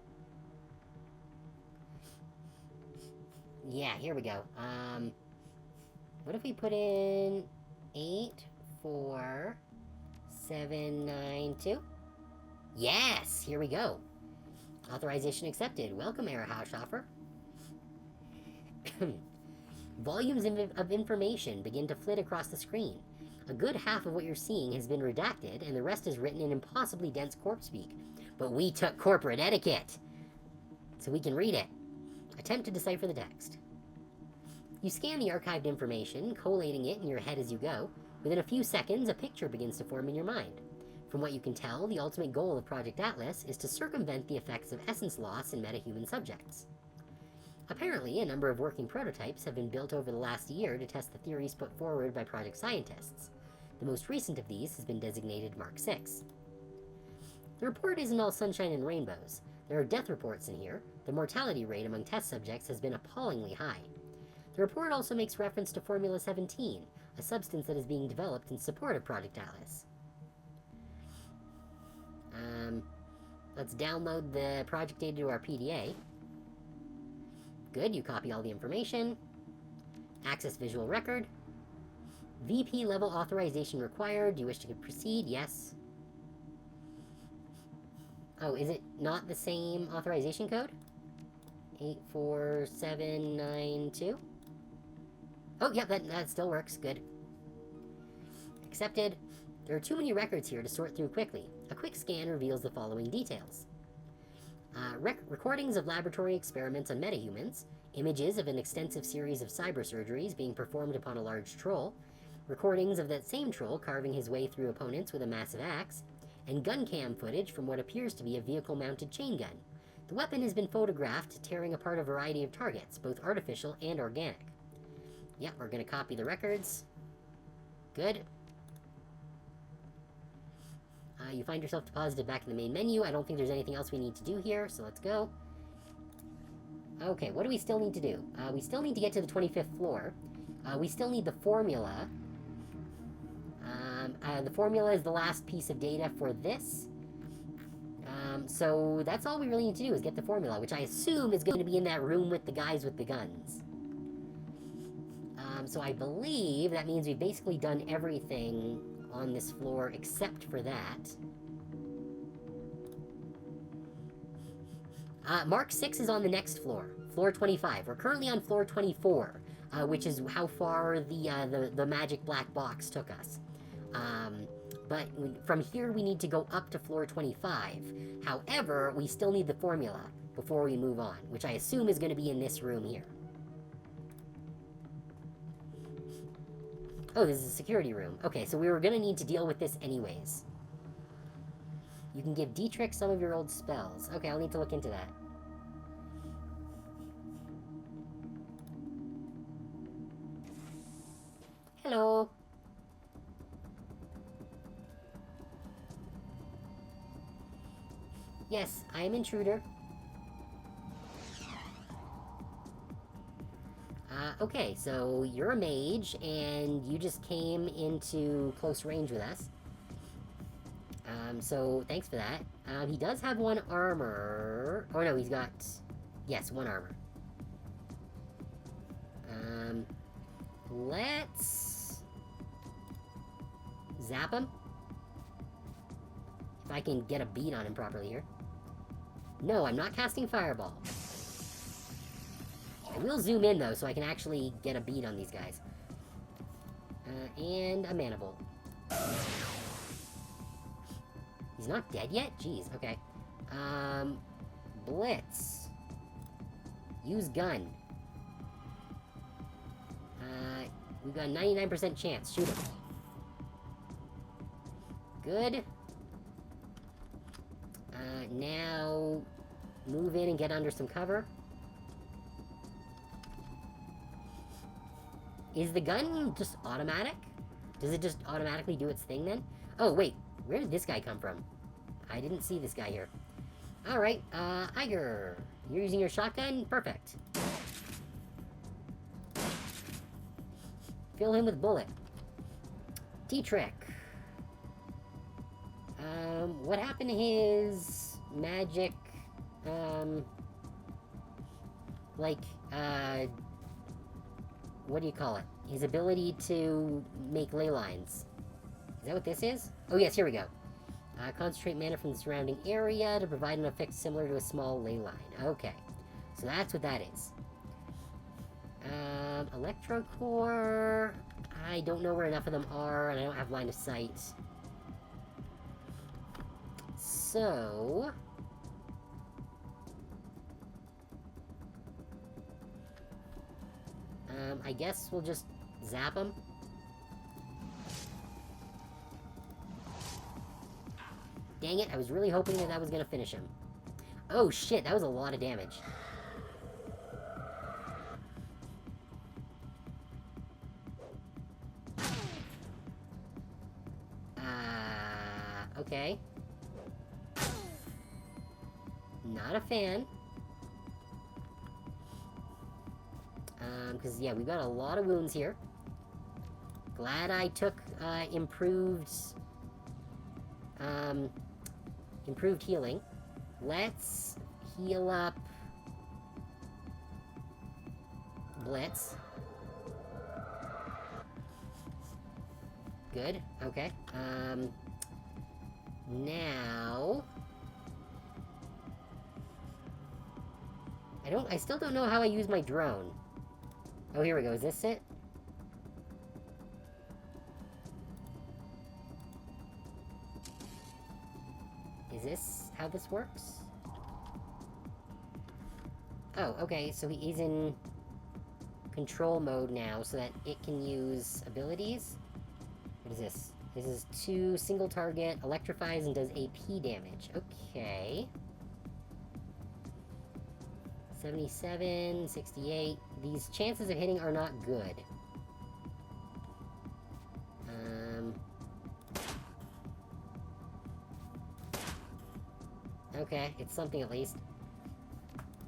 Yeah, here we go. What if we put in 84792? Yes, here we go. Authorization accepted. Welcome, Arahaushofer. Volumes of information begin to flit across the screen. A good half of what you're seeing has been redacted, and the rest is written in impossibly dense corp speak. But we took corporate etiquette, so we can read it. Attempt to decipher the text. You scan the archived information, collating it in your head as you go. Within a few seconds, a picture begins to form in your mind. From what you can tell, the ultimate goal of Project Atlas is to circumvent the effects of essence loss in metahuman subjects. Apparently, a number of working prototypes have been built over the last year to test the theories put forward by project scientists. The most recent of these has been designated Mark 6. The report isn't all sunshine and rainbows. There are death reports in here. The mortality rate among test subjects has been appallingly high. The report also makes reference to Formula 17, a substance that is being developed in support of Project Atlas. Let's download the project data to our PDA. Good, you copy all the information. Access visual record. VP level authorization required. Do you wish to proceed? Yes. Oh, is it not the same authorization code? 84792? Oh, yeah, that still works. Good. Accepted. There are too many records here to sort through quickly. A quick scan reveals the following details. Recordings of laboratory experiments on metahumans, images of an extensive series of cyber surgeries being performed upon a large troll, recordings of that same troll carving his way through opponents with a massive axe, and gun cam footage from what appears to be a vehicle-mounted chain gun. The weapon has been photographed tearing apart a variety of targets, both artificial and organic. Yep, we're going to copy the records. Good. You find yourself deposited back in the main menu. I don't think there's anything else we need to do here, so let's go. Okay, what do we still need to do? We still need to get to the 25th floor. We still need the formula. The formula is the last piece of data for this. So that's all we really need to do is get the formula, which I assume is going to be in that room with the guys with the guns. So I believe that means we've basically done everything on this floor except for that. Mark 6 is on the next floor, floor 25. We're currently on floor 24, which is how far the magic black box took us. But from here we need to go up to floor 25. However, we still need the formula before we move on, which I assume is going to be in this room here. Oh, this is a security room. Okay, so we were going to need to deal with this anyways. You can give Dietrich some of your old spells. Okay, I'll need to look into that. Hello. Yes, I am intruder. Okay, so you're a mage, and you just came into close range with us. So thanks for that. He does have one armor. Oh no, he's got... Yes, one armor. Let's... zap him. If I can get a beat on him properly here. No, I'm not casting Fireball. I will zoom in, though, so I can actually get a beat on these guys. And a Mana Bolt. He's not dead yet? Jeez, okay. Blitz. Use gun. We've got a 99% chance. Shoot him. Good. Now... move in and get under some cover. Is the gun just automatic? Does it just automatically do its thing then? Oh, wait. Where did this guy come from? I didn't see this guy here. Alright, Iger. You're using your shotgun? Perfect. Fill him with bullet. T-Trick. What happened to his magic, what do you call it? His ability to make ley lines. Is that what this is? Oh yes, here we go. Concentrate mana from the surrounding area to provide an effect similar to a small ley line. Okay. So that's what that is. Electrocore... I don't know where enough of them are, and I don't have line of sight. So... I guess we'll just zap them. Dang it, I was really hoping that was gonna finish him. Oh shit, that was a lot of damage. Okay. Not a fan. Because, yeah, we've got a lot of wounds here. Glad I took, improved healing. Let's heal up Blitz. Good, okay. Now... I still don't know how I use my drone. Oh, here we go. Is this it? Is this how this works? Oh, okay, so he's in control mode now, so that it can use abilities? What is this? This is 2 single target, electrifies, and does AP damage. Okay. 77, 68. These chances of hitting are not good. Okay, it's something at least.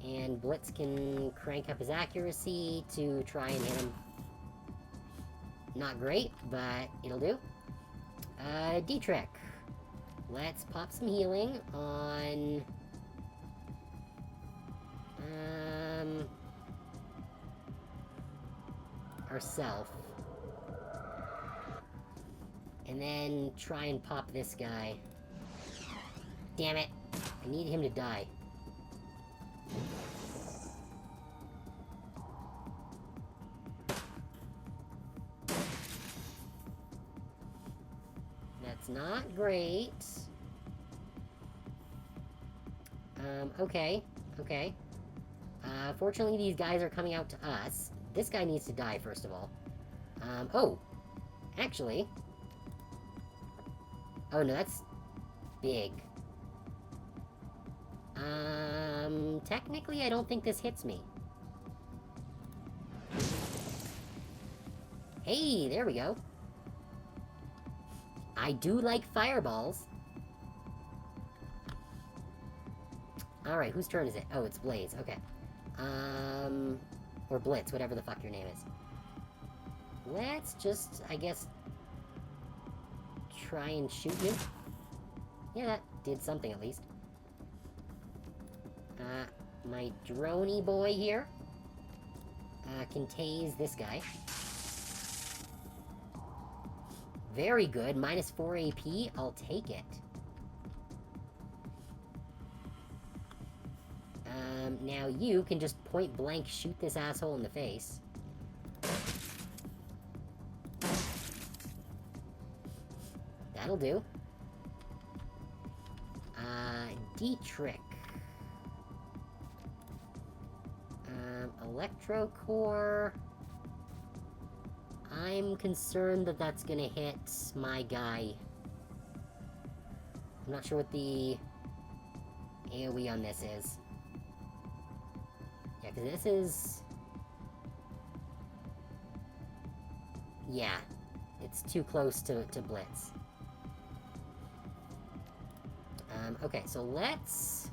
And Blitz can crank up his accuracy to try and hit him. Not great, but it'll do. D-Trick. Let's pop some healing on... ourself. And then try and pop this guy. Damn it. I need him to die. That's not great. Okay. Okay. Fortunately, these guys are coming out to us. This guy needs to die, first of all. Oh! Actually... Oh, no, that's... big. Technically, I don't think this hits me. Hey, there we go. I do like fireballs. Alright, whose turn is it? Oh, it's Blaze, okay. Or Blitz, whatever the fuck your name is. Let's just, I guess, try and shoot him. Yeah, that did something at least. My droney boy here can tase this guy. Very good, minus 4 AP, I'll take it. Now you can just point blank shoot this asshole in the face. That'll do. D-Trick. Electrocore. I'm concerned that that's gonna hit my guy. I'm not sure what the AoE on this is. Yeah, because this is... Yeah. It's too close to Blitz. Okay, so let's...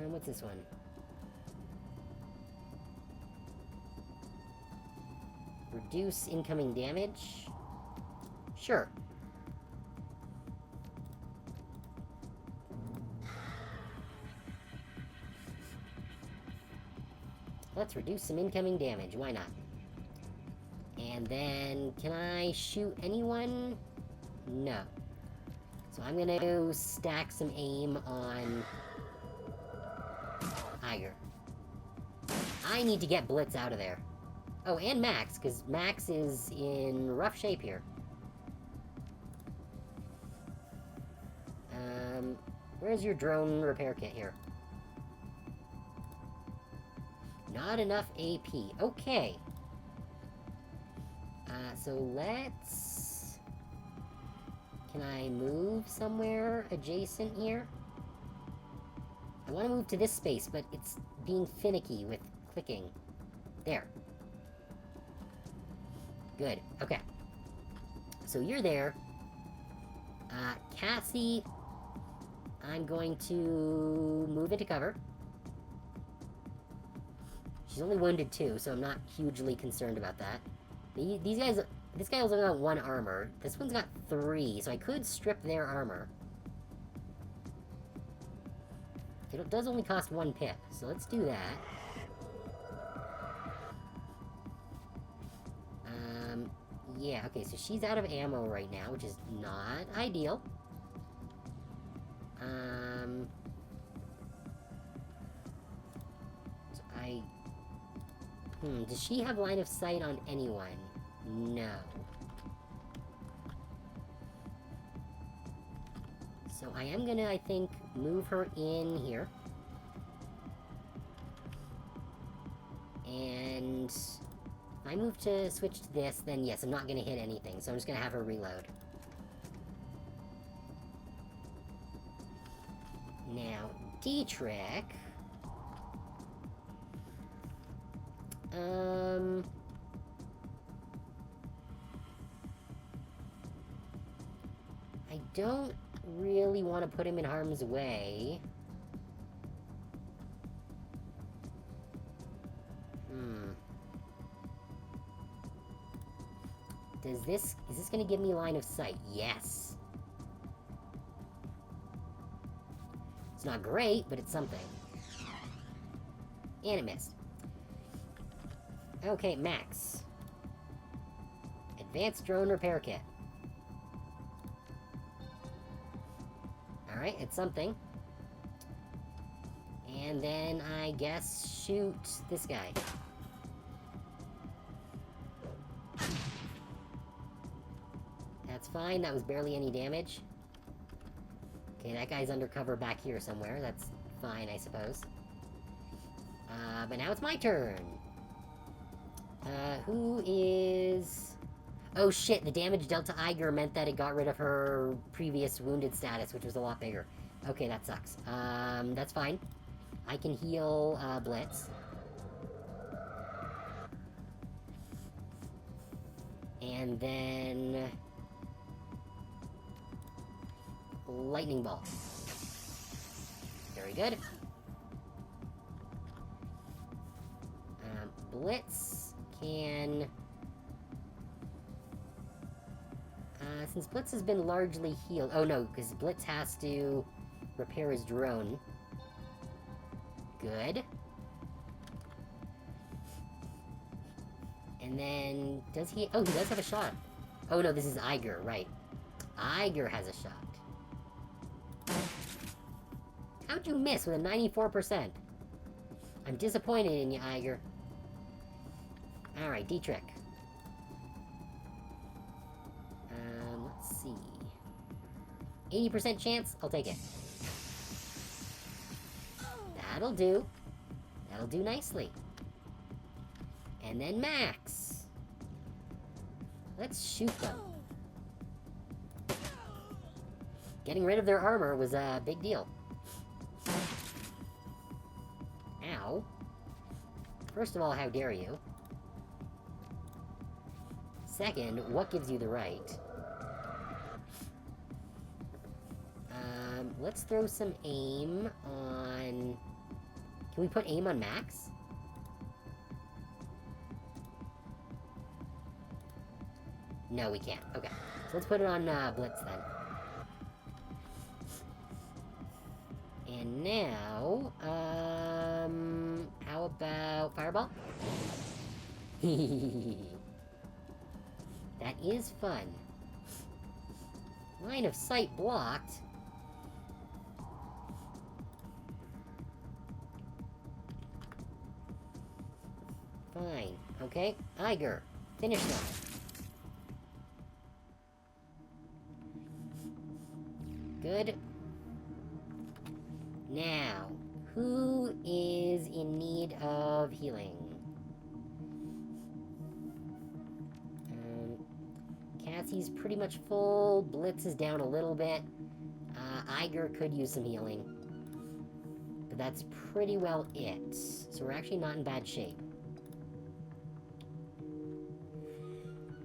what's this one? Reduce incoming damage? Sure. Let's reduce some incoming damage, why not? And then, can I shoot anyone? No. So I'm gonna stack some aim on... Iger. I need to get Blitz out of there. Oh, and Max, because Max is in rough shape here. Where's your drone repair kit here? Not enough AP. Okay. So let's... Can I move somewhere adjacent here? I want to move to this space, but it's being finicky with clicking. There. Good. Okay. So you're there. Cassie, I'm going to move into cover. She's only wounded 2, so I'm not hugely concerned about that. These guys... This guy only got 1 armor. This one's got 3, so I could strip their armor. It does only cost 1 pip, so let's do that. Yeah, okay, so she's out of ammo right now, which is not ideal. So does she have line of sight on anyone? No. So I am gonna, I think, move her in here. And... if I move to switch to this, then yes, I'm not gonna hit anything, so I'm just gonna have her reload. Now, D-Trick... I don't really want to put him in harm's way. Is this gonna give me line of sight? Yes. It's not great, but it's something. And it missed. Okay, Max. Advanced drone repair kit. Alright, it's something. And then, I guess, shoot this guy. That's fine, that was barely any damage. Okay, that guy's undercover back here somewhere. That's fine, I suppose. But now it's my turn. Who is... Oh shit, the damage dealt to Iger meant that it got rid of her previous wounded status, which was a lot bigger. Okay, that sucks. That's fine. I can heal, Blitz. And then... Lightning Ball. Very good. Blitz can... since Blitz has been largely healed... Oh no, because Blitz has to repair his drone. Good. And then... Does he... Oh, he does have a shot. Oh no, this is Iger, right. Iger has a shot. How'd you miss with a 94%? I'm disappointed in you, Iger. Alright, D-Trick. Let's see. 80% chance? I'll take it. That'll do. That'll do nicely. And then Max. Let's shoot them. Getting rid of their armor was a big deal. Ow. First of all, how dare you? Second, what gives you the right? Let's throw some aim on... Can we put aim on max? No, we can't. Okay. So let's put it on Blitz then. And now, how about Fireball? That is fun. Line of sight blocked. Fine. Okay. Iger. Finish them. Good. Now, who is in need of healing? Cassie's pretty much full. Blitz is down a little bit. Iger could use some healing. But that's pretty well it. So we're actually not in bad shape.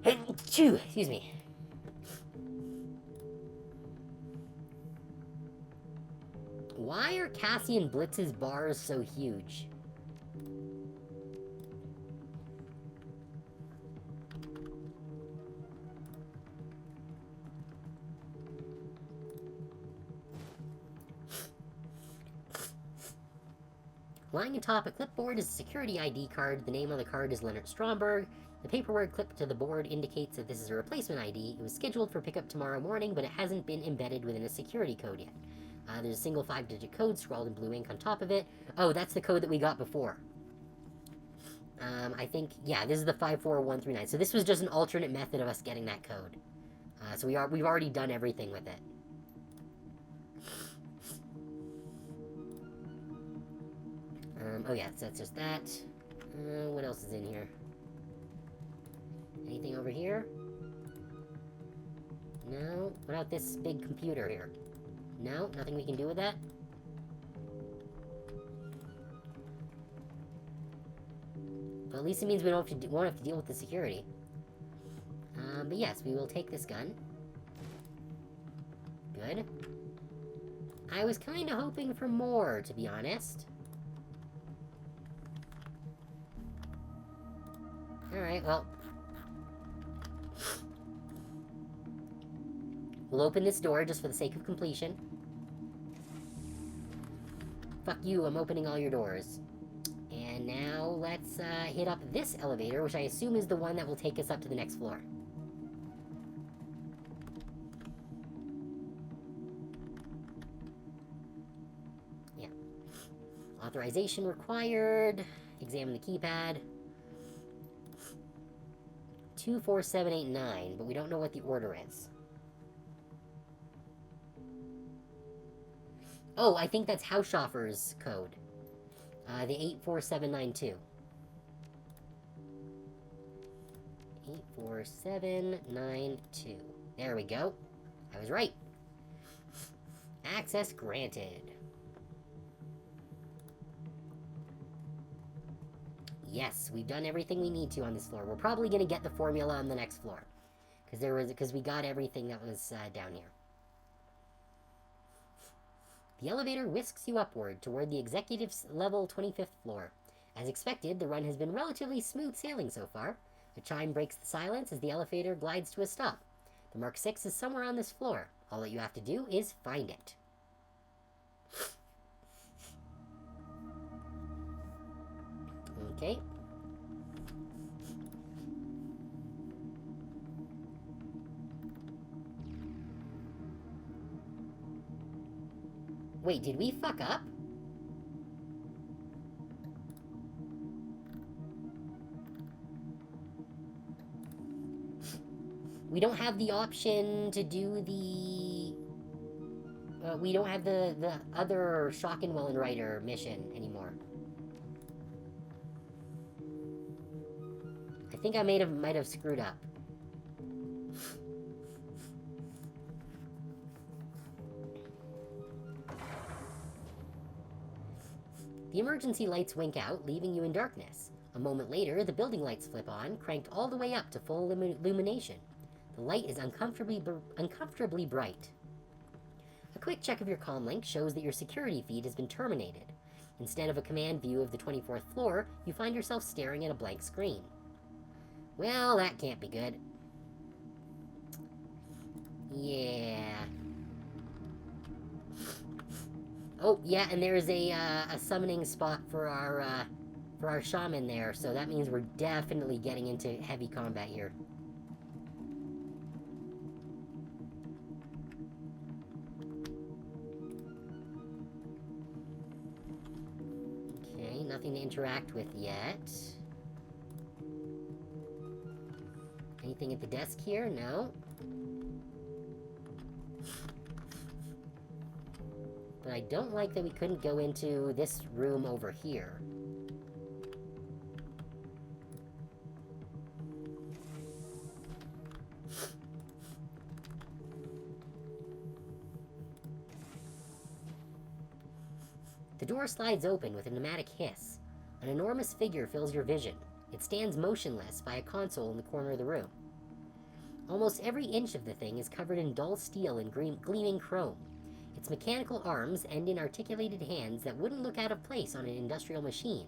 Excuse me. Why are Cassie and Blitz's bars so huge? Lying atop a clipboard is a security ID card. The name on the card is Leonard Stromberg. The paperwork clipped to the board indicates that this is a replacement ID. It was scheduled for pickup tomorrow morning, but it hasn't been embedded within a security code yet. There's a single 5-digit code scrawled in blue ink on top of it. Oh, that's the code that we got before. I think, yeah, this is the 54139. So this was just an alternate method of us getting that code. So we've already done everything with it. Oh yeah, so that's just that. What else is in here? Anything over here? No? What about this big computer here? No? Nothing we can do with that? Well, at least it means we won't have to deal with the security. But yes, we will take this gun. Good. I was kind of hoping for more, to be honest. Alright, well. We'll open this door just for the sake of completion. Fuck you, I'm opening all your doors. And now let's hit up this elevator, which I assume is the one that will take us up to the next floor. Yeah. Authorization required. Examine the keypad. 24789, but we don't know what the order is. Oh, I think that's Haushofer's code. The 84792. 84792. There we go. I was right. Access granted. Yes, we've done everything we need to on this floor. We're probably going to get the formula on the next floor. Because we got everything that was down here. The elevator whisks you upward toward the executive's level 25th floor. As expected, the run has been relatively smooth sailing so far. A chime breaks the silence as the elevator glides to a stop. The Mark 6 is somewhere on this floor. All that you have to do is find it. Okay. Wait, did we fuck up? We don't have the option to do the... we don't have the other Schockenwellenreiter mission anymore. I think I might have screwed up. The emergency lights wink out, leaving you in darkness. A moment later, the building lights flip on, cranked all the way up to full illumination. The light is uncomfortably bright. A quick check of your comm link shows that your security feed has been terminated. Instead of a command view of the 24th floor, you find yourself staring at a blank screen. Well, that can't be good. Yeah. Oh, yeah, and there's a summoning spot for our shaman there, so that means we're definitely getting into heavy combat here. Okay, nothing to interact with yet. Anything at the desk here? No. But I don't like that we couldn't go into this room over here. The door slides open with a pneumatic hiss. An enormous figure fills your vision. It stands motionless by a console in the corner of the room. Almost every inch of the thing is covered in dull steel and gleaming chrome. Its mechanical arms end in articulated hands that wouldn't look out of place on an industrial machine.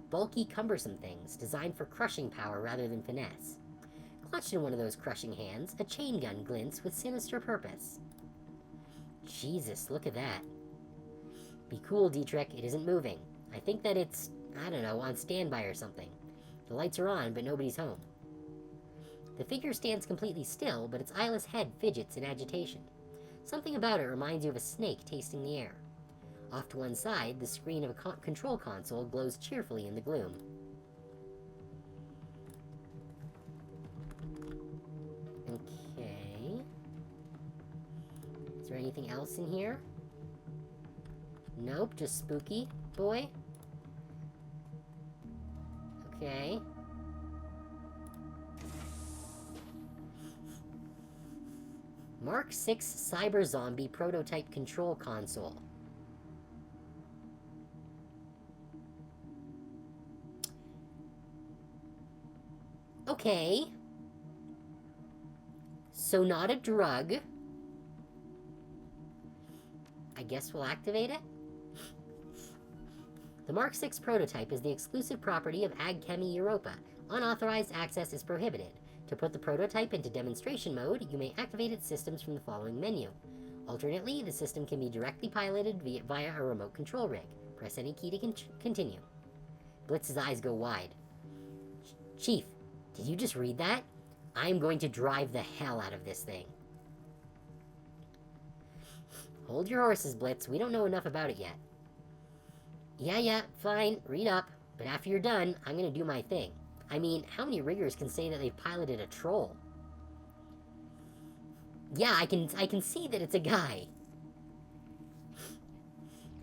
Bulky, cumbersome things designed for crushing power rather than finesse. Clutched in one of those crushing hands, a chain gun glints with sinister purpose. Jesus, look at that. Be cool, Dietrich, it isn't moving. I think that it's, I don't know, on standby or something. The lights are on, but nobody's home. The figure stands completely still, but its eyeless head fidgets in agitation. Something about it reminds you of a snake tasting the air. Off to one side, the screen of a control console glows cheerfully in the gloom. Okay. Is there anything else in here? Nope, just spooky boy. Okay. Mark 6 Cyber Zombie Prototype Control Console. Okay. So not a drug. I guess we'll activate it. The Mark 6 prototype is the exclusive property of AgChemi Europa. Unauthorized access is prohibited. To put the prototype into demonstration mode, you may activate its systems from the following menu. Alternately, the system can be directly piloted via a remote control rig. Press any key to continue. Blitz's eyes go wide. Chief, did you just read that? I'm going to drive the hell out of this thing. Hold your horses, Blitz. We don't know enough about it yet. Yeah, fine, read up. But after you're done, I'm gonna do my thing. I mean, how many riggers can say that they've piloted a troll? Yeah, I can see that it's a guy.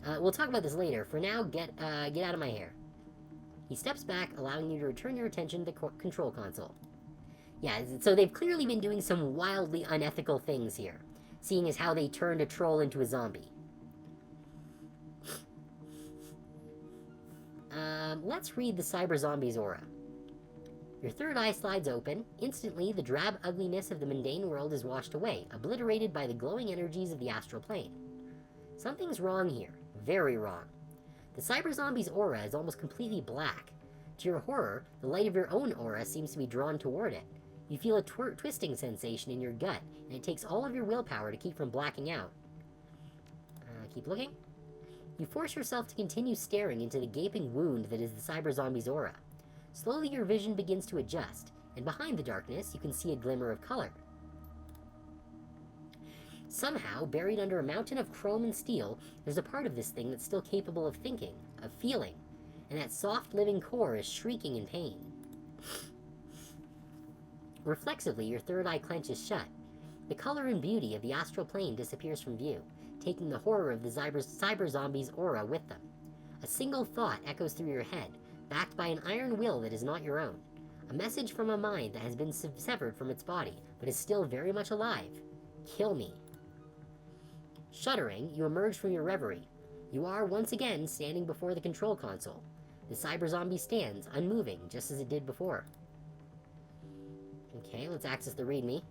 We'll talk about this later. For now, get out of my hair. He steps back, allowing you to return your attention to the control console. Yeah, so they've clearly been doing some wildly unethical things here, seeing as how they turned a troll into a zombie. Let's read the cyber zombie's aura. Your third eye slides open. Instantly, the drab ugliness of the mundane world is washed away, obliterated by the glowing energies of the astral plane. Something's wrong here. Very wrong. The cyber zombie's aura is almost completely black. To your horror, the light of your own aura seems to be drawn toward it. You feel a twisting sensation in your gut, and it takes all of your willpower to keep from blacking out. Keep looking. You force yourself to continue staring into the gaping wound that is the cyber zombie's aura. Slowly your vision begins to adjust, and behind the darkness you can see a glimmer of color. Somehow, buried under a mountain of chrome and steel, there's a part of this thing that's still capable of thinking, of feeling, and that soft living core is shrieking in pain. Reflexively, your third eye clenches shut. The color and beauty of the astral plane disappears from view, taking the horror of the cyber zombie's aura with them. A single thought echoes through your head, backed by an iron will that is not your own. A message from a mind that has been severed from its body, but is still very much alive. Kill me. Shuddering, you emerge from your reverie. You are, once again, standing before the control console. The cyber zombie stands, unmoving, just as it did before. Okay, let's access the README.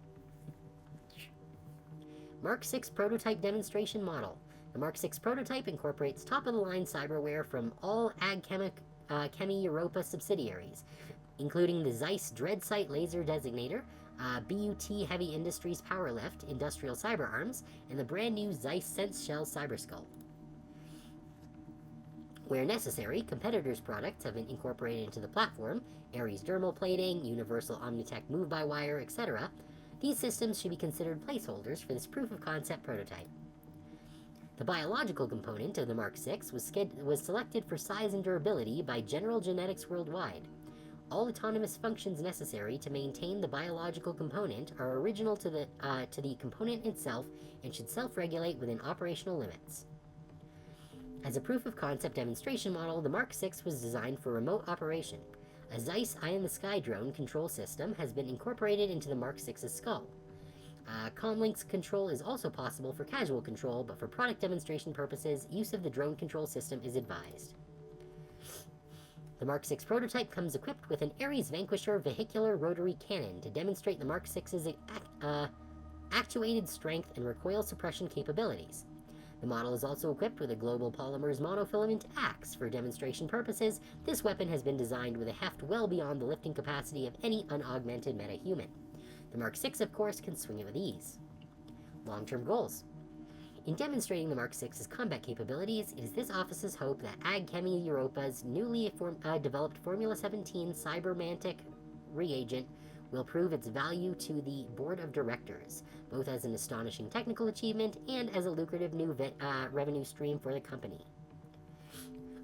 Mark 6 Prototype Demonstration Model. The Mark 6 prototype incorporates top-of-the-line cyberware from all Chemi Europa subsidiaries, including the Zeiss Dreadsight Laser Designator, BUT Heavy Industries Powerlift Industrial Cyberarms, and the brand new Zeiss Sense Shell Cyberskull. Where necessary, competitors' products have been incorporated into the platform, Ares dermal plating, Universal Omnitech move-by-wire, etc. These systems should be considered placeholders for this proof-of-concept prototype. The biological component of the Mark 6 was selected for size and durability by General Genetics Worldwide. All autonomous functions necessary to maintain the biological component are original to the component itself and should self-regulate within operational limits. As a proof-of-concept demonstration model, the Mark 6 was designed for remote operation. A Zeiss eye-in-the-sky drone control system has been incorporated into the Mark 6's skull. Comlink's control is also possible for casual control, but for product demonstration purposes, use of the drone control system is advised. The Mark 6 prototype comes equipped with an Ares Vanquisher vehicular rotary cannon to demonstrate the Mark 6's actuated strength and recoil suppression capabilities. The model is also equipped with a Global Polymers monofilament axe. For demonstration purposes, this weapon has been designed with a heft well beyond the lifting capacity of any unaugmented metahuman. The Mark 6, of course, can swing it with ease. Long-term goals. In demonstrating the Mark 6's combat capabilities, it is this office's hope that Chemi Europa's newly developed Formula 17 Cybermantic reagent will prove its value to the Board of Directors, both as an astonishing technical achievement and as a lucrative new revenue stream for the company.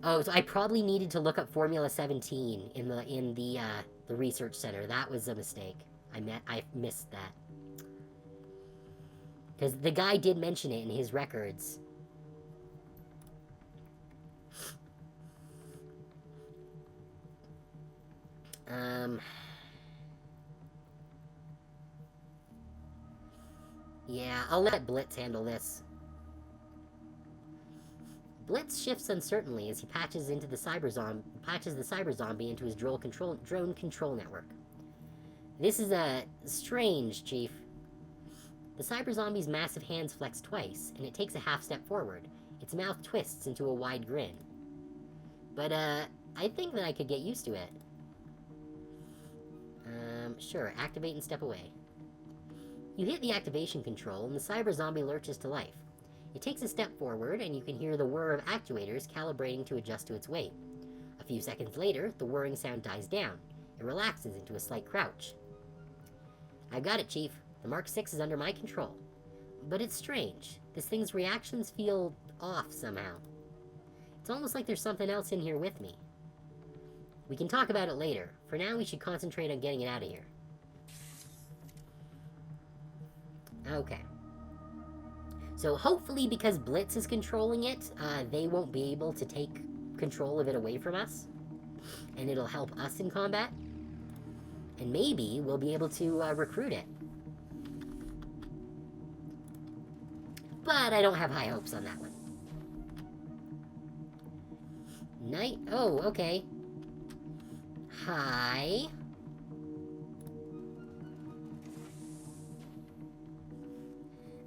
Oh, so I probably needed to look up Formula 17 in the research center. That was a mistake. I missed that. Because the guy did mention it in his records. Yeah, I'll let Blitz handle this. Blitz shifts uncertainly as he patches the cyber zombie into his drone control network. This is strange, Chief. The cyber zombie's massive hands flex twice, and it takes a half step forward. Its mouth twists into a wide grin. But, I think that I could get used to it. Sure, activate and step away. You hit the activation control, and the cyber zombie lurches to life. It takes a step forward, and you can hear the whir of actuators calibrating to adjust to its weight. A few seconds later, the whirring sound dies down. It relaxes into a slight crouch. I've got it, Chief. The Mark 6 is under my control. But it's strange. This thing's reactions feel off somehow. It's almost like there's something else in here with me. We can talk about it later. For now, we should concentrate on getting it out of here. Okay. So hopefully because Blitz is controlling it, they won't be able to take control of it away from us. And it'll help us in combat. And maybe we'll be able to recruit it. But I don't have high hopes on that one. Oh, okay. Hi.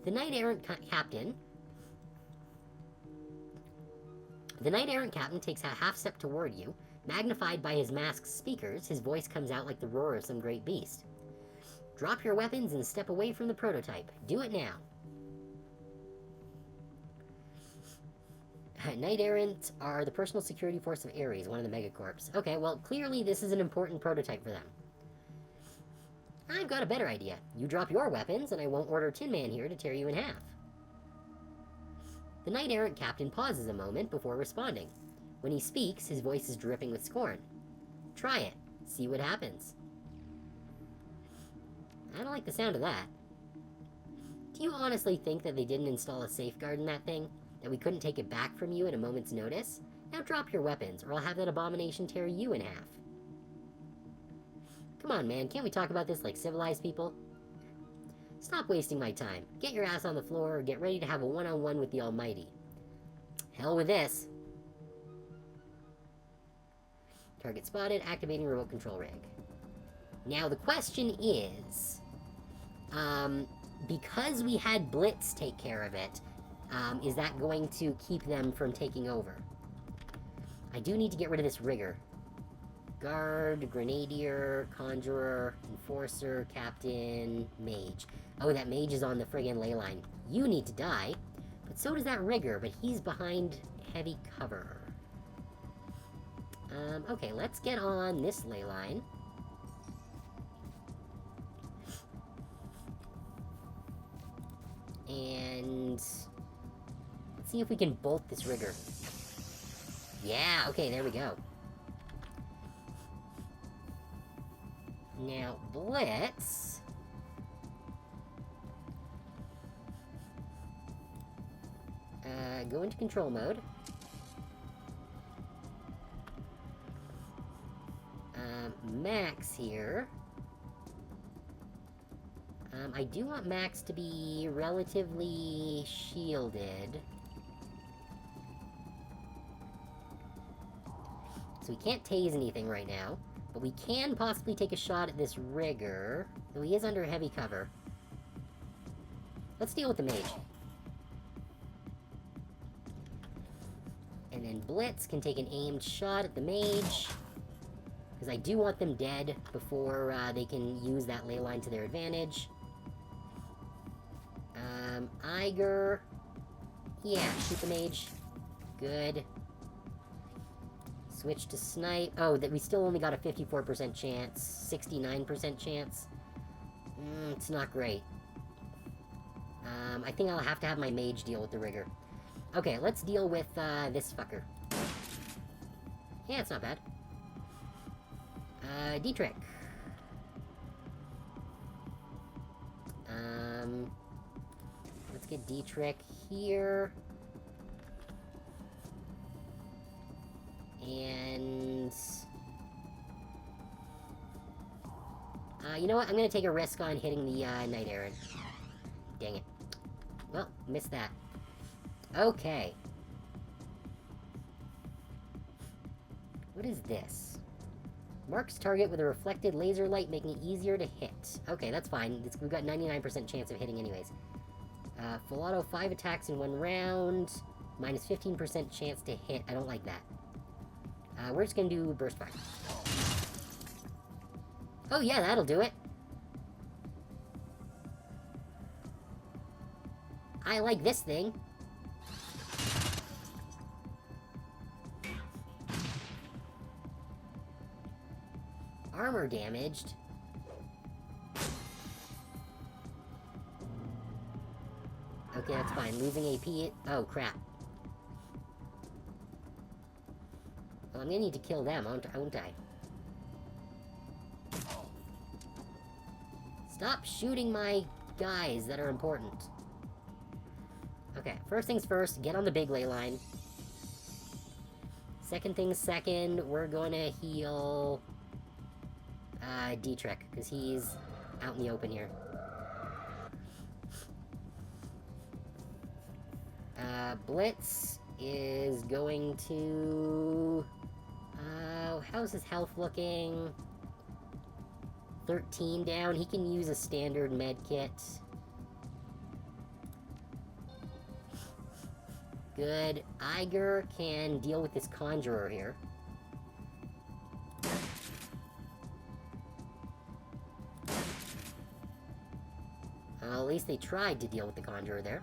The Knight-Errant Captain takes a half step toward you. Magnified by his mask's speakers, his voice comes out like the roar of some great beast. Drop your weapons and step away from the prototype. Do it now. Knight-Errant are the personal security force of Ares, one of the megacorps. Okay, well, clearly this is an important prototype for them. I've got a better idea. You drop your weapons, and I won't order Tin Man here to tear you in half. The Knight-Errant captain pauses a moment before responding. When he speaks, his voice is dripping with scorn. Try it. See what happens. I don't like the sound of that. Do you honestly think that they didn't install a safeguard in that thing? That we couldn't take it back from you at a moment's notice? Now drop your weapons, or I'll have that abomination tear you in half. Come on, man, can't we talk about this like civilized people? Stop wasting my time. Get your ass on the floor, or get ready to have a one-on-one with the Almighty. Hell with this. Target spotted, activating remote control rig. Now the question is, because we had Blitz take care of it, is that going to keep them from taking over? I do need to get rid of this rigger. Guard, Grenadier, Conjurer, Enforcer, Captain, Mage. Oh, that Mage is on the friggin' ley line. You need to die, but so does that rigger, but he's behind heavy cover. Okay, let's get on this ley line. And let's see if we can bolt this rigger. Yeah, okay, there we go. Now, Blitz... go into control mode. Max here. I do want Max to be relatively shielded. So we can't tase anything right now. But we can possibly take a shot at this rigger, though he is under heavy cover. Let's deal with the mage. And then Blitz can take an aimed shot at the mage, because I do want them dead before they can use that ley line to their advantage. Iger. Yeah, shoot the mage. Good. Switch to snipe. Oh, that we still only got a 54% chance. 69% chance. It's not great. I think I'll have to have my mage deal with the rigger. Okay, let's deal with, this fucker. Yeah, it's not bad. D-Trick. Let's get D-Trick here. And... you know what? I'm gonna take a risk on hitting the, Knight Errant. Dang it. Well, missed that. Okay. What is this? Marks target with a reflected laser light, making it easier to hit. Okay, that's fine. We've got 99% chance of hitting anyways. Full auto, 5 attacks in 1 round. Minus 15% chance to hit. I don't like that. We're just gonna do burst fire. Oh yeah, that'll do it. I like this thing. Armor damaged. Okay, that's fine. Losing AP. Oh, crap. Well, I'm gonna need to kill them, won't I? Stop shooting my guys that are important. Okay, first things first, get on the big ley line. Second things second, we're gonna heal... D-Trick, because he's out in the open here. Blitz is going to... how's his health looking? 13 down. He can use a standard med kit. Good. Iger can deal with this Conjurer here. Well, at least they tried to deal with the Conjurer there.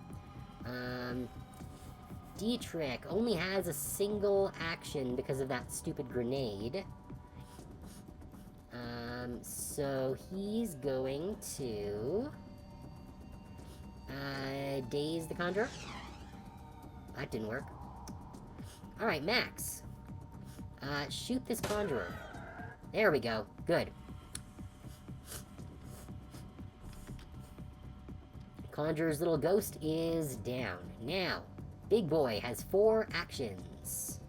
D-Trick only has a single action because of that stupid grenade. So he's going to... daze the Conjurer. That didn't work. Alright, Max. Shoot this Conjurer. There we go. Good. Conjurer's little ghost is down. Now, Big Boy has 4 actions.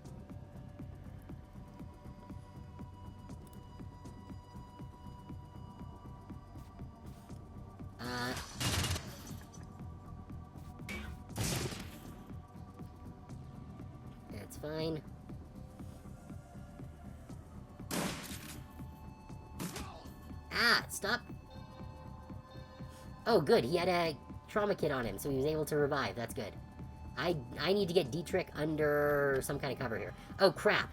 That's fine. Ah, stop. Oh, good. He had a trauma kit on him, so he was able to revive. That's good. I need to get Dietrich under some kind of cover here. Oh, crap.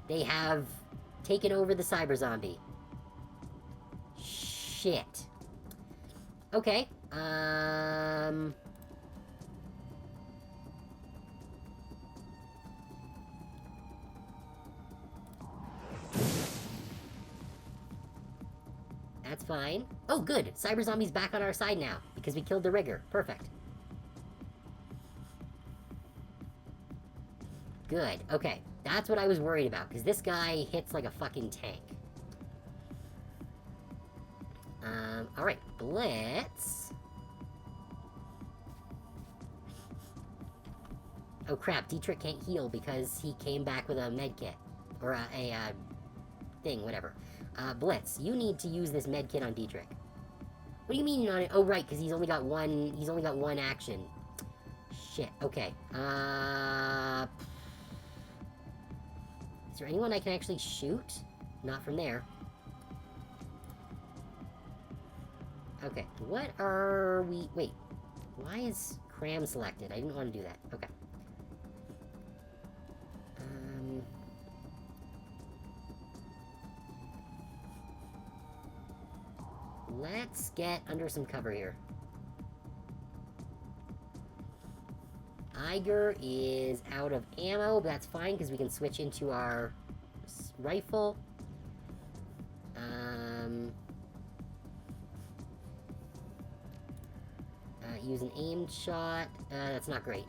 They have taken over the cyber zombie. Shit. Okay. That's fine. Oh, good. Cyber zombie's back on our side now because we killed the rigger. Perfect. Good. Okay. That's what I was worried about, because this guy hits like a fucking tank. Alright. Blitz. Oh, crap. Dietrich can't heal because he came back with a med kit. Or a thing, whatever. Blitz, you need to use this med kit on Dietrich. What do you mean on it? Oh, right, because he's only got one action. Shit. Okay. Is there anyone I can actually shoot? Not from there. Okay, what are we... Wait, why is Cram selected? I didn't want to do that. Okay. Let's get under some cover here. Iger is out of ammo, but that's fine because we can switch into our rifle. Use an aimed shot. That's not great.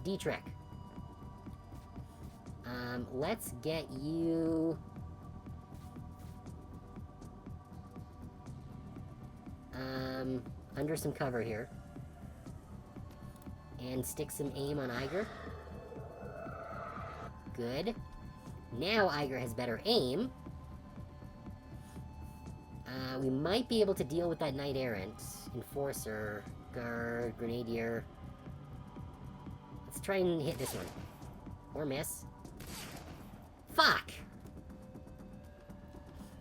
Dietrich. Let's get you... under some cover here. And stick some aim on Iger. Good. Now Iger has better aim. We might be able to deal with that Knight Errant. Enforcer. Guard. Grenadier. Let's try and hit this one. Or miss. Fuck!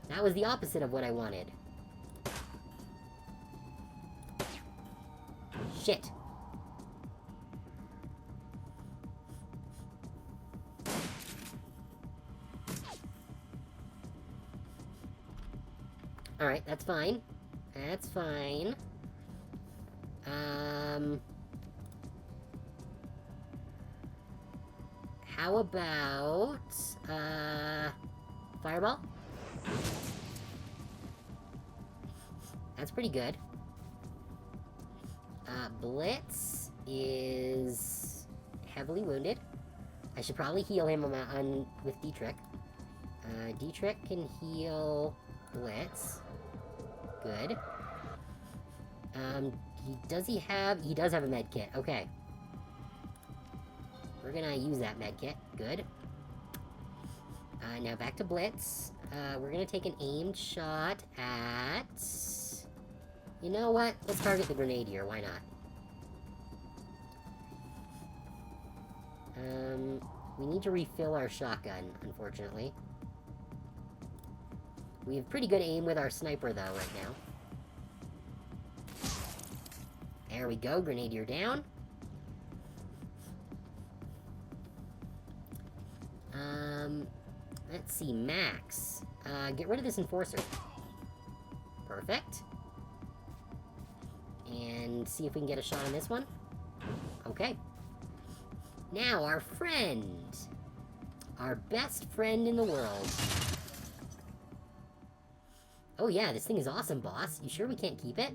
That was the opposite of what I wanted. Shit. Alright, that's fine. That's fine. How about, Fireball? That's pretty good. Blitz is heavily wounded. I should probably heal him with Dietrich. Dietrich can heal Blitz. Good. He does have a med kit. Okay. We're gonna use that med kit. Good. Now back to Blitz. We're gonna take an aimed shot at... You know what? Let's target the Grenadier. Why not? We need to refill our shotgun, unfortunately. We have pretty good aim with our sniper, though, right now. There we go, Grenadier down. Let's see, Max. Get rid of this Enforcer. Perfect. And see if we can get a shot on this one. Okay. Now, our friend. Our best friend in the world. Oh yeah, this thing is awesome, boss. You sure we can't keep it?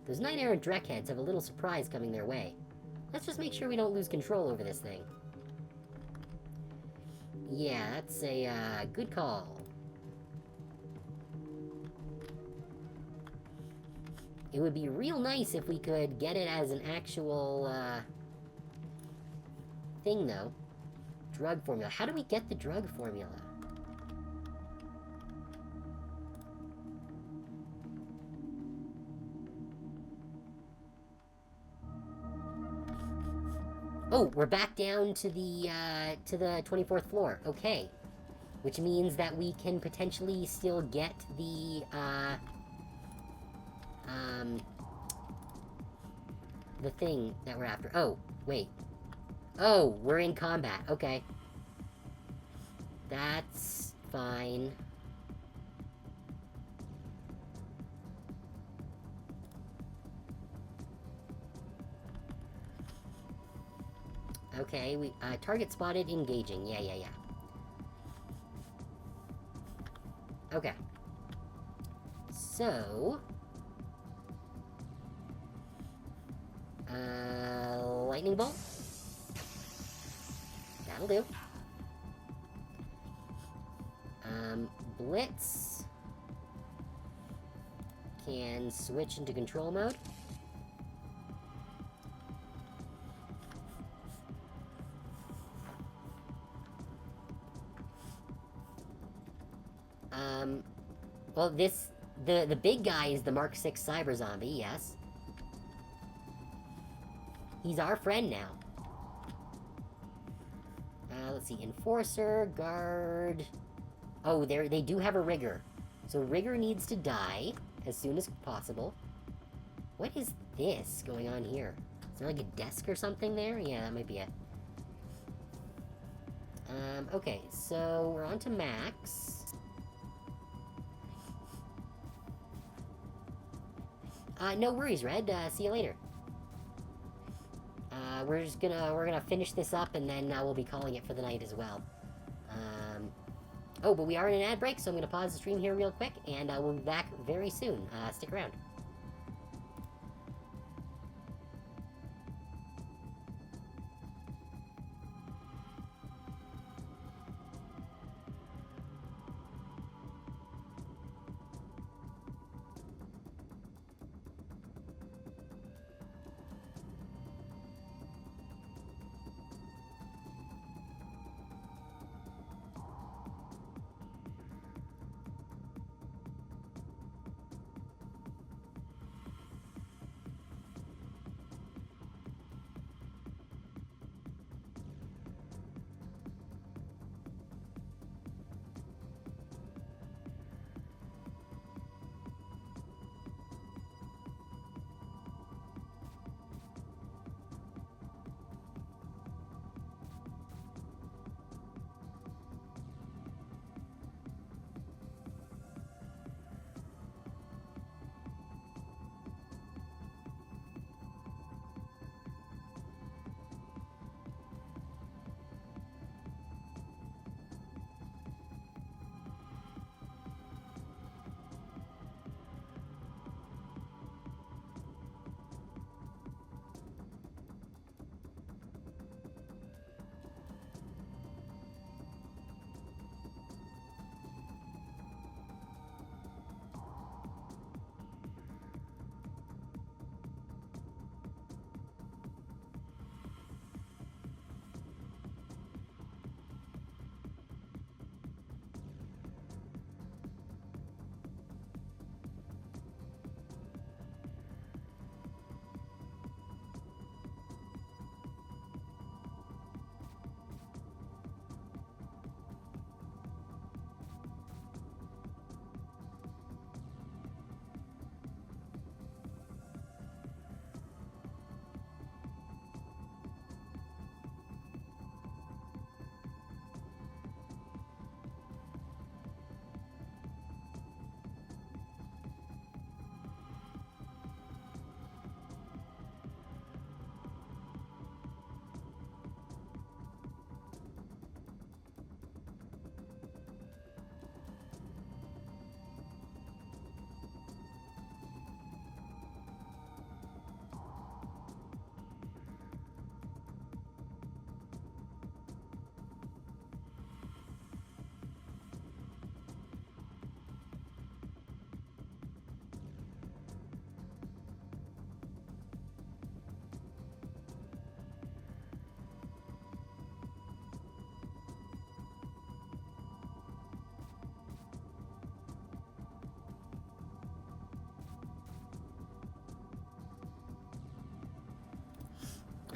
Those Knight Errant Dreckheads have a little surprise coming their way. Let's just make sure we don't lose control over this thing. Yeah, that's a, good call. It would be real nice if we could get it as an actual, thing, though. Drug formula. How do we get the drug formula? Oh, we're back down to the 24th floor. Okay. Which means that we can potentially still get the, the thing that we're after. Oh, wait. Oh, we're in combat. Okay. That's fine. Okay, we, target spotted, engaging. Yeah. Okay. So... lightning bolt? That'll do. Blitz... can switch into control mode. Well, the big guy is the Mark 6 Cyber Zombie, yes. He's our friend now. Let's see, Enforcer, Guard... Oh, they do have a Rigger. So Rigger needs to die as soon as possible. What is this going on here? Is there like a desk or something there? Yeah, that might be it. Okay, so we're on to Max. No worries, Red. See you later. We're gonna finish this up, and then we'll be calling it for the night as well. Oh, but we are in an ad break, so I'm gonna pause the stream here real quick, and we'll be back very soon. Stick around.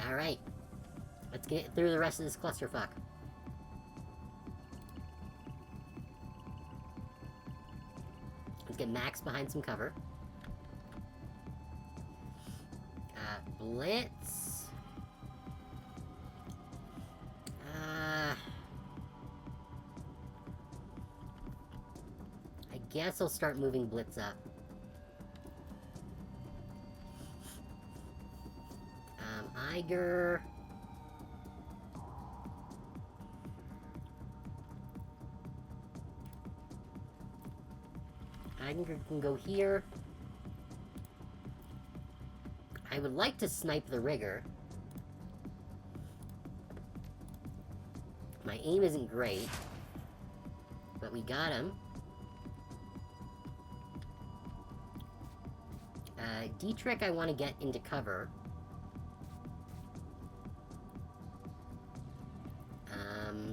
Alright. Let's get through the rest of this clusterfuck. Let's get Max behind some cover. Blitz. I guess I'll start moving Blitz up. Iger. Iger can go here. I would like to snipe the rigger. My aim isn't great, but we got him. Dietrich I want to get into cover.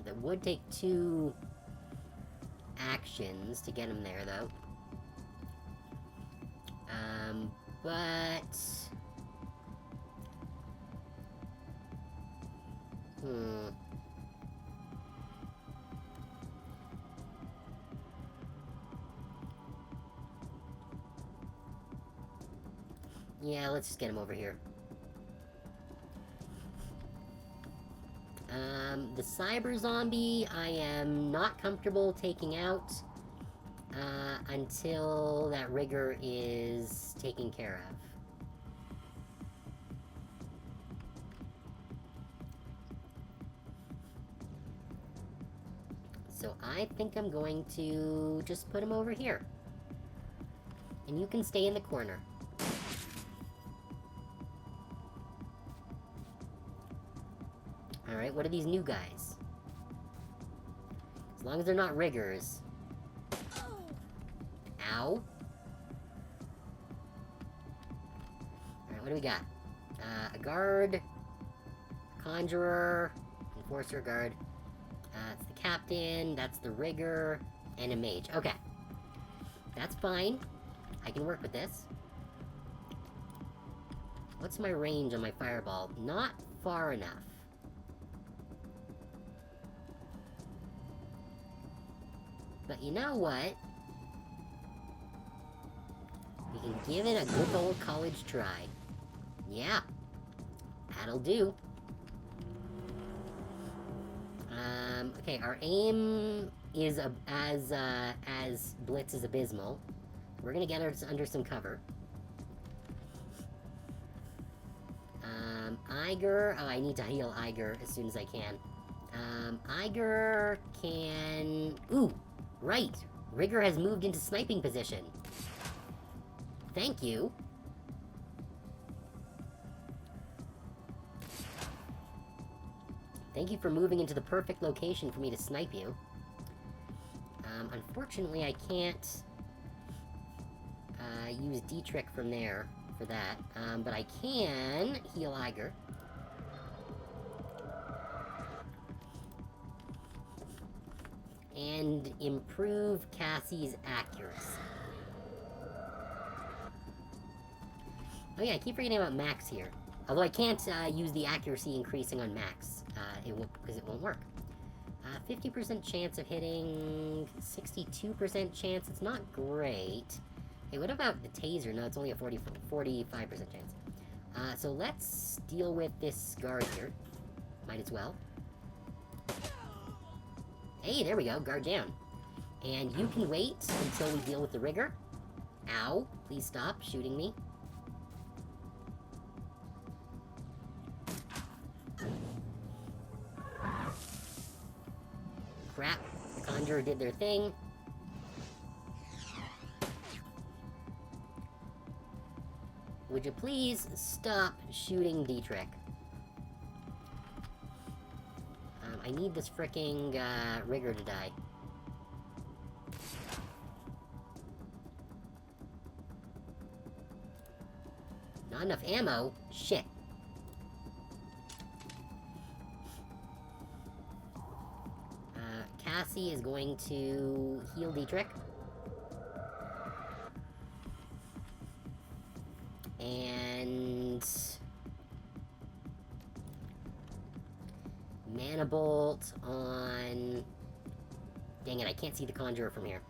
That would take 2 actions to get him there, though. But... Yeah, let's just get him over here. The cyber zombie, I am not comfortable taking out until that rigger is taken care of. So I think I'm going to just put him over here. And you can stay in the corner. Alright, what are these new guys? As long as they're not riggers. Ow. Alright, what do we got? A guard, conjurer, enforcer, guard. That's the captain, that's the rigger, and a mage. Okay. That's fine. I can work with this. What's my range on my fireball? Not far enough. But you know what? We can give it a good old college try. Yeah. That'll do. Okay, our aim is as Blitz is abysmal. We're gonna get us under some cover. Iger... Oh, I need to heal Iger as soon as I can. Iger can... Ooh! Right! Rigger has moved into sniping position. Thank you. Thank you for moving into the perfect location for me to snipe you. Unfortunately, I can't use Dietrich from there for that, but I can heal Iger. And improve Cassie's accuracy. Oh yeah, I keep forgetting about Max here. Although I can't use the accuracy increasing on Max, because it won't work. 50% chance of hitting, 62% chance. It's not great. Hey, what about the taser? No, it's only a 45% chance. So let's deal with this guard here. Might as well. Hey, there we go. Guard down. And you can wait until we deal with the rigger. Ow. Please stop shooting me. Crap. The conjurer did their thing. Would you please stop shooting Dietrich? I need this fricking rigger to die. Not enough ammo? Shit. Cassie is going to heal Dietrich. And... Mana Bolt on... Dang it, I can't see the Conjurer from here.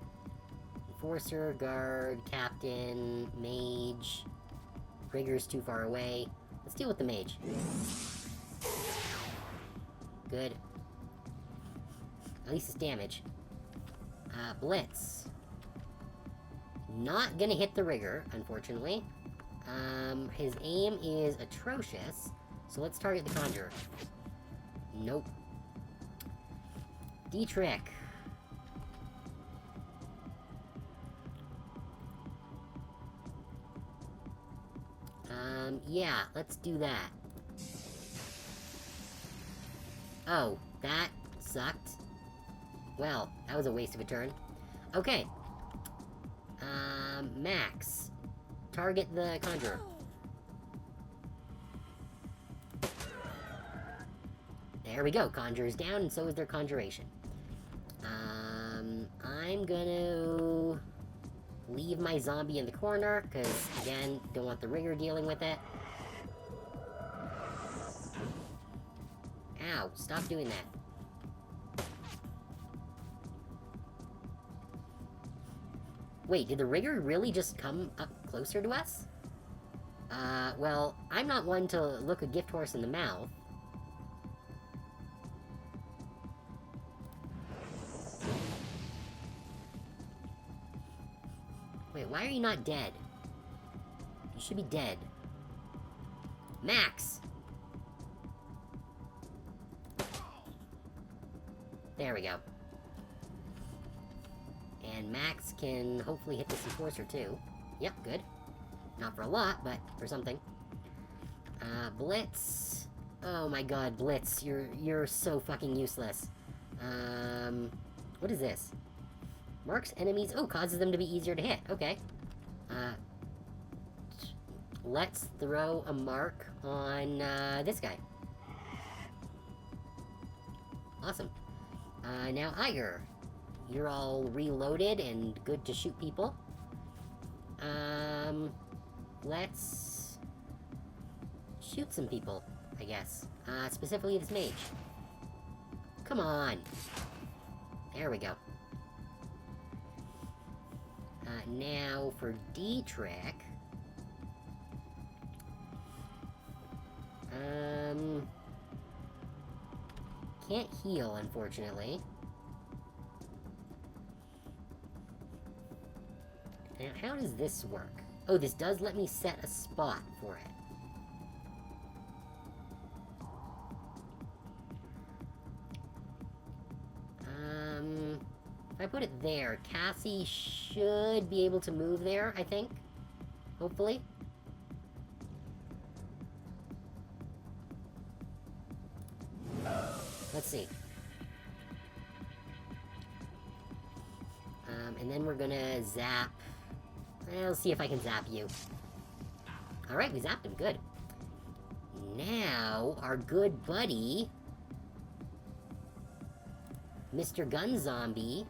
Enforcer, Guard, Captain, Mage... Rigger's too far away. Let's deal with the mage. Good. At least it's damage. Blitz. Not gonna hit the rigger, unfortunately. His aim is atrocious, so let's target the conjurer. Nope. D-trick. Yeah, let's do that. Oh, that sucked. Well, that was a waste of a turn. Okay. Max. Target the conjurer. There we go. Conjurer's down, and so is their conjuration. I'm gonna leave my zombie in the corner, because, again, don't want the rigger dealing with it. Ow, stop doing that. Wait, did the rigger really just come up closer to us? Well, I'm not one to look a gift horse in the mouth. Wait, why are you not dead? You should be dead. Max! There we go. And Max can hopefully hit this enforcer too. Yep, good. Not for a lot, but for something. Blitz. Oh my god, Blitz, you're so fucking useless. What is this? Marks enemies. Oh, causes them to be easier to hit. Okay. Let's throw a mark on, this guy. Awesome. Now Iger. You're all reloaded and good to shoot people. Let's shoot some people, I guess. Specifically this mage. Come on. There we go. Now for D-trick. Can't heal, unfortunately. Now, how does this work? Oh, this does let me set a spot for it. If I put it there, Cassie should be able to move there, I think. Hopefully. Let's see. And then we're gonna zap... Let's see if I can zap you. Alright, we zapped him. Good. Now, our good buddy... Mr. Gun Zombie...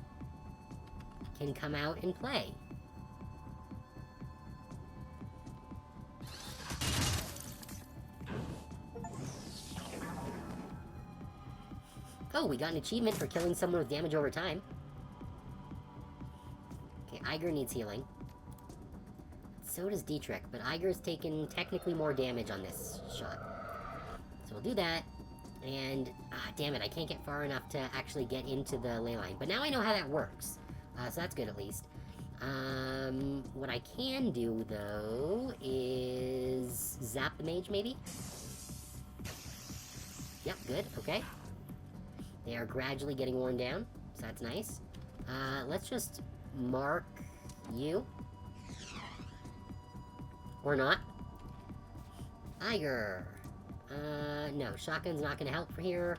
can come out and play. Oh, we got an achievement for killing someone with damage over time. Okay, Iger needs healing. So does D-trick, but Iger's taken technically more damage on this shot. So we'll do that, and... damn it, I can't get far enough to actually get into the ley line. But now I know how that works. So that's good, at least. What I can do, though, is... zap the mage, maybe? Yep, good, okay. They are gradually getting worn down, so that's nice. Let's just mark you. Or not. Iger. No, shotgun's not gonna help for here.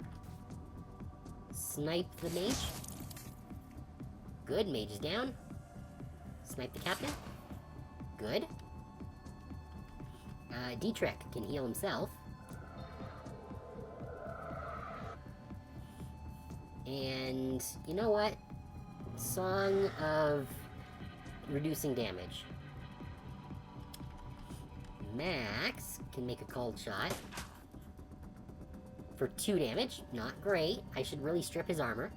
Snipe the mage. Good, mage is down. Snipe the captain. Good. D-trick can heal himself. And, you know what? Song of reducing damage. Max can make a cold shot. For 2 damage. Not great. I should really strip his armor.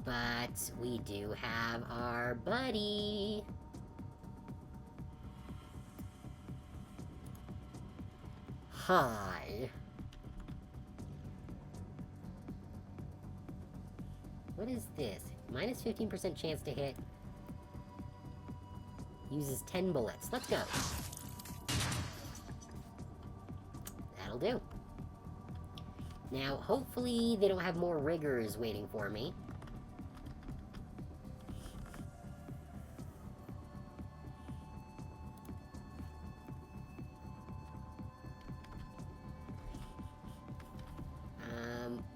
But we do have our buddy. Hi. What is this? Minus 15% chance to hit. Uses 10 bullets. Let's go. That'll do. Now, hopefully they don't have more riggers waiting for me.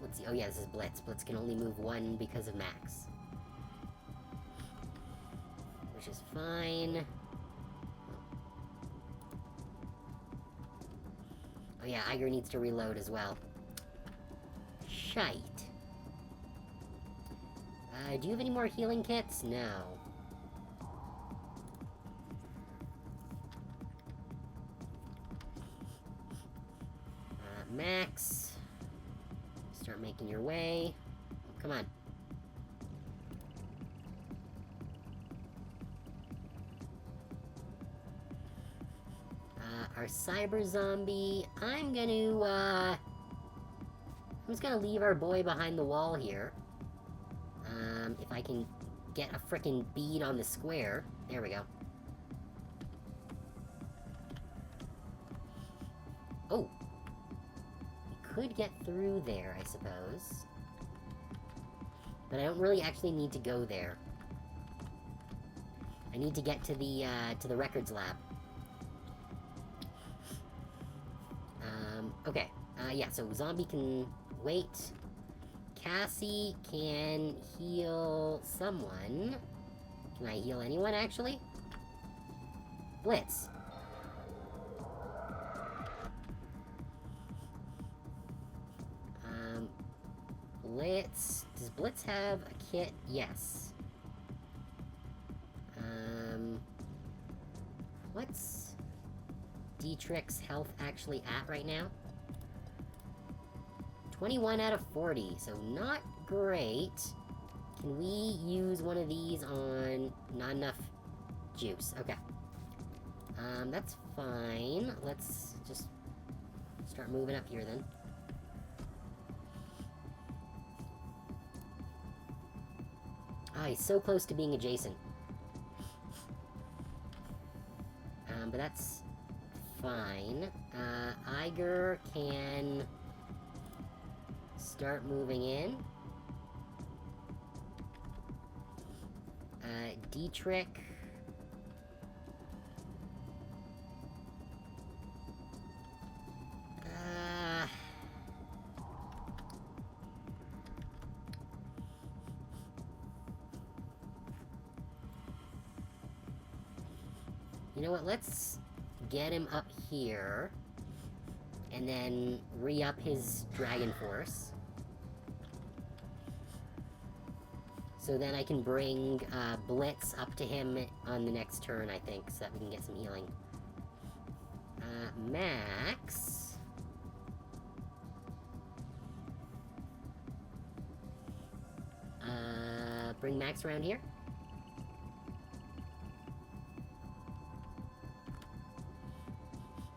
Let's see. Oh yeah, this is Blitz. Blitz can only move one because of Max. Which is fine. Oh yeah, Iger needs to reload as well. Shite. Do you have any more healing kits? No. Max. Start making your way. Oh, come on. Our cyber zombie. I'm just gonna leave our boy behind the wall here. If I can get a frickin' bead on the square. There we go. Oh! We could get through there, I suppose. But I don't really actually need to go there. I need to get to the records lab. Okay. Yeah, so zombie can wait. Cassie can heal someone. Can I heal anyone, actually? Blitz. Blitz. Does Blitz have a kit? Yes. What's Dietrich's health actually at right now? 21 out of 40, so not great. Can we use one of these on... not enough juice. Okay. That's fine. Let's just start moving up here then. Ah, he's so close to being adjacent. But that's fine. Iger can start moving in. Dietrich. You know what, let's get him up here, and then re-up his Dragon Force. So then I can bring Blitz up to him on the next turn, I think, so that we can get some healing. Max... bring Max around here.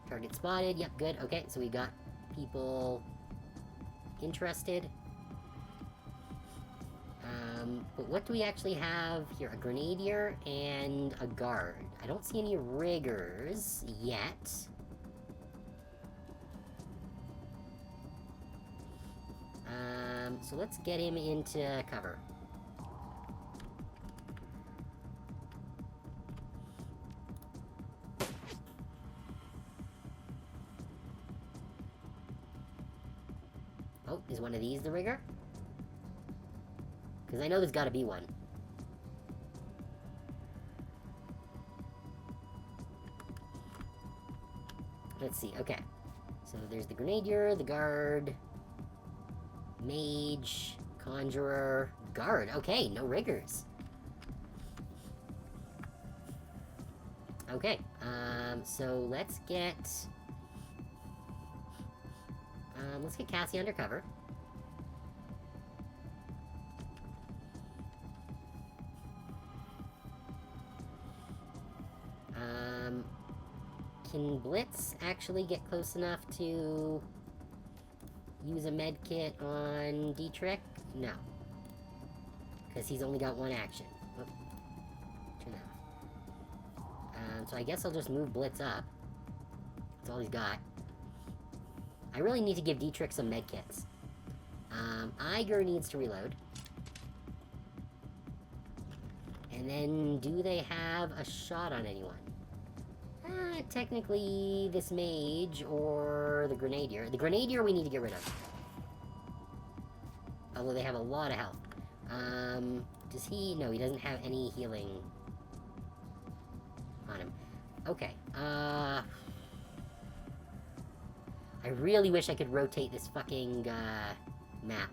Target spotted. Yep, good. Okay, so we got people interested. But what do we actually have here? A Grenadier and a Guard. I don't see any riggers yet. So let's get him into cover. Oh, is one of these the rigger? Because I know there's gotta be one. Let's see, okay. So there's the Grenadier, the Guard, Mage, Conjurer, Guard. Okay, no riggers. Okay, so let's get Cassie undercover. Can Blitz actually get close enough to use a med kit on Dietrich? No. Because he's only got one action. Oh. Turn that off. So I guess I'll just move Blitz up. That's all he's got. I really need to give Dietrich some med kits. Iger needs to reload. And then, do they have a shot on anyone? Technically, this mage or the grenadier. The grenadier we need to get rid of. Although they have a lot of health. Does he? No, he doesn't have any healing on him. Okay, I really wish I could rotate this fucking, map.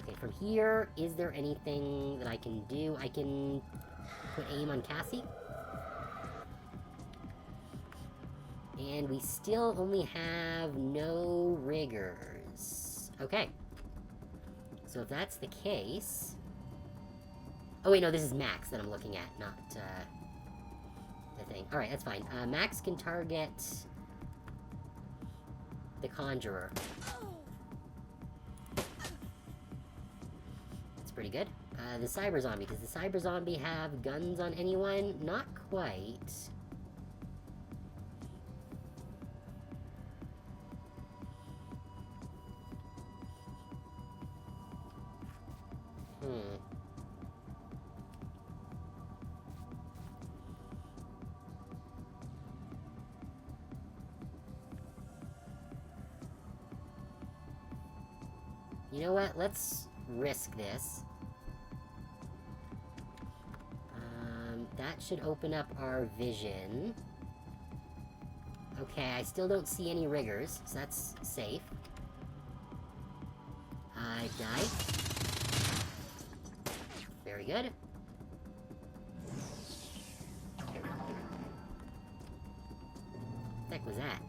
Okay, from here, is there anything that I can do? I can put aim on Cassie. And we still only have no riggers. Okay. So if that's the case... Oh wait, no, this is Max that I'm looking at, not, the thing. Alright, that's fine. Max can target... the Conjurer. That's pretty good. The Cyber Zombie. Does the Cyber Zombie have guns on anyone? Not quite. You know what? Let's risk this. That should open up our vision. Okay, I still don't see any riggers, so that's safe. I died. Very good. What the heck was that?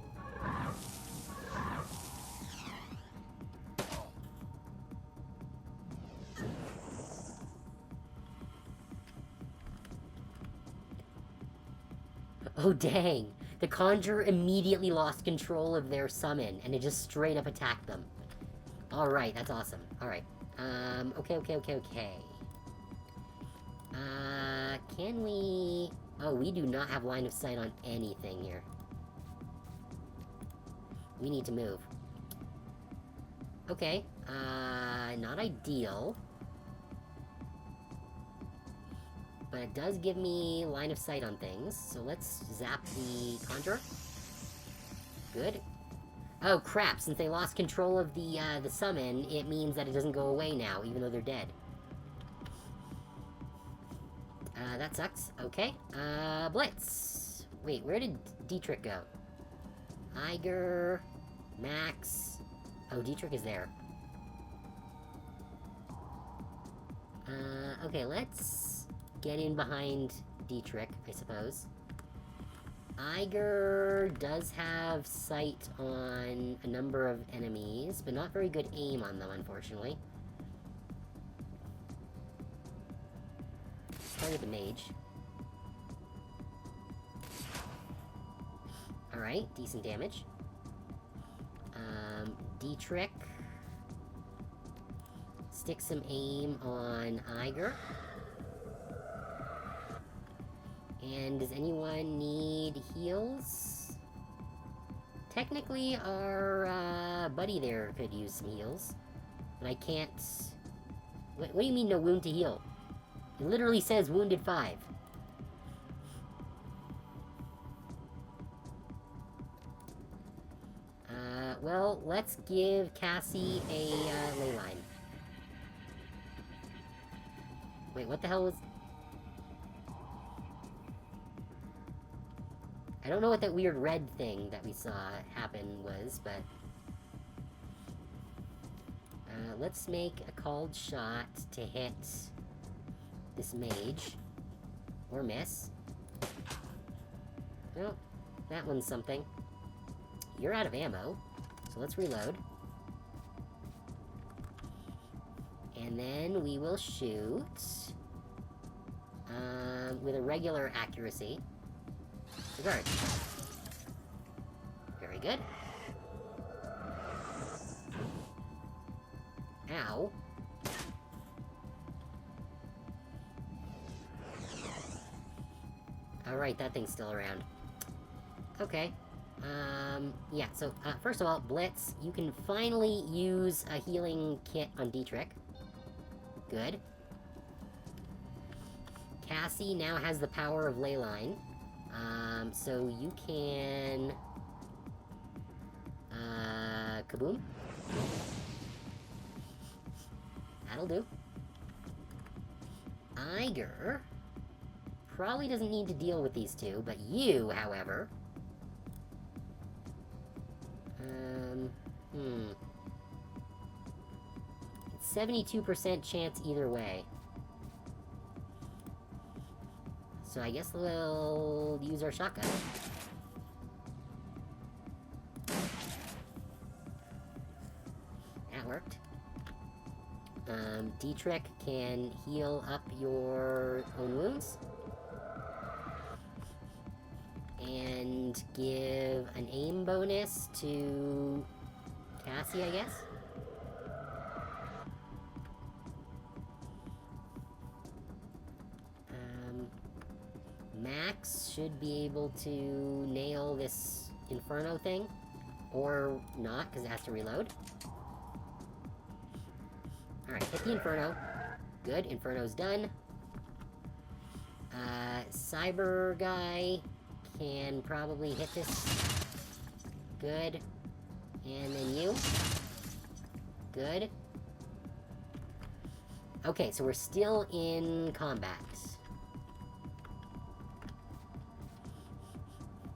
Oh dang! The Conjurer immediately lost control of their summon, and it just straight up attacked them. Alright, that's awesome. Alright. Okay. Can we... Oh, we do not have line of sight on anything here. We need to move. Okay. Not ideal. But it does give me line of sight on things, so let's zap the Conjurer. Good. Oh crap, since they lost control of the summon, it means that it doesn't go away now, even though they're dead. That sucks. Okay. Blitz. Wait, where did Dietrich go? Iger... Max... Oh, Dietrich is there. Okay, let's... get in behind Dietrich, I suppose. Iger does have sight on a number of enemies, but not very good aim on them, unfortunately. Let's start with the mage. Alright, decent damage. Dietrich. Stick some aim on Iger. And does anyone need heals? Technically, our buddy there could use some heals. But I can't... What do you mean no wound to heal? It literally says wounded 5. Well, let's give Cassie a ley line. Wait, what the hell was... I don't know what that weird red thing that we saw happen was, but... let's make a called shot to hit this mage. Or miss. Well, that one's something. You're out of ammo, so let's reload. And then we will shoot... with a regular accuracy. Regard. Very good. Ow. Alright, that thing's still around. Okay. Yeah, so, first of all, Blitz, you can finally use a healing kit on Dietrich. Good. Cassie now has the power of Leyline. So you can... kaboom. That'll do. Iger probably doesn't need to deal with these two, but you, however... 72% chance either way. So I guess we'll use our shotgun. That worked. Dietrich can heal up your own wounds. And give an aim bonus to Cassie, I guess? Max should be able to nail this Inferno thing. Or not, because it has to reload. Alright, hit the Inferno. Good, Inferno's done. Cyber guy can probably hit this. Good. And then you. Good. Okay, so we're still in combat.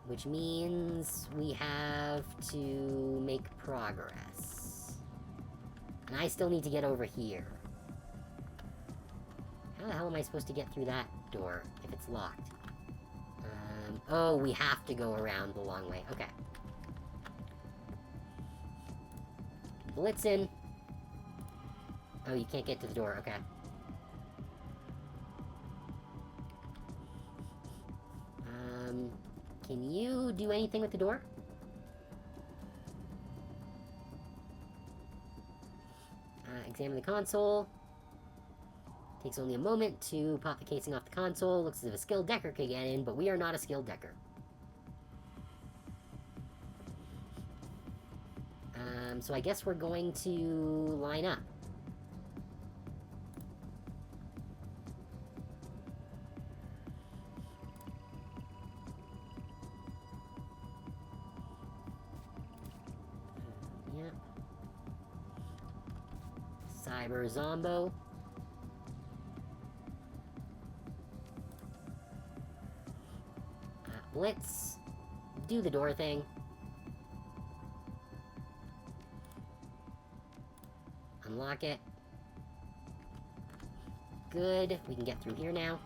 Which means we have to make progress. And I still need to get over here. How the hell am I supposed to get through that door if it's locked? Oh, we have to go around the long way. Okay. Blitzen. Oh, you can't get to the door. Okay. Can you do anything with the door? Examine the console. Takes only a moment to pop the casing off the console. Looks as if a skilled decker could get in, but we are not a skilled decker. So I guess we're going to line up. Yep. Cyber Zombo. Let's do the door thing. Unlock it. Good. We can get through here now.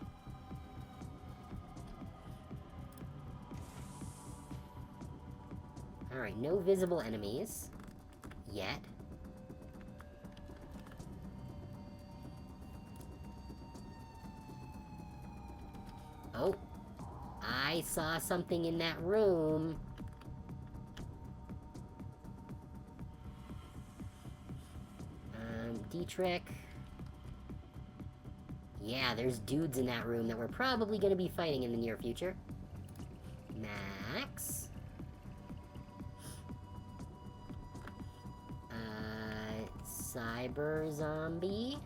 Alright, no visible enemies. Yet. Oh. I saw something in that room. Dietrich. Yeah, there's dudes in that room that we're probably going to be fighting in the near future. Max. Cyber Zombie.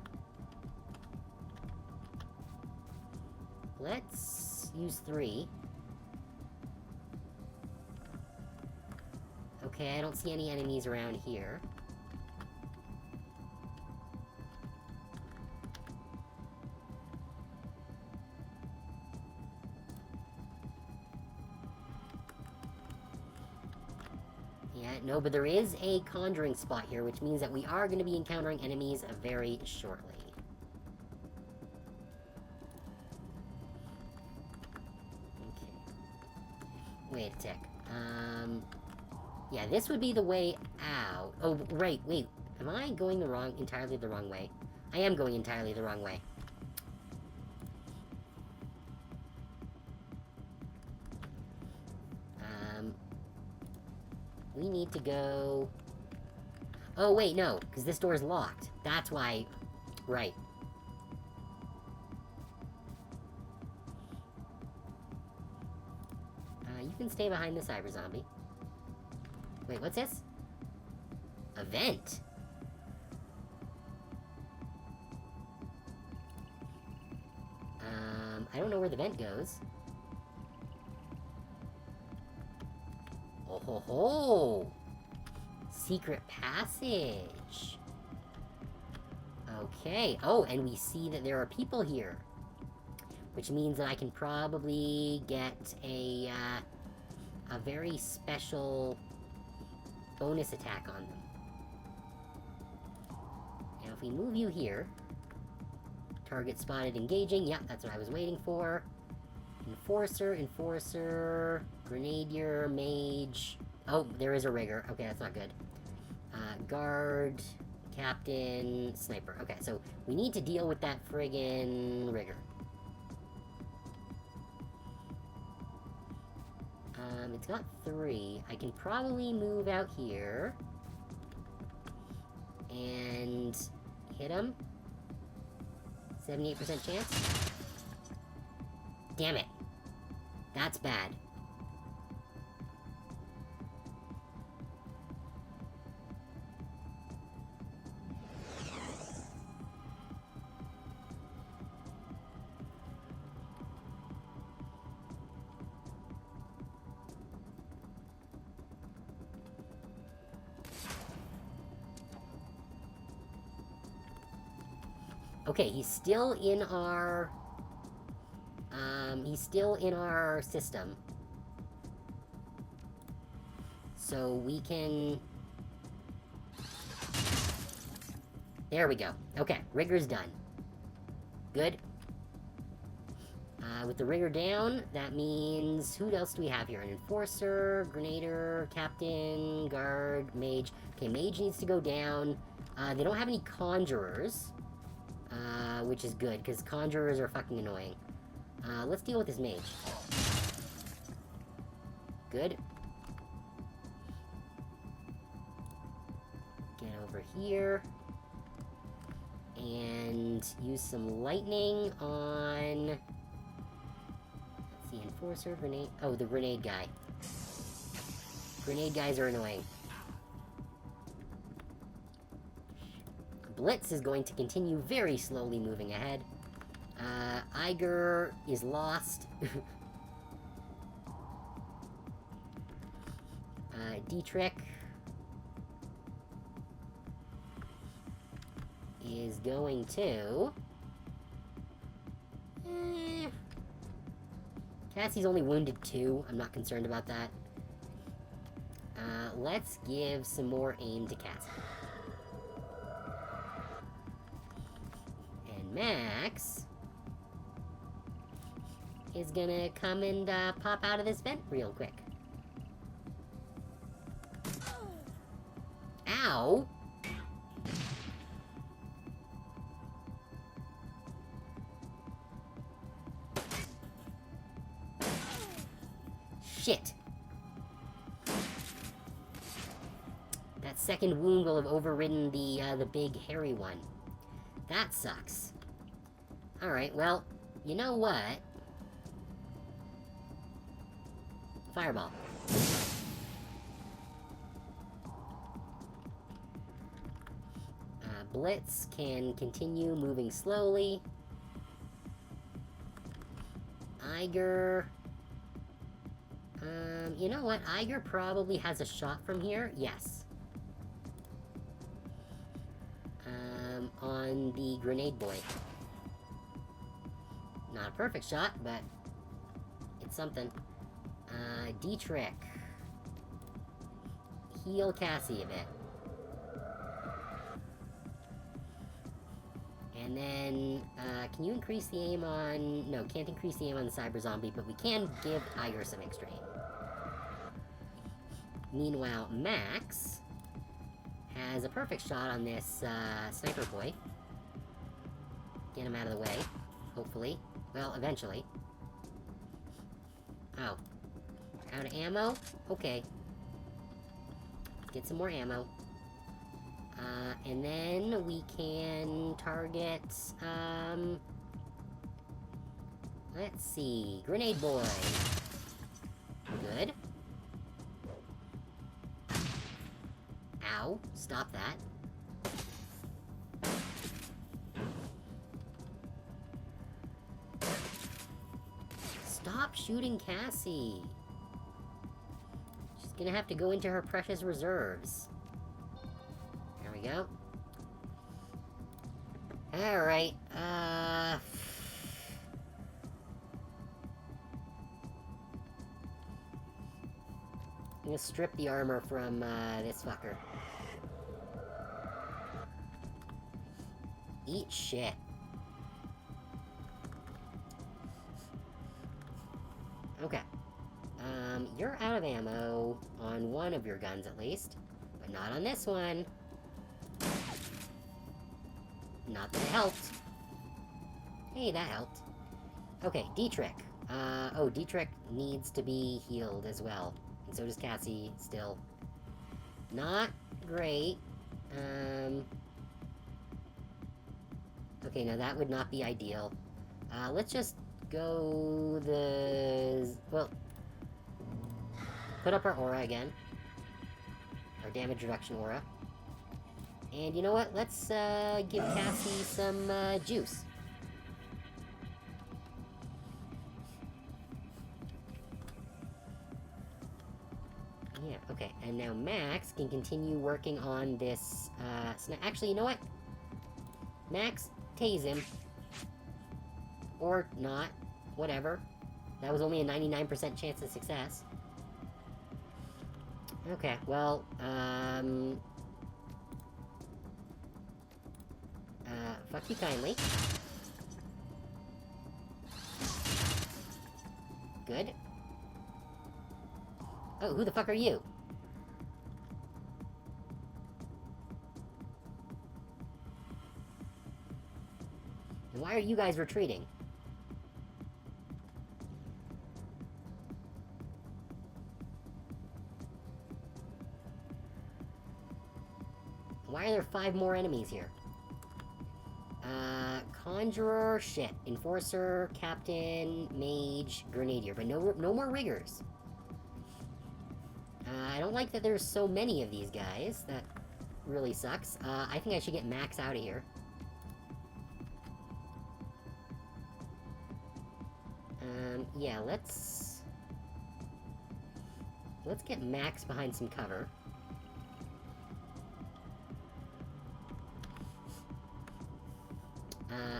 Let's use 3. Okay, I don't see any enemies around here. Yeah, no, but there is a conjuring spot here, which means that we are going to be encountering enemies very shortly. Okay. Wait a tick. Yeah, this would be the way out. Oh, right, wait. Am I going entirely the wrong way? I am going entirely the wrong way. we need to go... Oh, wait, no, because this door is locked. That's why... Right. You can stay behind the cyber zombie. Wait, what's this? A vent? I don't know where the vent goes. Oh ho ho! Secret passage! Okay. Oh, and we see that there are people here. Which means that I can probably get a very special bonus attack on them. Now, if we move you here... Target spotted engaging. Yep, that's what I was waiting for. Enforcer, Grenadier, Mage... Oh, there is a Rigger. Okay, that's not good. Guard, Captain, Sniper. Okay, so we need to deal with that friggin' Rigger. It's got 3. I can probably move out here. And... hit him. 78% chance? Damn it. That's bad. Okay, he's still in our... he's still in our system. So we can... There we go. Okay, Rigger's done. Good. With the Rigger down, that means... Who else do we have here? An Enforcer, Grenader, Captain, Guard, Mage. Okay, Mage needs to go down. They don't have any Conjurers. Which is good, because Conjurers are fucking annoying. Let's deal with this Mage. Good. Get over here. And use some lightning on... Let's see, Enforcer, Grenade... Oh, the Grenade guy. Grenade guys are annoying. Blitz is going to continue very slowly moving ahead. Iger is lost. Dietrich is going to... Cassie's only wounded 2. I'm not concerned about that. Let's give some more aim to Cassie. Max is gonna come and pop out of this vent real quick. Ow! Shit! That second wound will have overridden the big hairy one. That sucks. Alright, well, you know what? Fireball. Blitz can continue moving slowly. Iger... you know what? Iger probably has a shot from here. Yes. On the grenade boy. Not a perfect shot, but it's something. Dietrich. Heal Cassie a bit. And then, can you increase the aim on... No, can't increase the aim on the cyber zombie, but we can give Iger some extra aim. Meanwhile, Max has a perfect shot on this, sniper boy. Get him out of the way, hopefully. Well, eventually. Oh. Out of ammo? Okay. Get some more ammo. And then we can target, let's see, Grenade Boy. Good. Ow, stop that. Stop shooting Cassie. She's gonna have to go into her precious reserves. There we go. Alright, I'm gonna strip the armor from, this fucker. Eat shit. Okay. You're out of ammo on one of your guns at least, but not on this one. Not that it helped. Hey, that helped. Okay, Dietrich. Oh, Dietrich needs to be healed as well. And so does Cassie, still. Not great. Okay, now that would not be ideal. Let's just go well, put up our aura again. Our damage reduction aura. And you know what? Let's, give Cassie some, juice. Yeah, okay. And now Max can continue working on this, actually, you know what? Max, tase him. Or not. Whatever. That was only a 99% chance of success. Okay, well, fuck you kindly. Good. Oh, who the fuck are you? And why are you guys retreating? Why are there 5 more enemies here? Conjurer, shit. Enforcer, Captain, Mage, Grenadier, but no more Riggers. I don't like that there's so many of these guys. That really sucks. I think I should get Max out of here. Yeah, let's get Max behind some cover.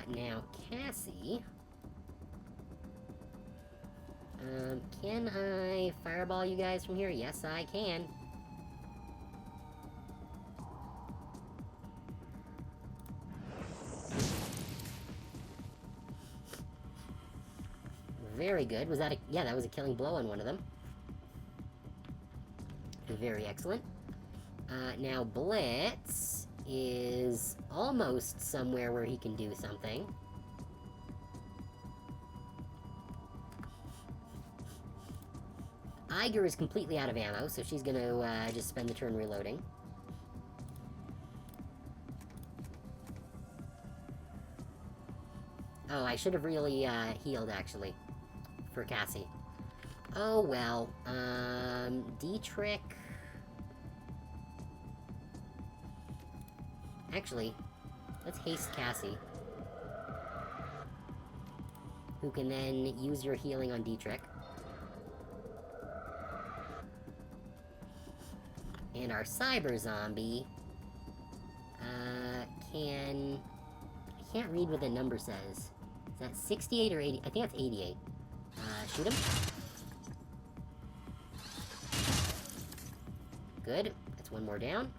Now, Cassie... can I fireball you guys from here? Yes, I can. Very good. Was that a... yeah, that was a killing blow on one of them. Very excellent. Now Blitz is almost somewhere where he can do something. Iger is completely out of ammo, so she's gonna just spend the turn reloading. Oh, I should have really healed, actually, for Cassie. Oh, well, Dietrich... Actually, let's haste Cassie. Who can then use your healing on Dietrich. And our cyber zombie, can... I can't read what the number says. Is that 68 or 80? I think that's 88. Shoot him. Good. That's one more down.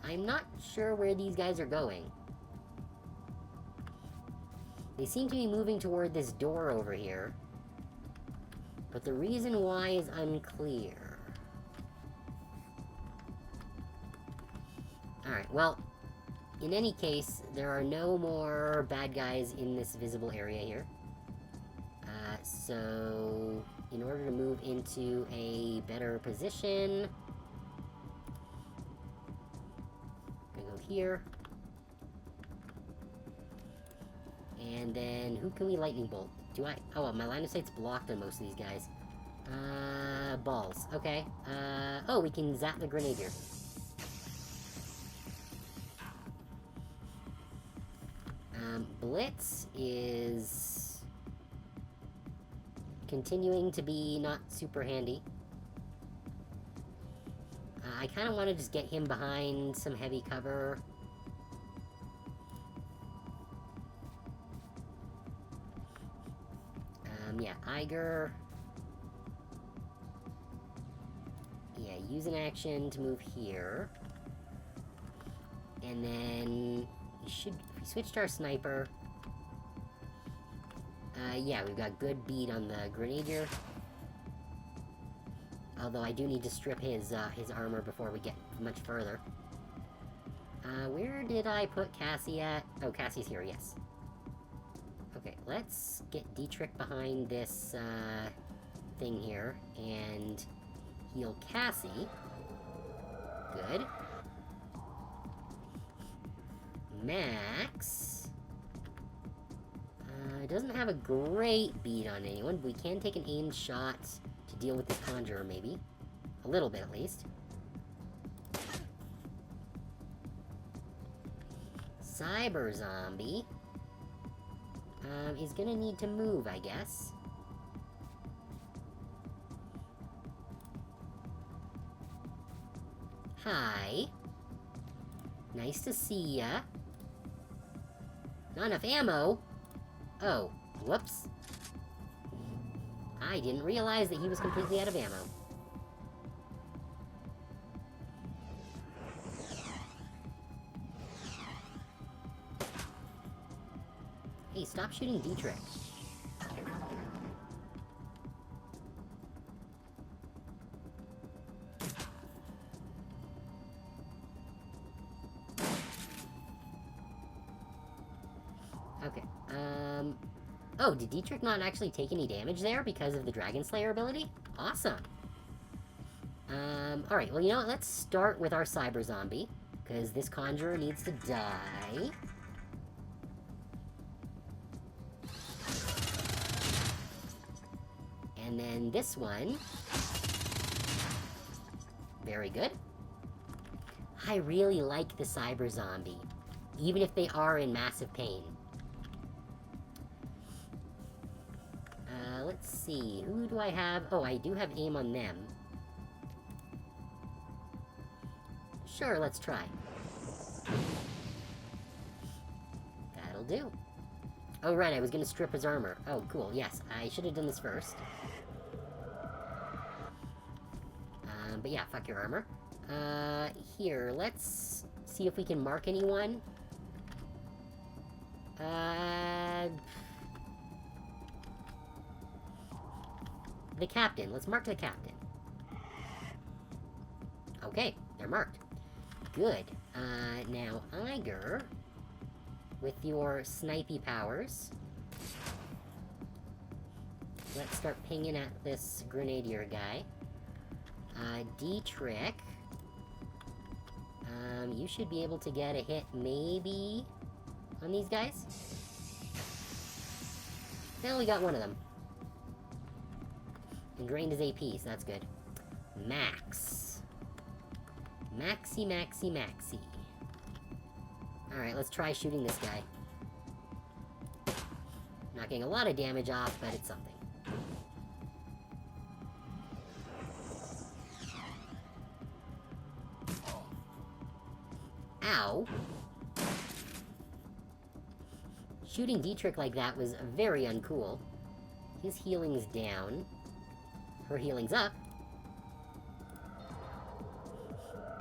I'm not sure where these guys are going. They seem to be moving toward this door over here. But the reason why is unclear. Alright, well, in any case, there are no more bad guys in this visible area here. So, in order to move into a better position... I'm gonna go here. And then, who can we lightning bolt? Do I... Oh, well, my line of sight's blocked on most of these guys. Balls. Okay. Oh, we can zap the grenadier. Blitz is... continuing to be not super handy. I kind of want to just get him behind some heavy cover. Yeah, Iger. Yeah, use an action to move here. And then... if we switched our sniper... yeah, we've got good bead on the grenadier. Although I do need to strip his armor before we get much further. Where did I put Cassie at? Oh, Cassie's here, yes. Okay, let's get Dietrich behind this, thing here, and heal Cassie. Good. Max... doesn't have a great bead on anyone, but we can take an aimed shot to deal with this Conjurer, maybe. A little bit, at least. Cyber Zombie... is gonna need to move, I guess. Hi. Nice to see ya. Not enough ammo? Oh, whoops. I didn't realize that he was completely out of ammo. Hey, stop shooting Dietrich. Okay, oh, did Dietrich not actually take any damage there because of the Dragon Slayer ability? Awesome! Alright, well, you know what? Let's start with our Cyber Zombie, because this Conjurer needs to die. And then this one... very good. I really like the Cyber Zombie, even if they are in massive pain. Let's see, who do I have? Oh, I do have aim on them. Sure, let's try. That'll do. Oh, right, I was gonna strip his armor. Oh, cool, yes, I should have done this first. But yeah, fuck your armor. Here, let's see if we can mark anyone. The captain. Let's mark the captain. Okay, they're marked. Good. Now, Iger, with your snipey powers, let's start pinging at this grenadier guy. Dietrich, you should be able to get a hit, maybe, on these guys? Well, we got one of them. And drained his AP, so that's good. Max. Maxi, Maxi, Maxi. Alright, let's try shooting this guy. Not getting a lot of damage off, but it's something. Ow. Shooting Dietrich like that was very uncool. His healing's down. Her healing's up.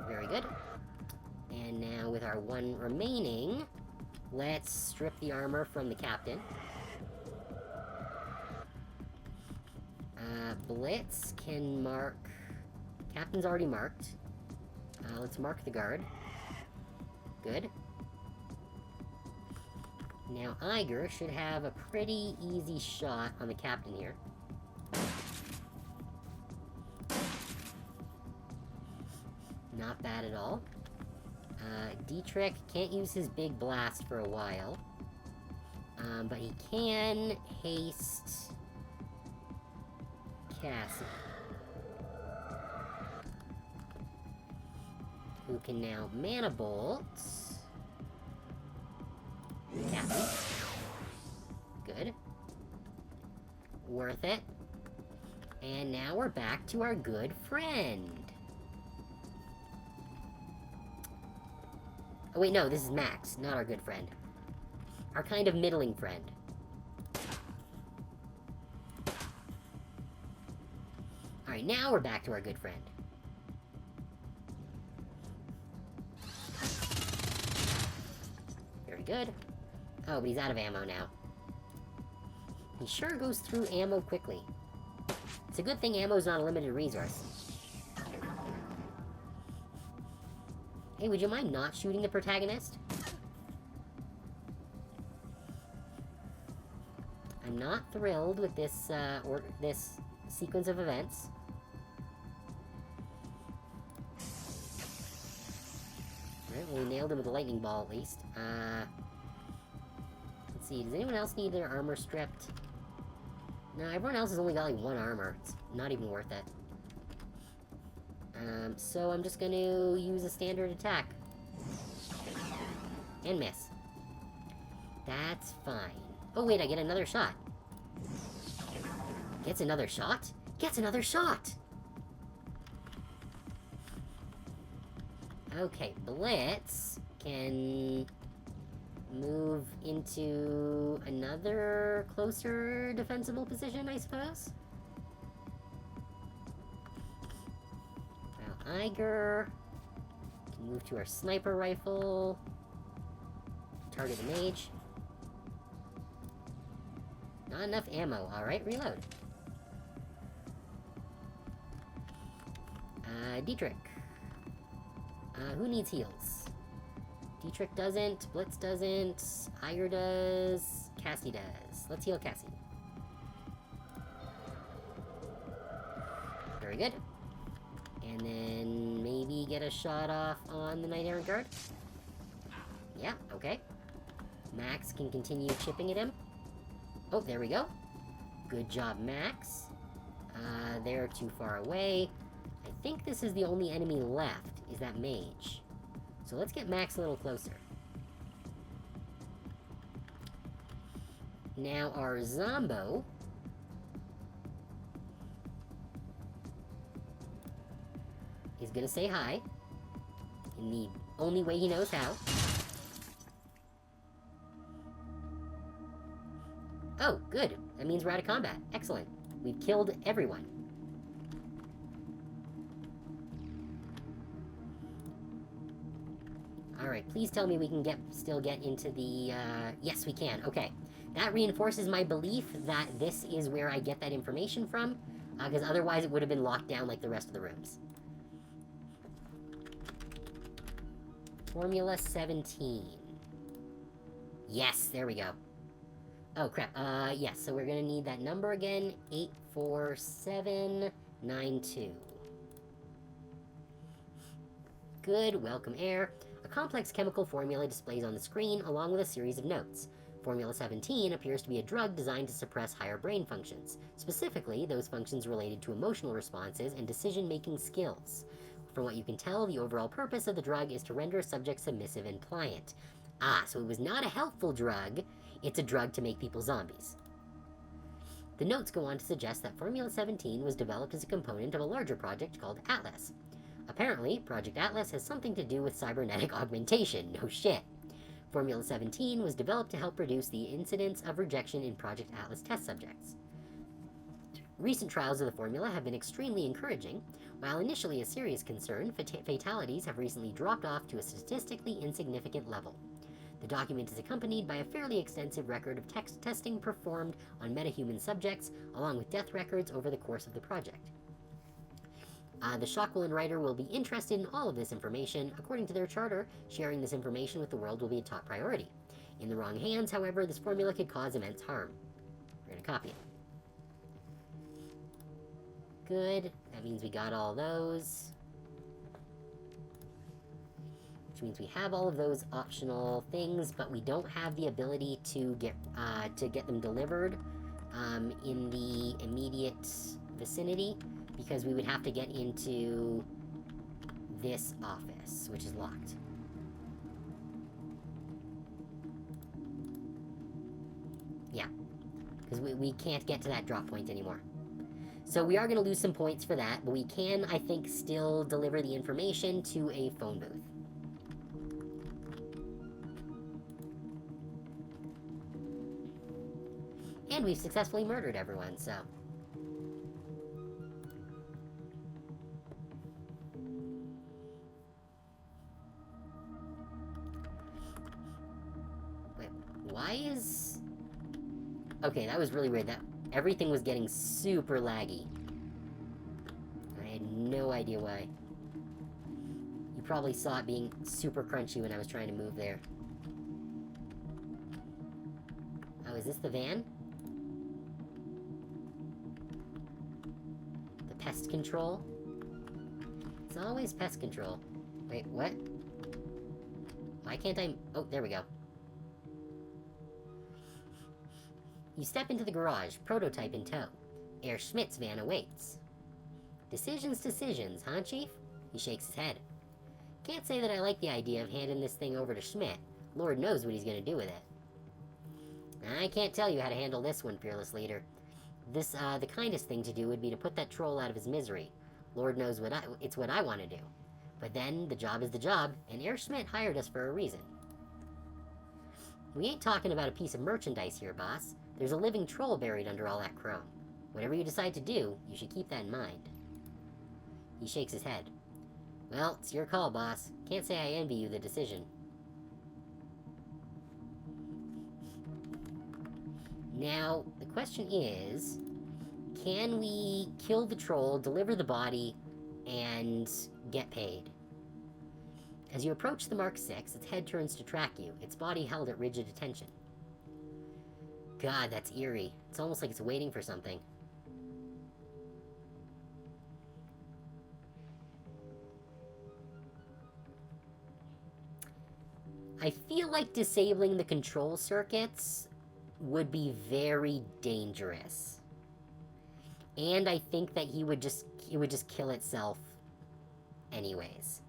Very good. And now with our one remaining, let's strip the armor from the captain. Blitz can mark... Captain's already marked. Let's mark the guard. Good. Now, Iger should have a pretty easy shot on the captain here. Not bad at all. Dietrich can't use his big blast for a while. But he can haste Cassie, who can now Mana Bolt Cassie. Good. Worth it. And now we're back to our good friend. Oh wait, no, this is Max, not our good friend. Our kind of middling friend. Alright, now we're back to our good friend. Very good. Oh, but he's out of ammo now. He sure goes through ammo quickly. It's a good thing ammo's not a limited resource. Hey, would you mind not shooting the protagonist? I'm not thrilled with this, this sequence of events. Alright, well, we nailed him with a lightning ball, at least. Let's see, does anyone else need their armor stripped? No, everyone else has only got, like, one armor. It's not even worth it. So I'm just gonna use a standard attack. And miss. That's fine. Oh wait, I get another shot. Gets another shot? Gets another shot! Okay, Blitz can move into another closer defensible position, I suppose? Now, Iger can move to our sniper rifle. Target the mage. Not enough ammo. Alright, reload. Dietrich. Who needs heals? Dietrich doesn't, Blitz doesn't, Iger does, Cassie does. Let's heal Cassie. Very good. And then maybe get a shot off on the Knight Errant Guard. Yeah, okay. Max can continue chipping at him. Oh, there we go. Good job, Max. They're too far away. I think this is the only enemy left, is that mage. So let's get Max a little closer. Now our Zombo is gonna say hi in the only way he knows how. Oh, good. That means we're out of combat. Excellent. We've killed everyone. Alright, please tell me we can still get into the, yes, we can. Okay. That reinforces my belief that this is where I get that information from, because otherwise it would have been locked down like the rest of the rooms. Formula 17. Yes, there we go. Oh, crap. Yes, so we're gonna need that number again. 84792. Good, welcome air. A complex chemical formula displays on the screen, along with a series of notes. Formula 17 appears to be a drug designed to suppress higher brain functions, specifically those functions related to emotional responses and decision-making skills. From what you can tell, the overall purpose of the drug is to render subjects submissive and pliant. Ah, so it was not a helpful drug, it's a drug to make people zombies. The notes go on to suggest that Formula 17 was developed as a component of a larger project called Atlas. Apparently, Project Atlas has something to do with cybernetic augmentation, no shit. Formula 17 was developed to help reduce the incidence of rejection in Project Atlas test subjects. Recent trials of the formula have been extremely encouraging. While initially a serious concern, fatalities have recently dropped off to a statistically insignificant level. The document is accompanied by a fairly extensive record of testing performed on metahuman subjects, along with death records over the course of the project. The Shockwell writer will be interested in all of this information. According to their charter, sharing this information with the world will be a top priority. In the wrong hands, however, this formula could cause immense harm. We're gonna copy it. Good. That means we got all those. Which means we have all of those optional things, but we don't have the ability to get them delivered in the immediate vicinity, because we would have to get into this office, which is locked. Yeah, because we can't get to that drop point anymore. So we are going to lose some points for that, but we can, I think, still deliver the information to a phone booth. And we've successfully murdered everyone, so... Wait, why is... Okay, that was really weird. That everything was getting super laggy. I had no idea why. You probably saw it being super crunchy when I was trying to move there. Oh, is this the van? The pest control? It's always pest control. Wait, what? Why can't I... Oh, there we go. You step into the garage, prototype in tow. Herr Schmidt's van awaits. Decisions, huh, Chief? He shakes his head. Can't say that I like the idea of handing this thing over to Schmidt. Lord knows what he's gonna do with it. I can't tell you how to handle this one, fearless leader. The kindest thing to do would be to put that troll out of his misery. Lord knows it's what I want to do. But then, the job is the job, and Herr Schmidt hired us for a reason. We ain't talking about a piece of merchandise here, boss. There's a living troll buried under all that chrome. Whatever you decide to do, you should keep that in mind. He shakes his head. Well, it's your call, boss. Can't say I envy you the decision. Now, the question is, can we kill the troll, deliver the body, and get paid? As you approach the Mark 6, its head turns to track you, its body held at rigid attention. God, that's eerie. It's almost like it's waiting for something. I feel like disabling the control circuits would be very dangerous. And I think that it would just kill itself anyways.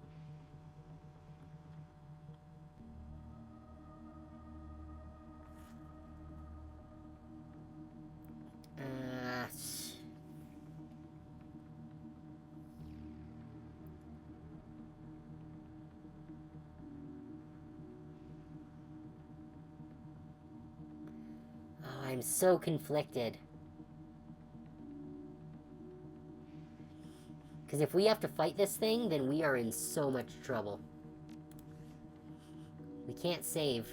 Oh, I'm so conflicted. Because if we have to fight this thing, then we are in so much trouble. We can't save.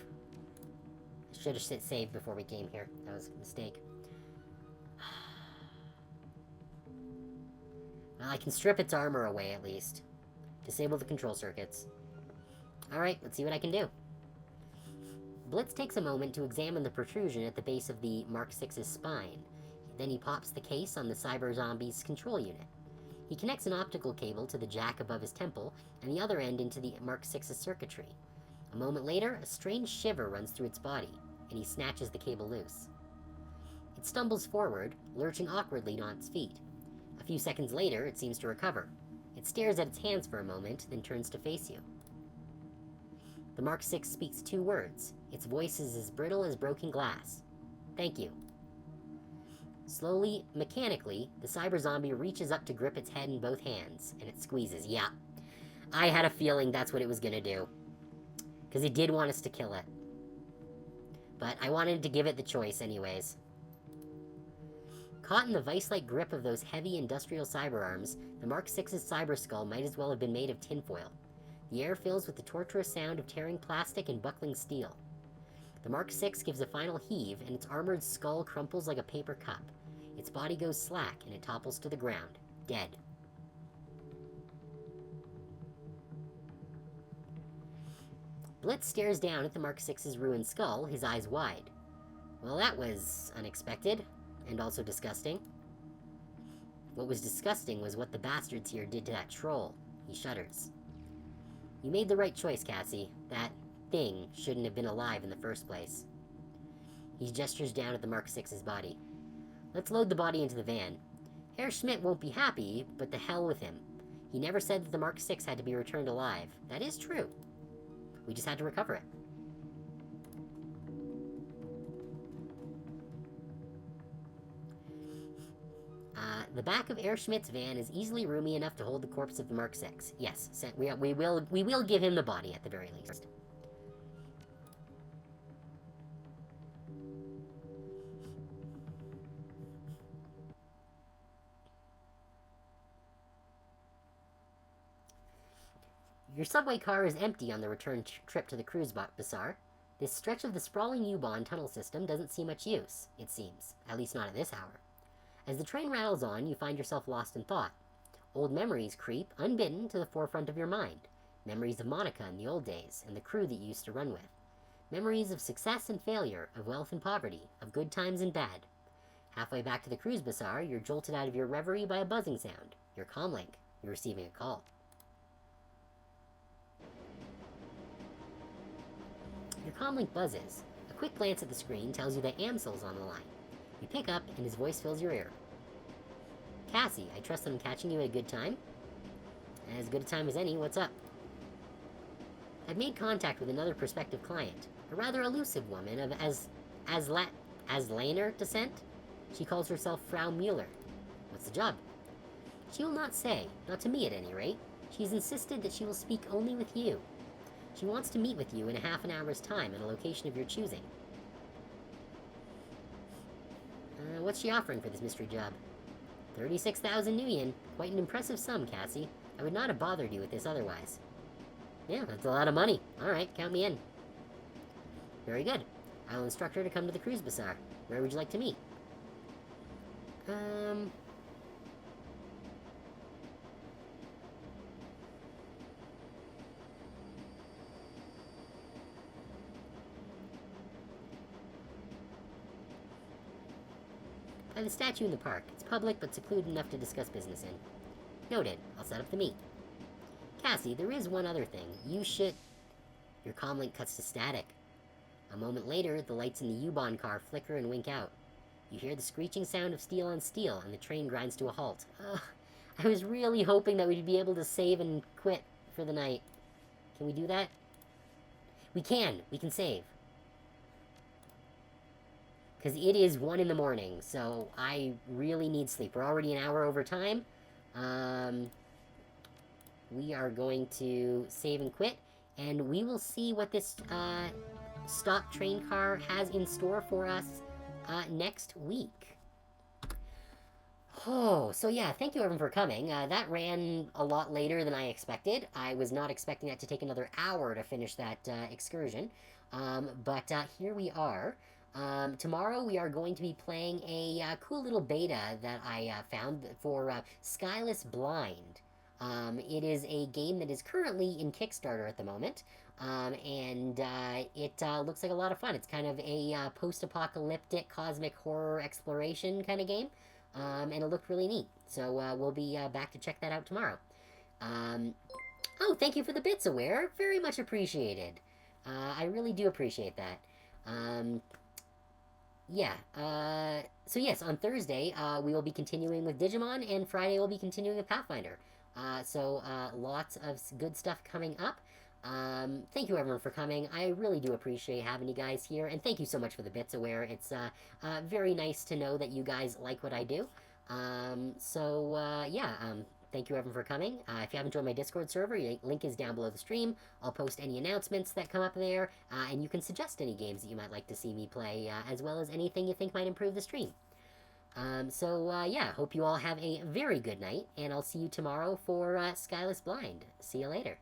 I should have saved before we came here. That was a mistake. Well, I can strip its armor away, at least. Disable the control circuits. Alright, let's see what I can do. Blitz takes a moment to examine the protrusion at the base of the Mark 6's spine. Then he pops the case on the cyber zombie's control unit. He connects an optical cable to the jack above his temple, and the other end into the Mark 6's circuitry. A moment later, a strange shiver runs through its body, and he snatches the cable loose. It stumbles forward, lurching awkwardly on its feet. A few seconds later, it seems to recover. It stares at its hands for a moment, then turns to face you. The Mark 6 speaks 2 words. Its voice is as brittle as broken glass. Thank you. Slowly, mechanically, the cyber zombie reaches up to grip its head in both hands, and it squeezes. Yeah, I had a feeling that's what it was gonna do. Because it did want us to kill it. But I wanted to give it the choice anyways. Caught in the vice-like grip of those heavy industrial cyber arms, the Mark 6's cyber skull might as well have been made of tinfoil. The air fills with the torturous sound of tearing plastic and buckling steel. The Mark 6 gives a final heave, and its armored skull crumples like a paper cup. Its body goes slack, and it topples to the ground, dead. Blitz stares down at the Mark VI's ruined skull, his eyes wide. Well, that was unexpected, and also disgusting. What was disgusting was what the bastards here did to that troll. He shudders. You made the right choice, Cassie. That thing shouldn't have been alive in the first place. He gestures down at the Mark VI's body. Let's load the body into the van. Herr Schmidt won't be happy, but the hell with him. He never said that the Mark VI had to be returned alive. That is true. We just had to recover it. The back of Herr Schmidt's van is easily roomy enough to hold the corpse of the Mark VI. Yes, we will give him the body at the very least. Your subway car is empty on the return trip to the cruise bazaar. This stretch of the sprawling U-Bahn tunnel system doesn't see much use, it seems, at least not at this hour. As the train rattles on, you find yourself lost in thought. Old memories creep, unbidden, to the forefront of your mind. Memories of Monica in the old days, and the crew that you used to run with. Memories of success and failure, of wealth and poverty, of good times and bad. Halfway back to the cruise bazaar, you're jolted out of your reverie by a buzzing sound. Your comlink. You're receiving a call. Your comlink buzzes. A quick glance at the screen tells you that Amsel's on the line. You pick up, and his voice fills your ear. Cassie, I trust that I'm catching you at a good time? As good a time as any, what's up? I've made contact with another prospective client, a rather elusive woman of Aslaner descent. She calls herself Frau Mueller. What's the job? She will not say, not to me at any rate. She's insisted that she will speak only with you. She wants to meet with you in a half an hour's time at a location of your choosing. What's she offering for this mystery job? 36,000 Nuyen. Quite an impressive sum, Cassie. I would not have bothered you with this otherwise. Yeah, that's a lot of money. Alright, count me in. Very good. I'll instruct her to come to the cruise bazaar. Where would you like to meet? By the statue in the park. It's public, but secluded enough to discuss business in. Noted. I'll set up the meet. Cassie, there is one other thing. You should... Your comlink cuts to static. A moment later, the lights in the U-Bahn car flicker and wink out. You hear the screeching sound of steel on steel, and the train grinds to a halt. Ugh, I was really hoping that we'd be able to save and quit for the night. Can we do that? We can. We can save. Because it is 1 in the morning, so I really need sleep. We're already an hour over time. We are going to save and quit, and we will see what this stock train car has in store for us next week. Oh, so yeah, thank you everyone for coming. That ran a lot later than I expected. I was not expecting that to take another hour to finish that excursion. But here we are. Tomorrow we are going to be playing a cool little beta that I found for Skyless Blind. It is a game that is currently in Kickstarter at the moment, and it looks like a lot of fun. It's kind of a post-apocalyptic cosmic horror exploration kind of game, and it looked really neat. So we'll be back to check that out tomorrow. Oh, thank you for the bits, Aware. Very much appreciated. I really do appreciate that. Yeah, so yes, on Thursday, we will be continuing with Digimon, and Friday we'll be continuing with Pathfinder. So lots of good stuff coming up. Thank you everyone for coming. I really do appreciate having you guys here, and thank you so much for the bits, Aware. It's very nice to know that you guys like what I do. Yeah, thank you everyone for coming. If you haven't joined my Discord server, link is down below the stream. I'll post any announcements that come up there, and you can suggest any games that you might like to see me play, as well as anything you think might improve the stream. Yeah, hope you all have a very good night, and I'll see you tomorrow for Skyless Blind. See you later.